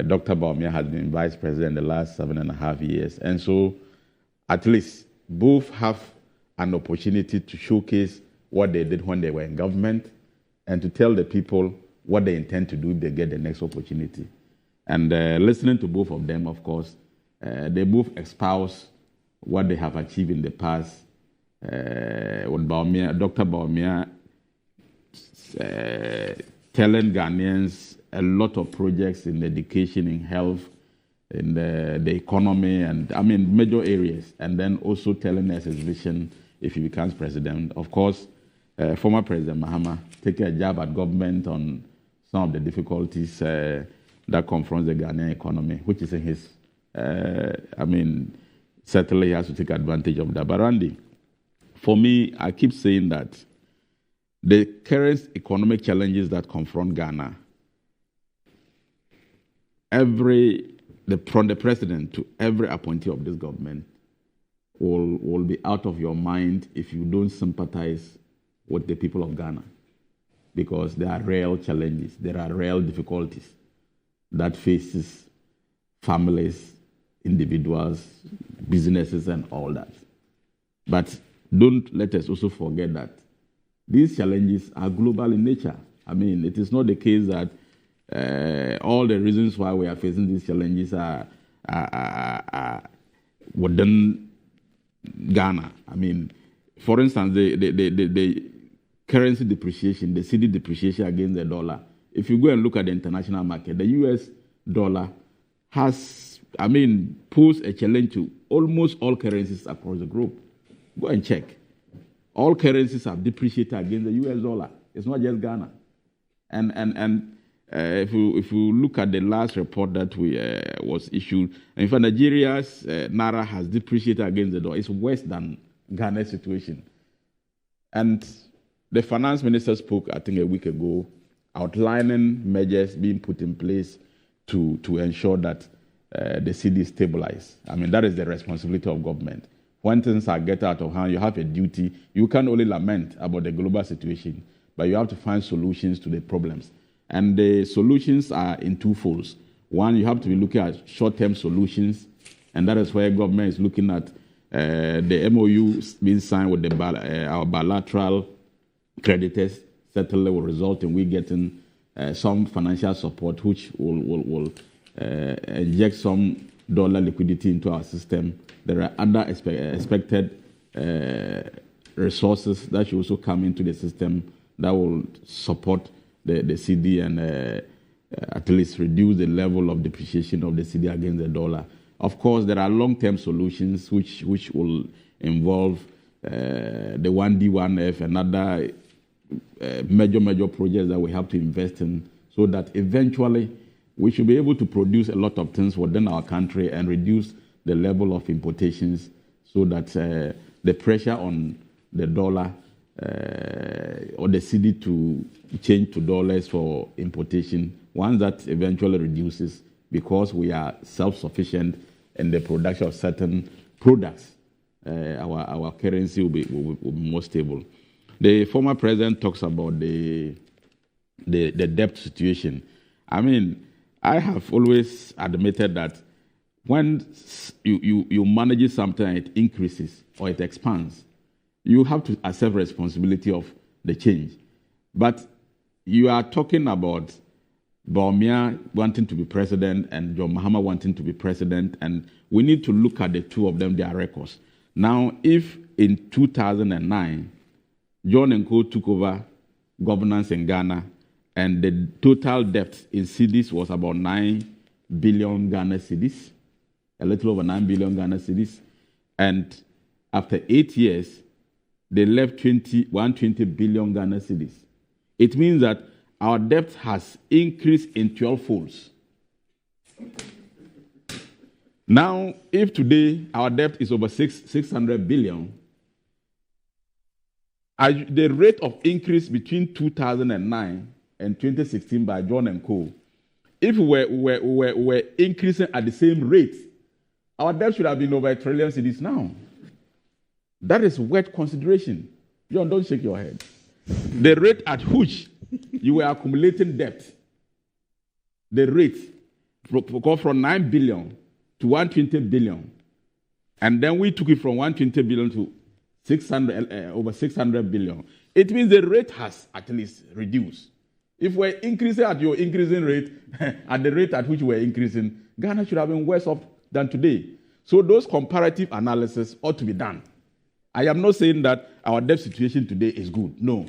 Dr. Bawumia has been vice president the last 7.5 years. And so at least both have an opportunity to showcase what they did when they were in government and to tell the people what they intend to do if they get the next opportunity. And listening to both of them, of course, they both espouse what they have achieved in the past. With Bawumia, Dr. Bawumia telling Ghanaians a lot of projects in education, in health, in the economy, and I mean major areas, and then also telling us his vision if he becomes president. Of course, former President Mahama taking a jab at government on some of the difficulties that confront the Ghanaian economy, which is in his, I mean, certainly he has to take advantage of that. But Randy, for me, I keep saying that the current economic challenges that confront Ghana, from the president to every appointee of this government, will be out of your mind if you don't sympathize with the people of Ghana. Because there are real challenges, there are real difficulties that faces families, individuals, businesses, and all that. But don't let us also forget that these challenges are global in nature. I mean, it is not the case that all the reasons why we are facing these challenges are within Ghana. I mean, for instance, the currency depreciation, the cedi depreciation against the dollar. If you go and look at the international market, the US dollar has, I mean, posed a challenge to almost all currencies across the globe. Go and check. All currencies have depreciated against the US dollar. It's not just Ghana. And if you look at the last report that was issued, in fact, Nigeria's Naira has depreciated against the dollar. It's worse than Ghana's situation. And the finance minister spoke, I think, a week ago, outlining measures being put in place to ensure that the cedi is stabilized. I mean, that is the responsibility of government. When things are get out of hand, you have a duty. You can't only lament about the global situation, but you have to find solutions to the problems. And the solutions are in two folds. One, you have to be looking at short-term solutions, and that is where government is looking at the MOU being signed with our bilateral creditors. Certainly will result in we getting some financial support, which will inject some dollar liquidity into our system. There are other expected resources that should also come into the system that will support the cedi and at least reduce the level of depreciation of the cedi against the dollar. Of course, there are long-term solutions which will involve the 1D1F and other major projects that we have to invest in, so that eventually we should be able to produce a lot of things within our country and reduce the level of importations, so that the pressure on the dollar or the cedi to change to dollars for importation, once that eventually reduces, because we are self-sufficient and the production of certain products, our currency will be more stable. The former president talks about the debt situation. I mean, I have always admitted that when you manage something and it increases or it expands, you have to accept responsibility of the change. But you are talking about Bawumia wanting to be president and John Mahama wanting to be president, and we need to look at the two of them, their records. Now, if in 2009, John Nko took over governance in Ghana, and the total debt in cedis was about 9 billion Ghana cedis, a little over 9 billion Ghana cedis, and after 8 years, they left 120 billion Ghana cedis. It means that our debt has increased in 12 folds. Now, if today our debt is over 600 billion, the rate of increase between 2009 and 2016 by John and Co., if we're increasing at the same rate, our debt should have been over 1 trillion cedis now. That is worth consideration. John, don't shake your head. The rate at which you were accumulating debt, the rate from 9 billion to 120 billion, and then we took it from 120 billion to over 600 billion. It means the rate has at least reduced. If we're increasing at your increasing rate, at the rate at which we're increasing, Ghana should have been worse off than today. So those comparative analysis ought to be done. I am not saying that our debt situation today is good. No.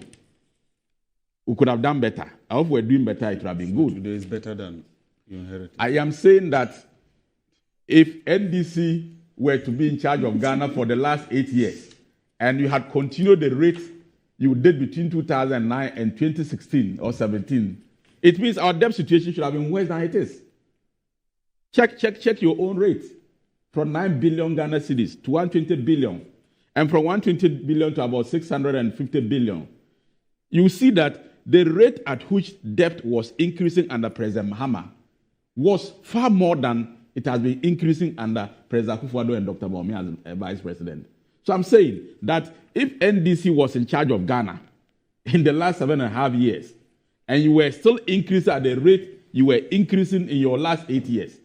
We could have done better. I hope we're doing better, it would have been good. Today is better than you inherited. I am saying that if NDC were to be in charge of Ghana for the last 8 years, and you had continued the rate you did between 2009 and 2016 or 17, it means our debt situation should have been worse than it is. Check your own rate. From 9 billion Ghana cedis to 120 billion, and from 120 billion to about 650 billion. You see that the rate at which debt was increasing under President Mahama was far more than it has been increasing under President Akufo-Addo and Dr. Bawumia as vice president. So I'm saying that if NDC was in charge of Ghana in the last 7.5 years, and you were still increasing at the rate you were increasing in your last 8 years,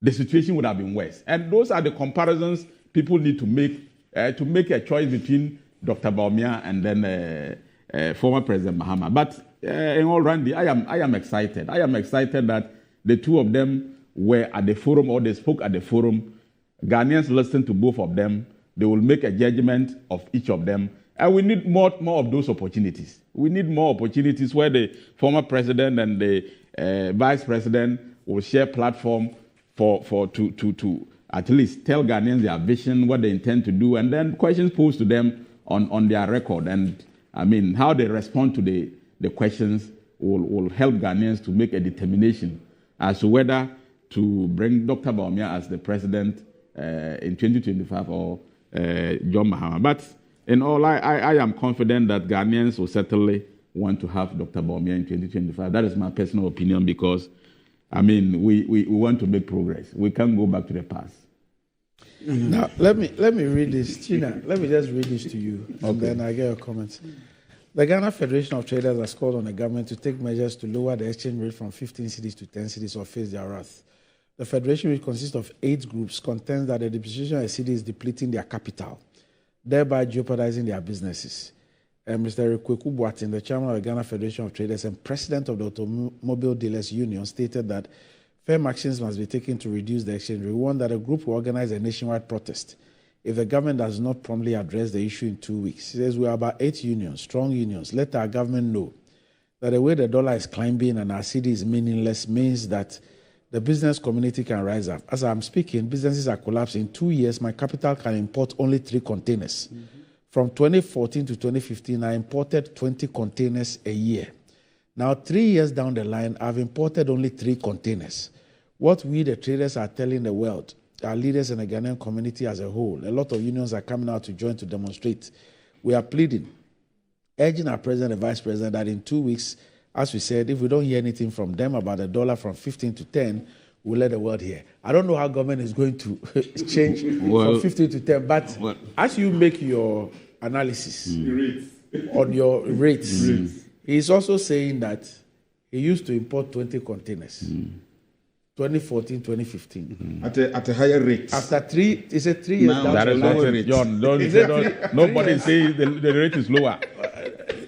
the situation would have been worse. And those are the comparisons people need to make a choice between Dr. Bawumia and then former President Mahama. But in all reality, I am excited. I am excited that the two of them were at the forum, or they spoke at the forum. Ghanaians listened to both of them. They will make a judgment of each of them. And we need more of those opportunities. We need more opportunities where the former president and the vice president will share platform to at least tell Ghanaians their vision, what they intend to do, and then questions posed to them on their record. And I mean, how they respond to the questions will help Ghanaians to make a determination as to whether to bring Dr. Bawumia as the president in 2025 or John Mahama. But in all, I am confident that Ghanaians will certainly want to have Dr. Bawumia in 2025. That is my personal opinion, because I mean, we want to make progress. We can't go back to the past. Now, let me read this. Tina, let me just read this to you, and then I get your comments. The Ghana Federation of Traders has called on the government to take measures to lower the exchange rate from 15 cedis to 10 cedis or face their wrath. The federation, which consists of 8 groups, contends that the depreciation of a cedi is depleting their capital, thereby jeopardizing their businesses. Mr. Kweku Boatin, the chairman of the Ghana Federation of Traders and president of the Automobile Dealers Union, stated that firm actions must be taken to reduce the exchange rate. We want that the group will organize a nationwide protest if the government does not promptly address the issue in 2 weeks. He says we are about 8 unions, strong unions. Let our government know that the way the dollar is climbing and our cedi is meaningless means that the business community can rise up. As I'm speaking, businesses are collapsing. In 2 years, my capital can import only 3 containers. Mm-hmm. From 2014 to 2015, I imported 20 containers a year. Now, 3 years down the line, I've imported only 3 containers. What we, the traders, are telling the world, our leaders in the Ghanaian community as a whole, a lot of unions are coming out to join to demonstrate. We are pleading, urging our president and vice president that in 2 weeks, as we said, if we don't hear anything from them about the dollar from 15 to 10, we'll let the world hear. I don't know how government is going to change from 50 to 10, but as you make your analysis on your rates, he's also saying that he used to import 20 containers. 2014, 2015. At a higher rate. After 3 years down that the is line. lower rate. John, nobody says the rate is lower.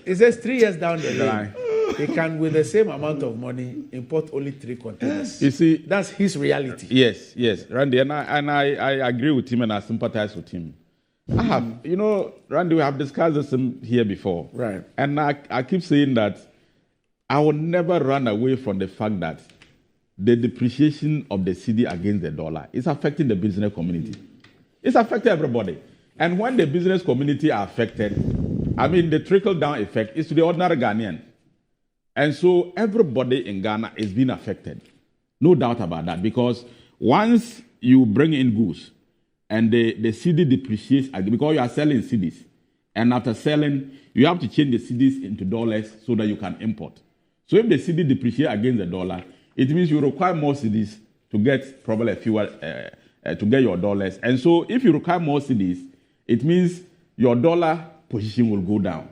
It says 3 years down the line, he can, with the same amount of money, import only 3 containers. You see, that's his reality. Yes, Randy, and I agree with him and I sympathize with him. I have, Randy, we have discussed this here before. Right. And I keep saying that I will never run away from the fact that the depreciation of the cedi against the dollar is affecting the business community. It's affecting everybody. And when the business community are affected, the trickle-down effect is to the ordinary Ghanaian. And so everybody in Ghana is being affected. No doubt about that. Because once you bring in goods and the cedi depreciates, because you are selling cedis, and after selling, you have to change the cedis into dollars so that you can import. So if the cedi depreciates against the dollar, it means you require more cedis to get probably fewer, to get your dollars. And so if you require more cedis, it means your dollar position will go down.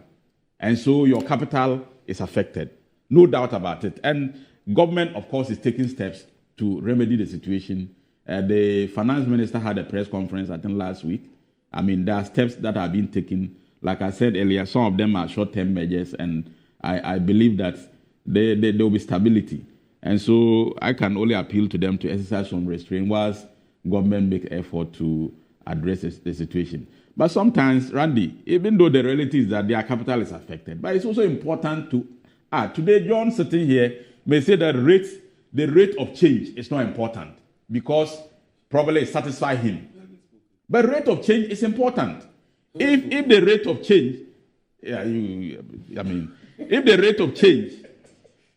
And so your capital is affected. No doubt about it. And government, of course, is taking steps to remedy the situation. The finance minister had a press conference, I think, last week. There are steps that are being taken. Like I said earlier, some of them are short-term measures, and I believe that there will be stability. And so I can only appeal to them to exercise some restraint whilst government make effort to address the situation. But sometimes, Randy, even though the reality is that their capital is affected, but it's also important to add. Today, John sitting here may say that the rate of change is not important because probably it satisfies him. But rate of change is important. If the rate of change, if the rate of change,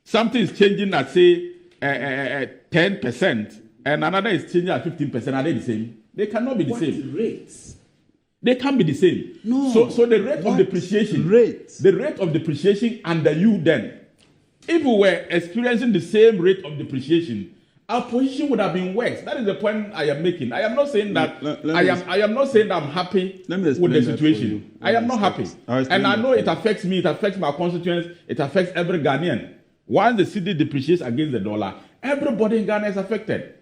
something is changing at, say, 10%, and another is changing at 15%, are they the same? They cannot be the same. Rates? They can't be the same. No. So the rate of depreciation, the rate of depreciation under you then, if we were experiencing the same rate of depreciation, our position would have been worse. That is the point I am making. I am not saying that I am not saying that I'm happy with the situation. I am not happy. And I know it affects me, it affects my constituents, it affects every Ghanaian. Once the cedi depreciates against the dollar, everybody in Ghana is affected.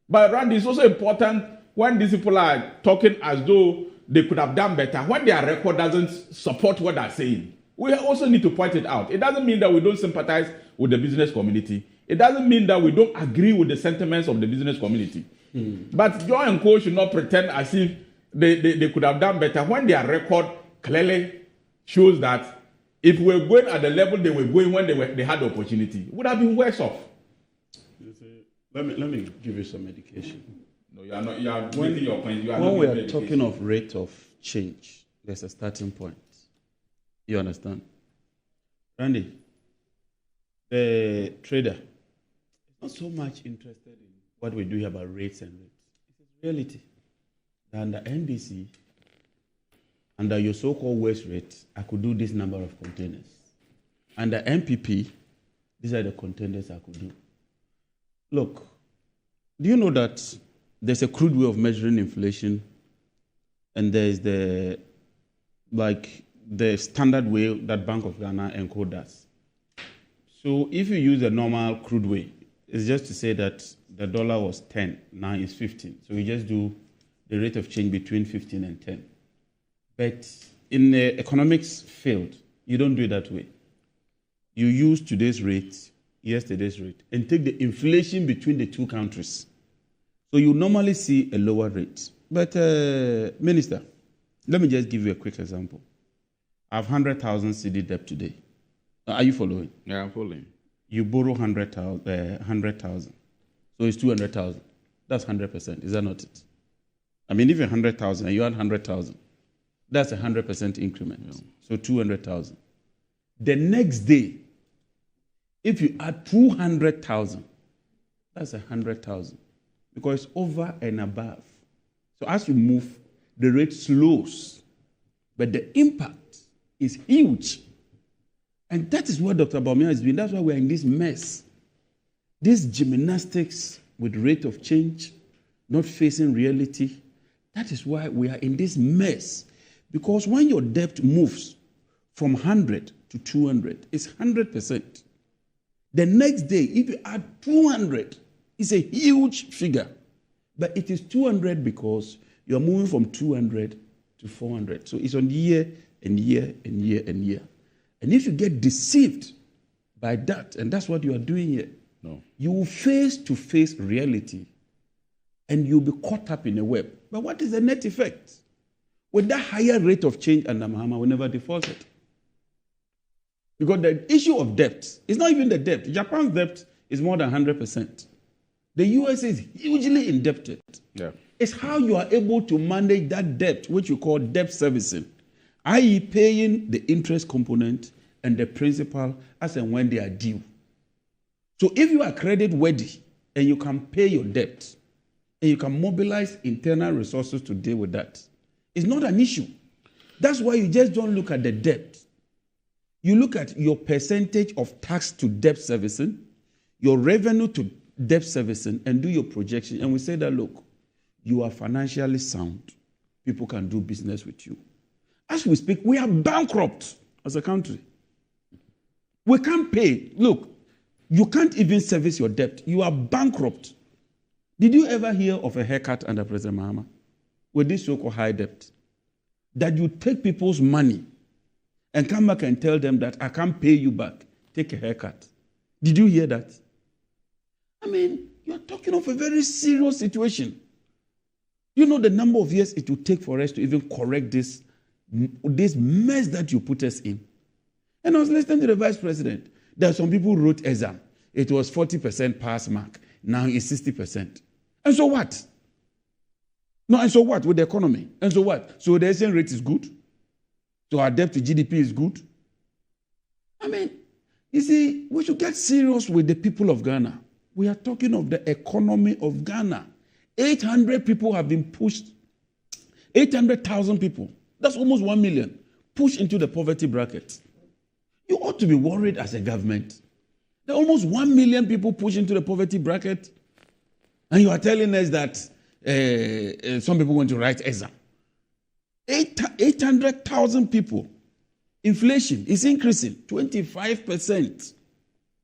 But Randy, it's also important when these people are talking as though they could have done better, when their record doesn't support what they're saying. We also need to point it out. It doesn't mean that we don't sympathize with the business community. It doesn't mean that we don't agree with the sentiments of the business community. But John and Co should not pretend as if they could have done better when their record clearly shows that if we were going at the level they were going when they had the opportunity, it would have been worse off. Let me give you some education. No, you are not. You are making your point. When we are talking of rate of change, there's a starting point. You understand? Randy, the trader is not so much interested in what we do here about rates and rates. It's reality. Under NBC, under your so-called West rate, I could do this number of containers. Under MPP, these are the containers I could do. Look, do you know that there's a crude way of measuring inflation, and there's the standard way that Bank of Ghana and Co does. So if you use a normal crude way, it's just to say that the dollar was 10, now it's 15. So you just do the rate of change between 15 and 10. But in the economics field, you don't do it that way. You use today's rate, yesterday's rate, and take the inflation between the two countries. So you normally see a lower rate. But, Minister, let me just give you a quick example. I have 100,000 cedi debt today. Are you following? Yeah, I'm following. You borrow 100,000. So it's 200,000. That's 100%. Is that not it? I mean, if you're 100,000 and you add 100,000, that's a 100% increment. Yeah. So 200,000. The next day, if you add 200,000, that's 100,000. Because it's over and above. So as you move, the rate slows. But the impact is huge. And that is what Dr. Bawumia has been. That's why we're in this mess. This gymnastics with rate of change, not facing reality. That is why we are in this mess. Because when your debt moves from 100 to 200, it's 100%. The next day, if you add 200, it's a huge figure. But it is 200 because you're moving from 200 to 400. So it's on year and year and year and year. And if you get deceived by that, and that's what you are doing here, you will face to face reality and you'll be caught up in a web. But what is the net effect? With that higher rate of change under Mahama, we never defaulted. Because the issue of debt is not even the debt. Japan's debt is more than 100%. The US is hugely indebted. Yeah. It's how you are able to manage that debt, which you call debt servicing, i.e. paying the interest component and the principal as and when they are due. So if you are credit worthy and you can pay your debt and you can mobilize internal resources to deal with that, it's not an issue. That's why you just don't look at the debt. You look at your percentage of tax to debt servicing, your revenue to debt servicing, and do your projection. And we say that, look, you are financially sound. People can do business with you. As we speak, we are bankrupt as a country. We can't pay. Look, you can't even service your debt. You are bankrupt. Did you ever hear of a haircut under President Mahama with this so-called high debt? That you take people's money and come back and tell them that I can't pay you back. Take a haircut. Did you hear that? I mean, you're talking of a very serious situation. You know the number of years it will take for us to even correct this mess that you put us in. And I was listening to the vice president. There are some people who wrote exam. It was 40% pass mark. Now it's 60%. And so what? No, and so what with the economy? And so what? So the exchange rate is good? So our debt to GDP is good? I mean, you see, we should get serious with the people of Ghana. We are talking of the economy of Ghana. 800 people have been pushed. 800,000 people. That's almost 1 million. Pushed into the poverty bracket. You ought to be worried as a government. There are almost 1 million people pushed into the poverty bracket. And you are telling us that some people want to write exam. 800,000 people. Inflation is increasing 25%.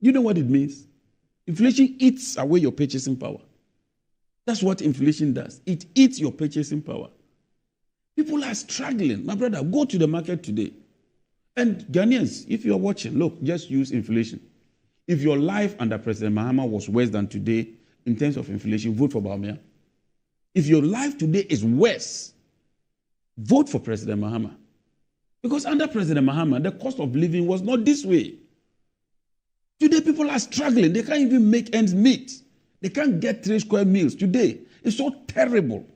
You know what it means? Inflation eats away your purchasing power. That's what inflation does. It eats your purchasing power. People are struggling. My brother, go to the market today. And Ghanaians, if you're watching, look, just use inflation. If your life under President Mahama was worse than today in terms of inflation, vote for Bawumia. If your life today is worse, vote for President Mahama. Because under President Mahama, the cost of living was not this way. Today, people are struggling. They can't even make ends meet. They can't get 3 square meals today. It's so terrible.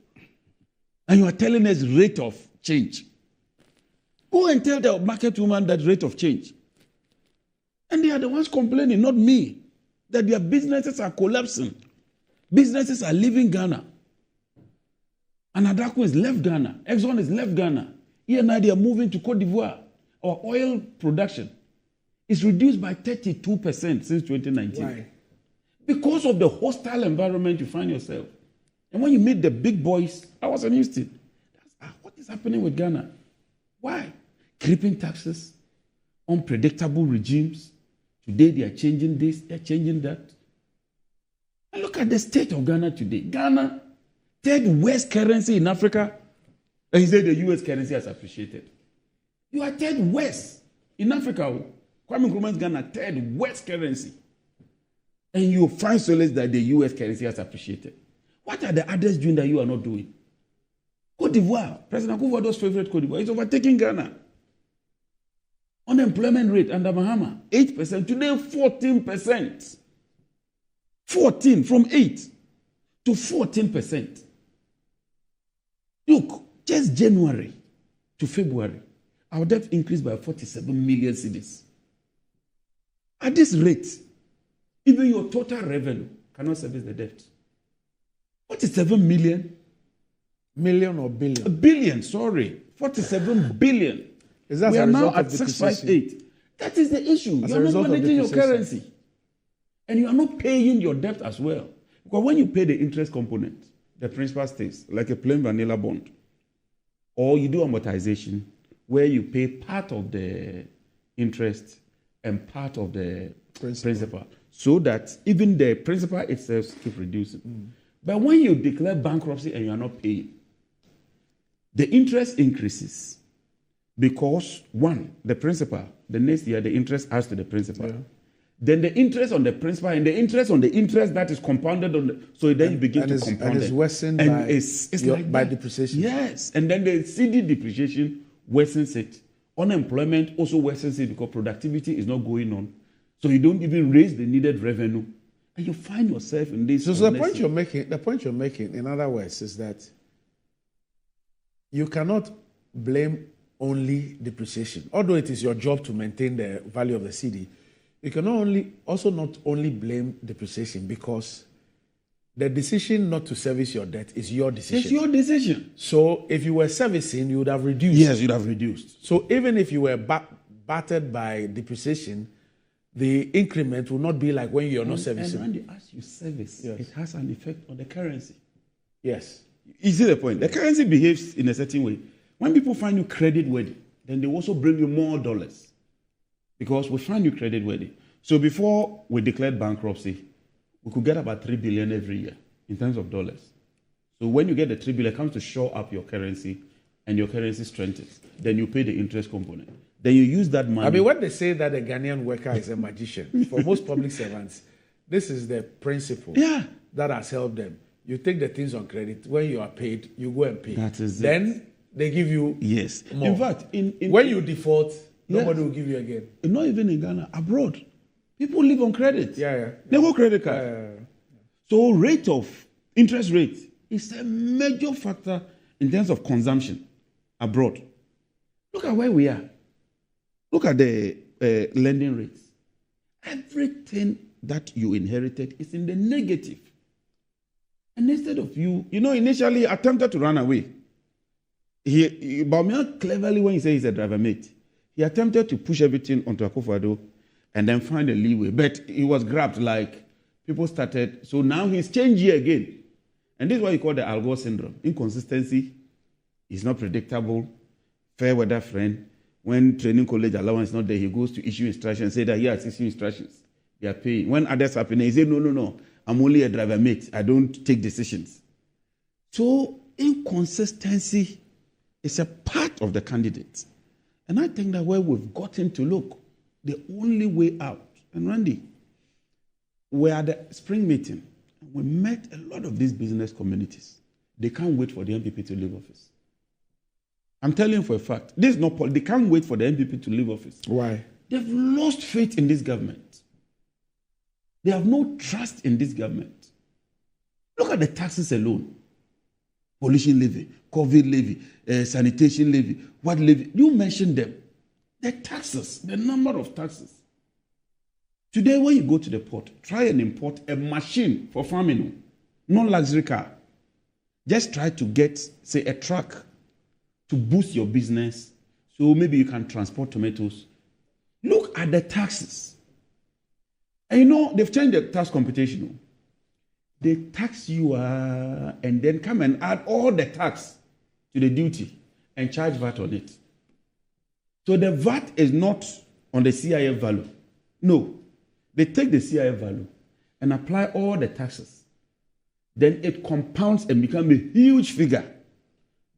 And you are telling us rate of change. Go and tell the market woman that rate of change. And they are the ones complaining, not me, that their businesses are collapsing. Businesses are leaving Ghana. And Adako has left Ghana. Exxon has left Ghana. Here now they are moving to Cote d'Ivoire. Our oil production is reduced by 32% since 2019. Why? Because of the hostile environment you find yourself. And when you meet the big boys, I was in Houston. What is happening with Ghana? Why? Creeping taxes, unpredictable regimes. Today they are changing this, they are changing that. And look at the state of Ghana today. Ghana, third worst currency in Africa. And he said the US currency has appreciated. You are third worst in Africa. Kwame Nkrumah's Ghana, third worst currency. And you find solace that the US currency has appreciated. What are the others doing that you are not doing? Cote d'Ivoire, President Akufo-Addo's favorite Cote d'Ivoire, is overtaking Ghana. Unemployment rate under Mahama, 8%. Today, 14%. 14 from 8 to 14%. Look, just January to February, our debt increased by 47 million cedis. At this rate, even your total revenue cannot service the debt. 47 million? Million or billion? A billion, sorry. 47 billion. Is that we are now at the 658. That is the issue. You are not managing your currency. And you are not paying your debt as well. Because when you pay the interest component, the principal stays, like a plain vanilla bond. Or you do amortization, where you pay part of the interest and part of the principal. So that even the principal itself keeps reducing. But when you declare bankruptcy and you are not paying, the interest increases because, one, the principal, the next year the interest adds to the principal. Yeah. Then the interest on the principal and the interest on the interest that is compounded on the, so then you begin to compound and it's worsened and by, it's like by that. depreciation. Yes, and then the cedi depreciation worsens it. Unemployment also worsens it because productivity is not going on. So you don't even raise the needed revenue. And you find yourself in this. So the point you're making, in other words, is that you cannot blame only depreciation. Although it is your job to maintain the value of the cedi, you can not only blame depreciation because the decision not to service your debt is your decision. It's your decision. So if you were servicing, you would have reduced. Yes, you'd have reduced. So even if you were battered by depreciation, the increment will not be like when you're not servicing. And when as you service, it has an effect on the currency. Yes. You see the point? The currency behaves in a certain way. When people find you credit worthy, then they also bring you more dollars. Because we find you credit worthy. So before we declared bankruptcy, we could get about 3 billion every year in terms of dollars. So when you get the 3 billion, it comes to shore up your currency and your currency strengthens. Then you pay the interest component. Then you use that money. I mean, when they say that a Ghanaian worker is a magician, for most public servants, this is the principle that has helped them. You take the things on credit. When you are paid, you go and pay. That is then it. They give you more. In fact, when you default, nobody will give you again. Not even in Ghana, abroad. People live on credit. They go credit card. So interest rate is a major factor in terms of consumption abroad. Look at where we are. Look at the lending rates. Everything that you inherited is in the negative. And instead of initially attempted to run away. Baumia cleverly, when he says he's a driver mate, he attempted to push everything onto Akufo-Addo and then find a leeway. But he was grabbed, like people started. So now he's changed gear again. And this is what you call the Al Gore syndrome. Inconsistency is not predictable. Fair weather friend. When training college allowance is not there, he goes to issue instructions, say that he has issued instructions. They are paying. When others happen, he say, no, I'm only a driver mate. I don't take decisions. So inconsistency is a part of the candidate. And I think that where we've gotten to look, the only way out. And Randy, we are at the spring meeting. We met a lot of these business communities. They can't wait for the MPP to leave office. I'm telling you for a fact, this is not they can't wait for the MPP to leave office. Why? They've lost faith in this government. They have no trust in this government. Look at the taxes alone. Pollution levy, COVID levy, sanitation levy, what levy? You mentioned them. The taxes, the number of taxes. Today, when you go to the port, try and import a machine for farming, non-luxury car. Just try to get, say, a truck to boost your business, so maybe you can transport tomatoes. Look at the taxes. And they've changed the tax computation. They tax you and then come and add all the tax to the duty and charge VAT on it. So the VAT is not on the CIF value. No. They take the CIF value and apply all the taxes. Then it compounds and becomes a huge figure.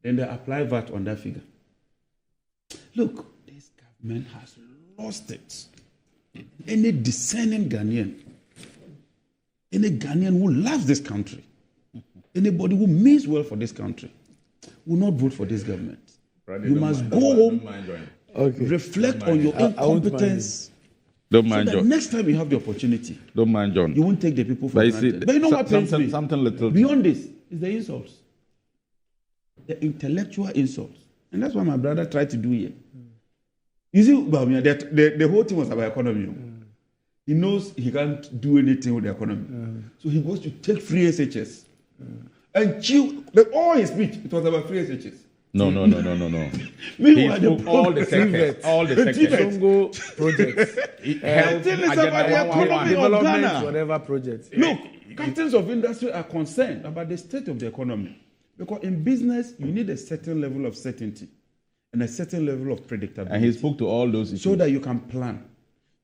Then they apply VAT on that figure. Look, this government has lost it. Any discerning Ghanaian, any Ghanaian who loves this country, anybody who means well for this country, will not vote for this government. You must go home, reflect on your incompetence. Don't mind John. Next time you have the opportunity, don't mind John. You won't take the people for granted. But you know what pains me? Something little. Beyond this is the insults. The intellectual insults. And that's what my brother tried to do here. You see, the whole thing was about economy. He knows he can't do anything with the economy. So he goes to take free SHS. And chew all his speech, it was about free SHS. No. Meanwhile, He spoke all the sectors. Songo projects. Health, about the economy of Ghana. Whatever projects. Look, captains of industry are concerned about the state of the economy. Because in business, you need a certain level of certainty and a certain level of predictability. And he spoke to all those issues. So that you can plan.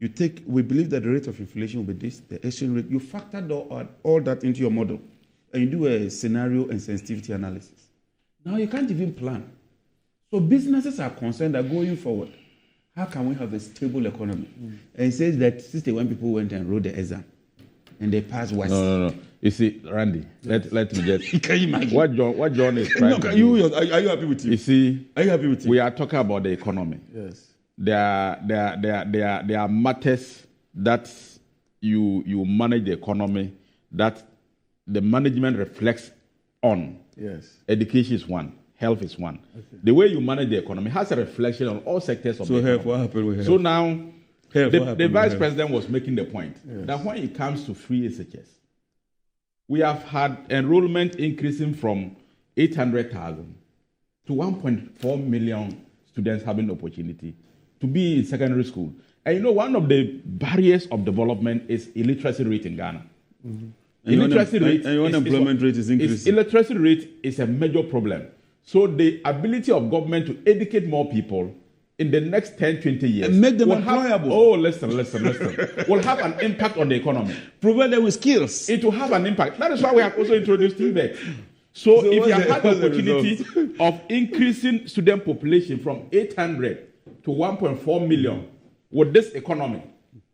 We believe that the rate of inflation will be this, the exchange rate. You factor all that into your model. And you do a scenario and sensitivity analysis. Now you can't even plan. So businesses are concerned that going forward, how can we have a stable economy? And it says that 61 people went and wrote the exam. And they passed West. No. You see, Randy, let me just... Can you imagine? What John is trying to do. Are you happy with him? You see, are you happy with him? We are talking about the economy. Yes. There are matters that you manage the economy that the management reflects on. Yes. Education is one. Health is one. Okay. The way you manage the economy has a reflection on all sectors of the economy. So what happened with health? So now, the vice president was making the point that when it comes to free SHS, we have had enrollment increasing from 800,000 to 1.4 million students having opportunity to be in secondary school. And you know, one of the barriers of development is illiteracy rate in Ghana. Mm-hmm. Unemployment rate is increasing. Illiteracy rate is a major problem. So the ability of government to educate more people in the next 10, 20 years and make them employable. Listen. will have an impact on the economy. Provided with skills. It will have an impact. That is why we have also introduced TVET. So if you have had the opportunity of increasing student population from 800 to 1.4 million with this economy,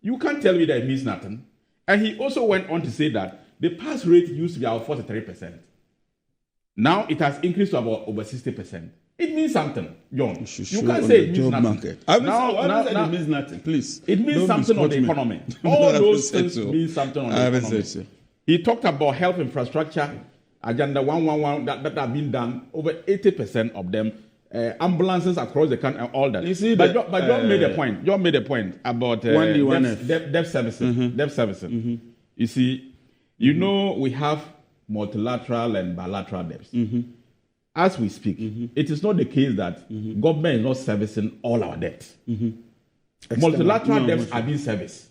you can't tell me that it means nothing. And he also went on to say that the pass rate used to be about 43%. Now it has increased to about over 60%. It means something, John. You can't say it means nothing. It means nothing, please. It means something on the economy. All those things mean something on the economy. He talked about health infrastructure, Agenda 111, that have been done. Over 80% of them, ambulances across the country, and all that. You see, but John made a point. John made a point about debt servicing. Mm-hmm. Debt servicing. Mm-hmm. You see, you know we have multilateral and bilateral debts. Mm-hmm. As we speak, it is not the case that government is not servicing all our debts. Multilateral debts are being serviced.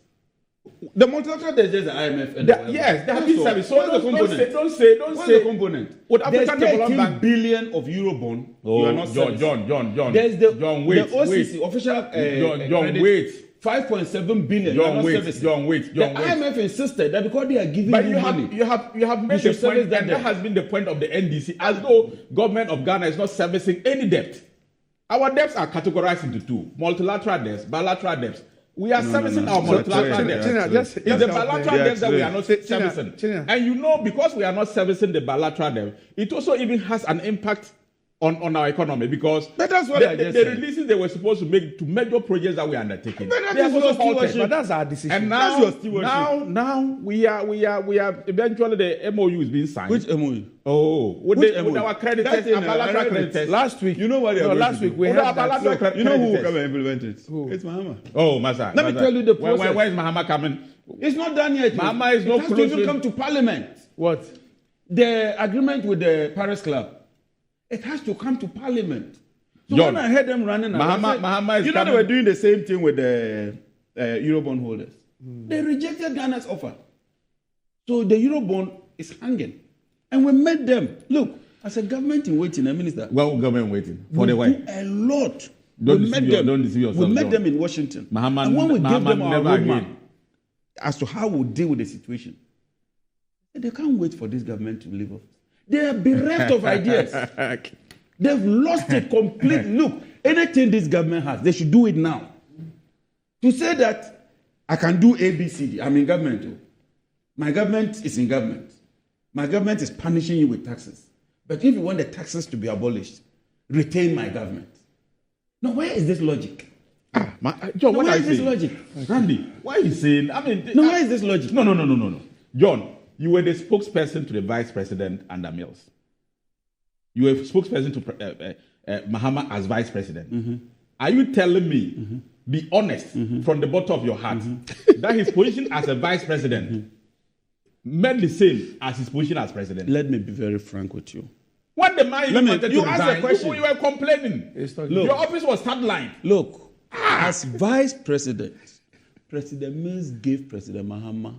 The multilateral debts is the IMF. And yes, they have been serviced. So don't say. The component. With African Development Bank, billion of Eurobond. You are not John. There's the wait. The OCC official. John, wait. 5.7 billion. John, wait. The IMF insisted that because they are giving money, you have made the point, and that has been the point of the NDC, as though government of Ghana is not servicing any debt. Our debts are categorized into two: multilateral debts, bilateral debts. We are servicing our multilateral debts. It's the bilateral debts that we are not servicing. And you know, because we are not servicing the bilateral debt, it also even has an impact on our economy, because that's what the releases they were supposed to make to major projects that we are undertaking. But that's our decision. And now we are eventually the MOU is being signed. Which MOU? With our creditors, bilateral creditors. Last week, you know what? Last week we had that. You know who will come and implement it? Who? It's Mahama. Oh, Masa. Let me tell you the process. Where is Mahama coming? It's not done yet. Mahama is not close. It has to even come to Parliament. What? The agreement with the Paris Club. It has to come to Parliament. So John, when I heard them running around, Mahama is they were doing the same thing with the Eurobond holders. They rejected Ghana's offer. So the Eurobond is hanging. And we met them. Look, as a government in waiting, a minister. Well, government waiting. For the way. A lot. Don't deceive yourself. We met them in Washington. Mahama, and when we gave them our roadmap again. as to how we'll deal with the situation, they can't wait for this government to leave office. They are bereft of ideas. They've lost it completely. Look, anything this government has, they should do it now. To say that I can do A, B, C, D, I'm in government too. My government is in government. My government is punishing you with taxes. But if you want the taxes to be abolished, retain my government. Now, where is this logic? John, where is this logic? Randy, why are you saying? Where is this logic? No. John, you were the spokesperson to the vice president under Mills. You were a spokesperson to Mahama as vice president. Mm-hmm. Are you telling me, be honest from the bottom of your heart, that his position as a vice president meant the same as his position as president? Let me be very frank with you. When the man wanted you to asked resign, a question. you were complaining. Look, your office was sidelined. Look, as vice president, President Mills gave President Mahama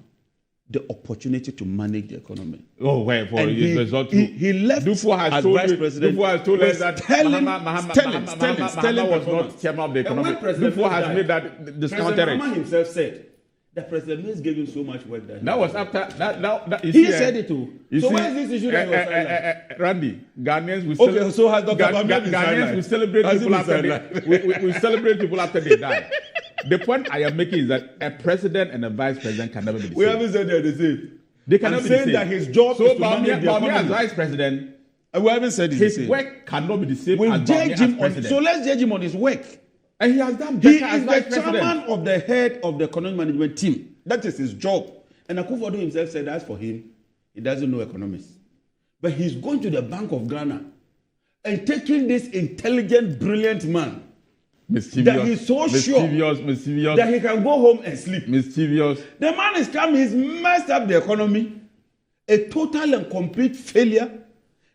the opportunity to manage the economy. Oh, wait, for and he left Dufo has as told vice you, president. Dufo has told us that Mahama was not chairman of the economy. Dufo has made that discounted. President Mahama himself said that President Mills gave him so much work that was after that he said it too. So why is this issue that was Randy, Ghanaians will okay, so has Dr. Ghanaians will celebrate people after we celebrate people after they die. The point I am making is that a president and a vice president can never be the same. We haven't said they're the same. They cannot be the same. That his job is to manage the economy. As vice president, we haven't said his work cannot be the same as president. So let's judge him on his work. And he has done better as vice president. He is the chairman of the head of the economic management team. That is his job. And Akufo-Addo himself said as for him, he doesn't know economics. But he's going to the Bank of Ghana and taking this intelligent, brilliant man that he's so sure that he can go home and sleep. Mischievous. The man is coming, he's messed up the economy. A total and complete failure.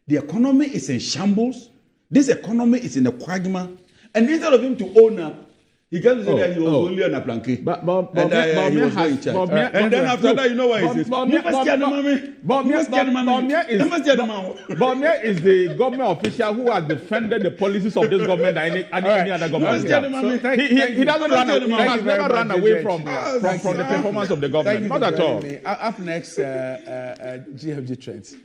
The economy is in shambles. This economy is in a quagmire. And instead of him to own up, he can't say that he was only on a planquet. But he was not in charge. And then after that, you know what he says? Bawumia is the government official who has defended the policies of this government than any other government. He doesn't run away. He has never run away from the performance of the government. Not at all. Up next, GFG Trends.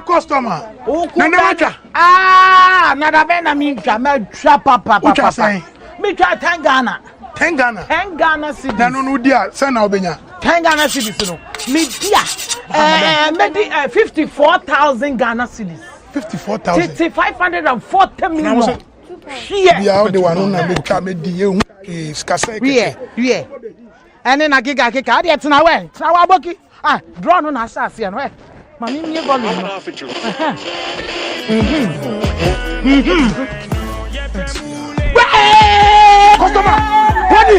Customer. Nada bena minka me twa papa. Me twa 10 Ghana. 10 Ghana. 10 Ghana cedis. Na no dia, say na obenya. 10 Ghana cedis no. Me dia. Me di 54,000 Ghana cedis. 54,000. 540 million. Here. Bia o de wanu na me twa me di ehun skasa. Here. Ene na giga keka, ade tina we. Tina wa boki. Draw no na asase no eh. Mami mi volume no. Customer. Ready.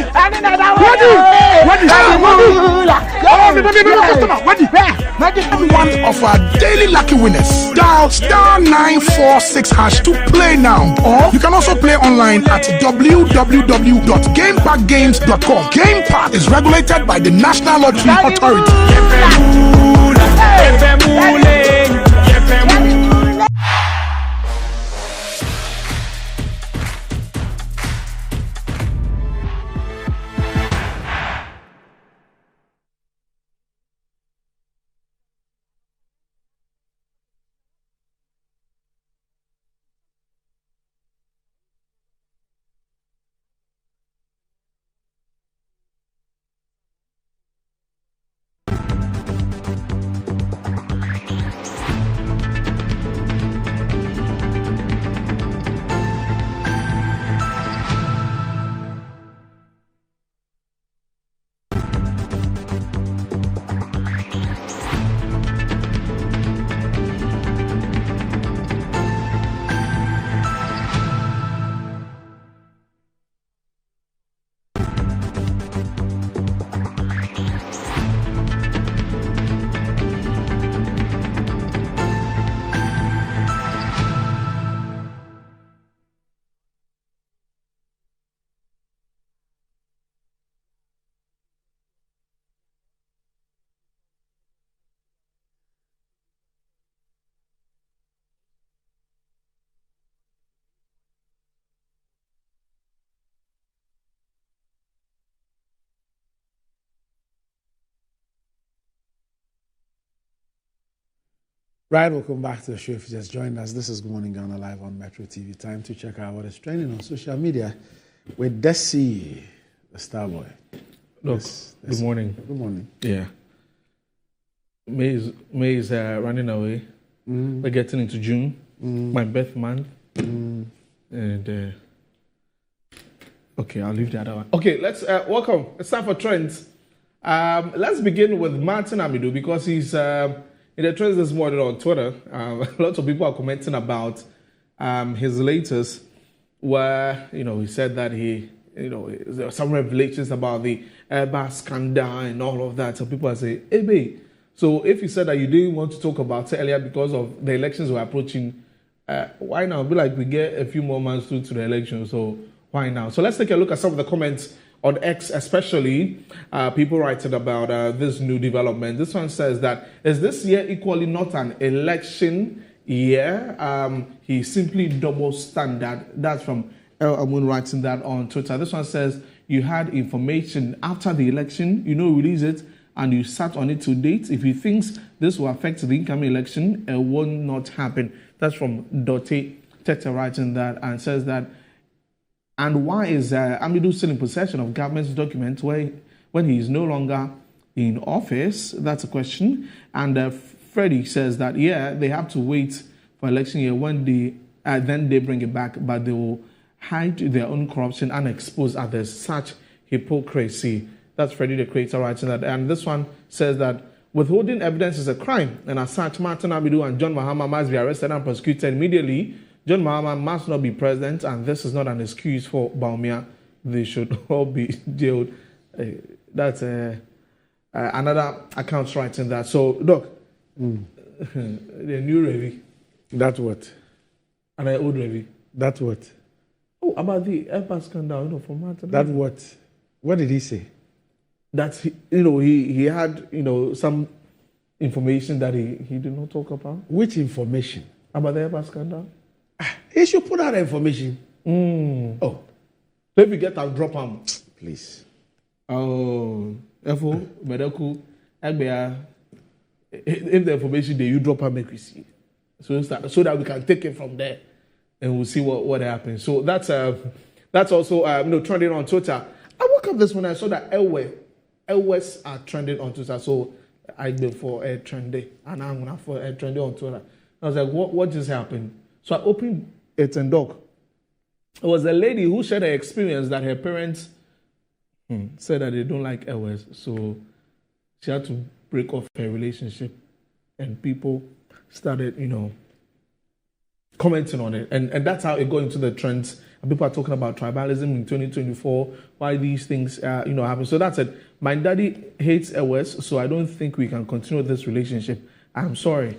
One of our daily lucky winners. Dial *946# to play now. Or you can also play online at www.gamepackgames.com. Game Park is regulated by the National Lottery Authority. Right, welcome back to the show. If you just joined us, this is Good Morning Ghana live on Metro TV. Time to check out what is trending on social media with Desi, the star boy. Look, good morning. Good morning. Yeah. May is running away. We're getting into June, my birth month. And okay, I'll leave the other one. Okay, let's welcome. It's time for trends. Let's begin with Martin Amidu because he's in the trends this morning on Twitter. Lots of people are commenting about his latest, where he said that there were some revelations about the Airbus scandal and all of that. So people are saying, hey, babe. So if you said that you didn't want to talk about it earlier because of the elections were approaching, why now? Be like we get a few more months to the election, so why now? So let's take a look at some of the comments on X, especially people writing about this new development. This one says that, is this year equally not an election year? He simply double standard. That's from El Amun writing that on Twitter. This one says, you had information after the election, release it, and you sat on it to date. If he thinks this will affect the incoming election, it will not happen. That's from Dote Tete writing that and says that, and why is Amidu still in possession of government's documents when he is no longer in office? That's a question. And Freddie says that, they have to wait for election year when then they bring it back, but they will hide their own corruption and expose others. Such hypocrisy. That's Freddie the creator writing that. And this one says that withholding evidence is a crime, and as such, Martin Amidu and John Mahama must be arrested and prosecuted immediately. John Mahama must not be president, and this is not an excuse for Baumia. They should all be jailed. That's another account writing that. So, Doc, the new Revi. That's what? And an old Revi. That's what? Oh, about the Airbus scandal, from Martin. That what? What did he say? That he had some information that he did not talk about. Which information? About the Airbus scandal. He should put out information. Oh, so if you get that, drop him, please. Oh, therefore, medical, if the information there, you drop him, make we see, so that we can take it from there, and we'll see what happens. So that's also trending on Twitter. I woke up this morning, I saw that Elwes are trending on Twitter, so I go for a trendy, and I'm gonna for a trendy on Twitter. I was like, what just happened? So I opened it and Doc. It was a lady who shared her experience that her parents said that they don't like Elwes, so she had to break off her relationship, and people started, commenting on it, and that's how it got into the trends. And people are talking about tribalism in 2024, why these things, happen. So that's it. My daddy hates Elwes, so I don't think we can continue this relationship. I'm sorry.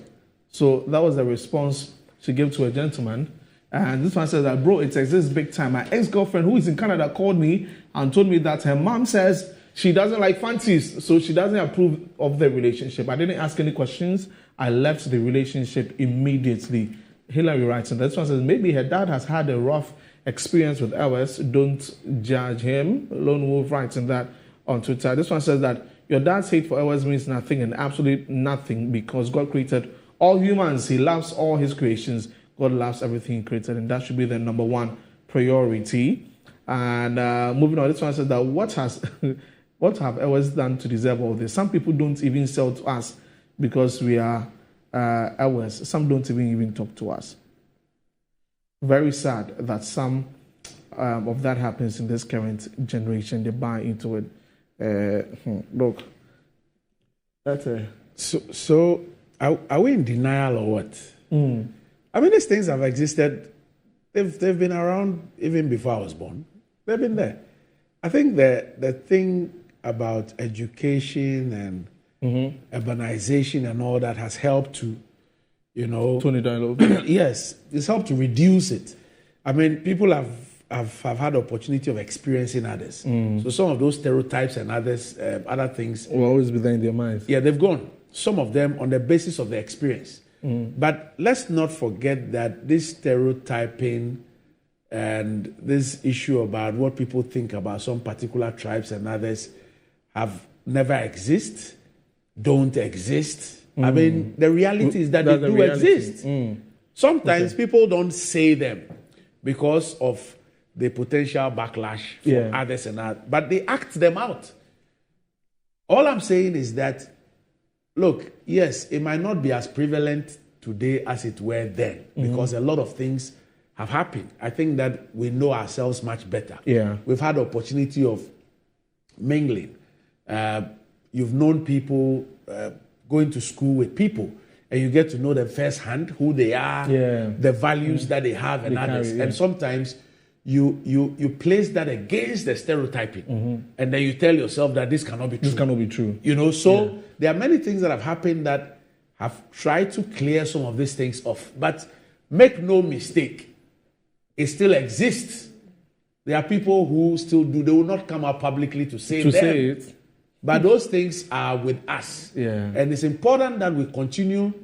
So that was the response she gave to a gentleman. And this one says that, bro, it exists big time. My ex-girlfriend who is in Canada called me and told me that her mom says she doesn't like fancies, so she doesn't approve of the relationship. I didn't ask any questions. I left the relationship immediately. Hillary writes, and this one says, maybe her dad has had a rough experience with Elwes. Don't judge him. Lone Wolf writes in that on Twitter. This one says that your dad's hate for Elwes means nothing and absolutely nothing because God created all humans. He loves all his creations. God loves everything he created, and that should be the number one priority. And moving on, this one says that what have Elwes done to deserve all this? Some people don't even sell to us because we are Elwes. Some don't even talk to us. Very sad that some of that happens in this current generation. They buy into it. Look, that's a... So are we in denial or what? I mean, these things have existed. They've been around even before I was born. They've been there. I think the thing about education and urbanization and all that has helped to, tone it down a little bit. Yes, it's helped to reduce it. I mean, people have had the opportunity of experiencing others. So some of those stereotypes and other things will always be there in their minds. Yeah, they've gone. Some of them on the basis of their experience. But let's not forget that this stereotyping and this issue about what people think about some particular tribes and others have never exist, don't exist. I mean, the reality is that they do exist. Sometimes people don't say them because of the potential backlash for others and others, but they act them out. All I'm saying is that, look, yes, it might not be as prevalent today as it were then, because a lot of things have happened. I think that we know ourselves much better. Yeah. We've had the opportunity of mingling. You've known people, going to school with people, and you get to know them firsthand, who they are, the values that they have, and others. Carry, And sometimes you place that against the stereotyping, and then you tell yourself that this cannot be true. This cannot be true. You know, so there are many things that have happened that have tried to clear some of these things off. But make no mistake, it still exists. There are people who still do. They will not come out publicly to say it. But those things are with us. Yeah. And it's important that we continue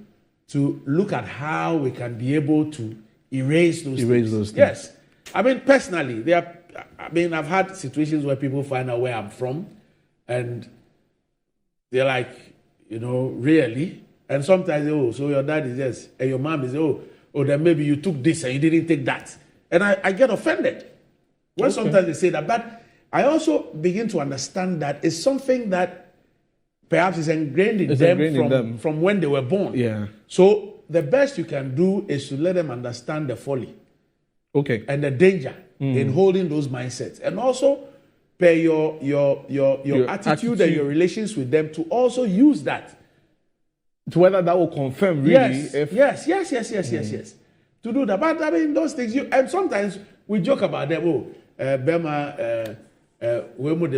to look at how we can be able to erase those things. Yes. I mean, personally, I've had situations where people find out where I'm from, and they're like, really? And sometimes, so your dad is yes, and your mom is, then maybe you took this and you didn't take that. And I get offended when sometimes they say that. But I also begin to understand that it's something that perhaps is ingrained in them from when they were born. Yeah. So the best you can do is to let them understand the folly. Okay. And the danger in holding those mindsets. And also pay your attitude and your relations with them to also use that. To whether that will confirm really. Yes. To do that. But I mean, those things, and sometimes we joke about them. Bema, people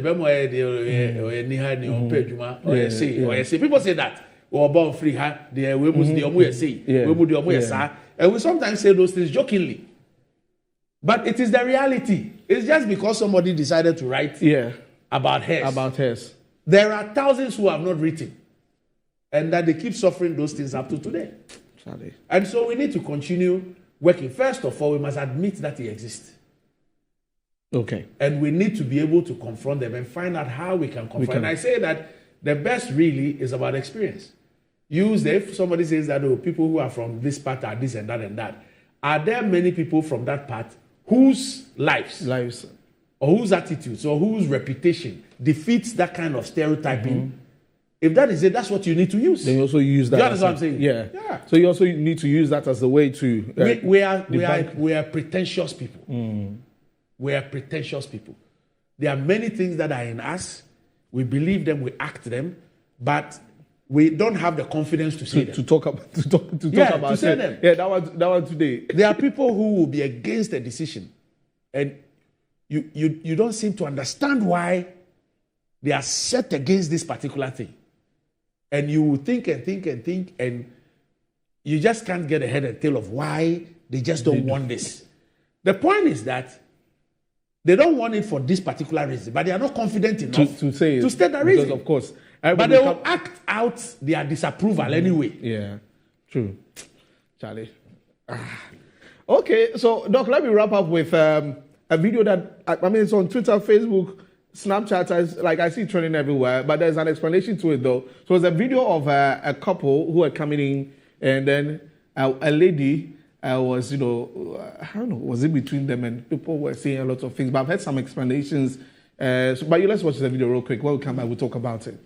say that. Or born free, and we sometimes say those things jokingly. But it is the reality. It's just because somebody decided to write about hairs. There are thousands who have not written. And that they keep suffering those things up to today. Sorry. And so we need to continue working. First of all, we must admit that they exist. Okay. And we need to be able to confront them and find out how we can confront them. And I say that the best really is about experience. If somebody says that, people who are from this part are this and that and that, are there many people from that part whose lives or whose attitudes or whose reputation defeats that kind of stereotyping? If that is it, that's what you need to use. Then you also use that. You understand what I'm saying? Yeah. So you also need to use that as a way to. We are pretentious people. We are pretentious people. There are many things that are in us. We believe them, we act them, but we don't have the confidence to say them. To talk about to say them. Yeah, that one today. There are people who will be against a decision, and you don't seem to understand why they are set against this particular thing. And you will think, and you just can't get a head and tail of why they just don't want this. The point is that they don't want it for this particular reason, but they are not confident enough to say to state the reason. Because of course, but they will act out their disapproval anyway. Yeah, true, Charlie. Okay, so Doc, let me wrap up with a video that it's on Twitter, Facebook, Snapchat. I see it trending everywhere, but there's an explanation to it though. So it's a video of a couple who are coming in, and then a lady was, I don't know, was it between them, and people were saying a lot of things. But I've heard some explanations. But let's watch the video real quick. When we come back, we'll talk about it.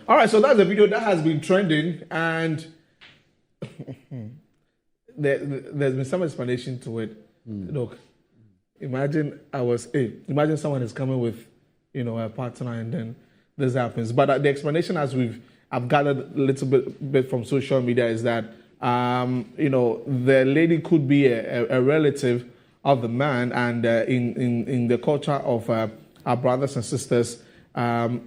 All right, so that's a video that has been trending, and there's been some explanation to it. Look, imagine someone is coming with, a partner, and then this happens. But the explanation, as I've gathered a little bit from social media, is that the lady could be a relative of the man, and in the culture of our brothers and sisters, the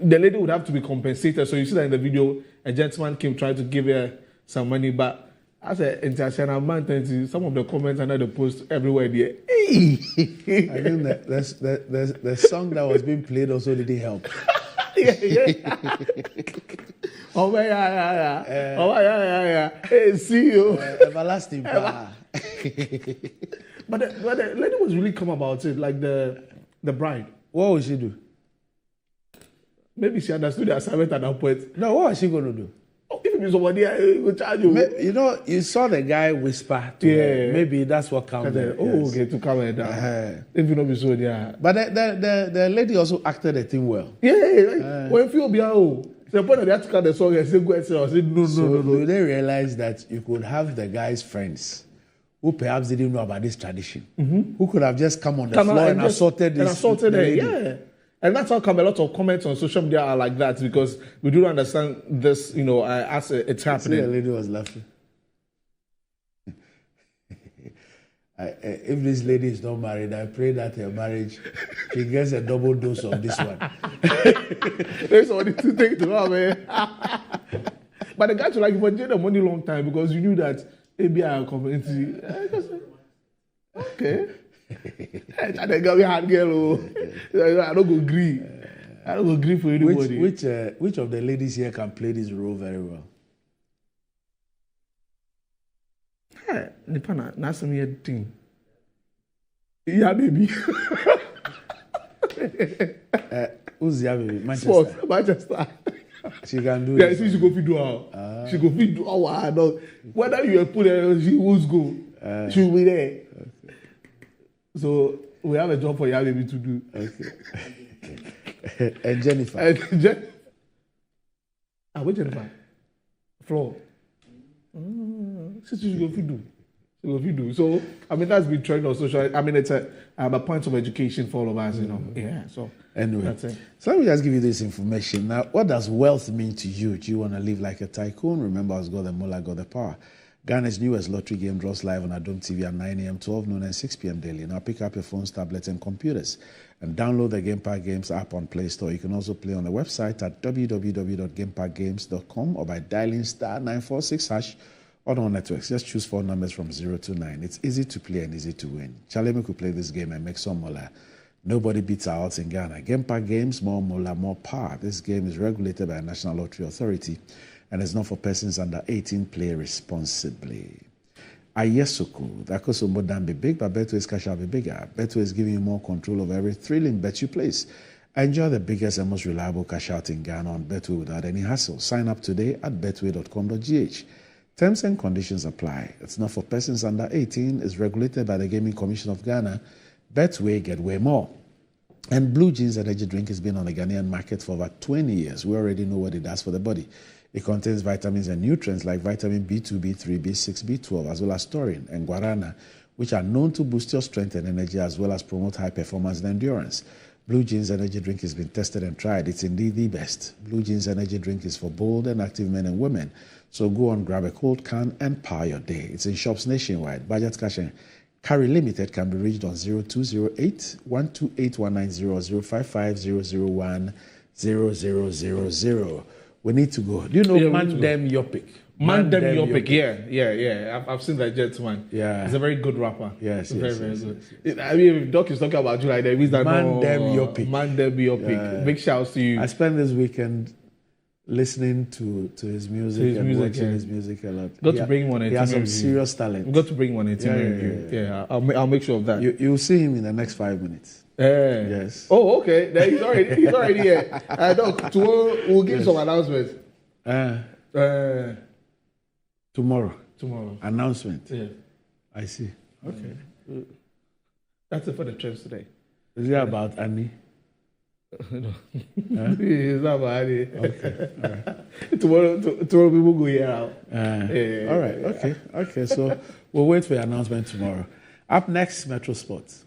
lady would have to be compensated. So you see that in the video, a gentleman came trying to give her some money, but as an international man, some of the comments under the post everywhere there. Hey! I think that the song that was being played also didn't help. Yeah. Oh yeah. Hey, see you. Everlasting power. But the lady was really calm about it, like the bride. What would she do? Maybe she understood the assignment at that point. No, what was she going to do? Oh, if it is somebody, I will charge you. You saw the guy whisper to her. Maybe that's what calmed her. Okay, to calm her down. If you know, so yeah. But the lady also acted the thing well. Yeah. When you be the point they had to cut the song and say, go and say, I said, no. They realized that you could have the guy's friends who perhaps didn't know about this tradition, who could have just come on the floor and assaulted her. Yeah. And that's how come a lot of comments on social media are like that, because we do understand this, as it's happening. The lady was laughing. If this lady is not married, I pray that her marriage, she gets a double dose of this one. There's only two things to have, man. But the guy to like, but the money long time, because you knew that maybe our community. Okay. I don't go hard girl. I don't go agree. I don't go agree for anybody. Which of the ladies here can play this role very well? Nipana, that's some weird thing. Yeah, baby. Who's the baby? Manchester. She can do it. Yeah, she go feed do her. She go feed do her. Whether you put her, she will go. She will be there. Okay. So we have a job for your baby to do. Okay. And Jennifer. Wait, Jennifer. Floor. She go feed do. So that's been trending on social. It's a point of education for all of us, Yeah. So anyway, that's it. So let me just give you this information. Now, what does wealth mean to you? Do you want to live like a tycoon? Remember, as God the Mullah, God the power. Ghana's newest lottery game draws live on Adom TV at 9 a.m., 12 noon, and 6 p.m. daily. Now pick up your phones, tablets, and computers and download the Game Park Games app on Play Store. You can also play on the website at www.gameparkgames.com or by dialing *946# on all networks. Just choose 4 numbers from 0 to 9. It's easy to play and easy to win. Chaleme could play this game and make some mola. Nobody beats our odds in Ghana. Game Park Games, more mola, more power. This game is regulated by a National Lottery Authority and is not for persons under 18. Play responsibly. Ayesuku, that could so more than be big, but Betway's cash will be bigger. Betway is giving you more control of every thrilling bet you place. Enjoy the biggest and most reliable cash out in Ghana on Betway without any hassle. Sign up today at betway.com.gh. Terms and conditions apply. It's not for persons under 18. It's regulated by the Gaming Commission of Ghana. Betway, get way more. And Blue Jeans Energy Drink has been on the Ghanaian market for over 20 years. We already know what it does for the body. It contains vitamins and nutrients like vitamin B2, B3, B6, B12, as well as taurine and guarana, which are known to boost your strength and energy as well as promote high performance and endurance. Blue Jeans Energy Drink has been tested and tried. It's indeed the best. Blue Jeans Energy Drink is for bold and active men and women. So go on, grab a cold can and power your day. It's in shops nationwide. Budget Cash and Carry Limited can be reached on 0208 128 190 055 001 0000. We need to go. Do you know Mandem Yopik? Mandem Yopik, yeah. I've seen that gentleman. Yeah. He's a very good rapper. Yes, very good. I mean, if Doc is talking about you like that, it means that Mandem Yopik. Mandem Yopik. Big shouts to you. I spent this weekend listening to his music and watching his music a lot. Got to bring him on a He has some serious talent. We got to bring him on a team review. Yeah. I'll make sure of that. You'll see him in the next 5 minutes. Yes. Oh, okay. Then he's already here. Doc, tomorrow we'll give some announcements. Tomorrow. Announcement. Yeah. I see. Okay. That's it for the trips today. Is it about Annie? No. It's not about Annie. Okay. All right. tomorrow people go here out. All right. Okay. So we'll wait for your announcement tomorrow. Up next, Metro Sports.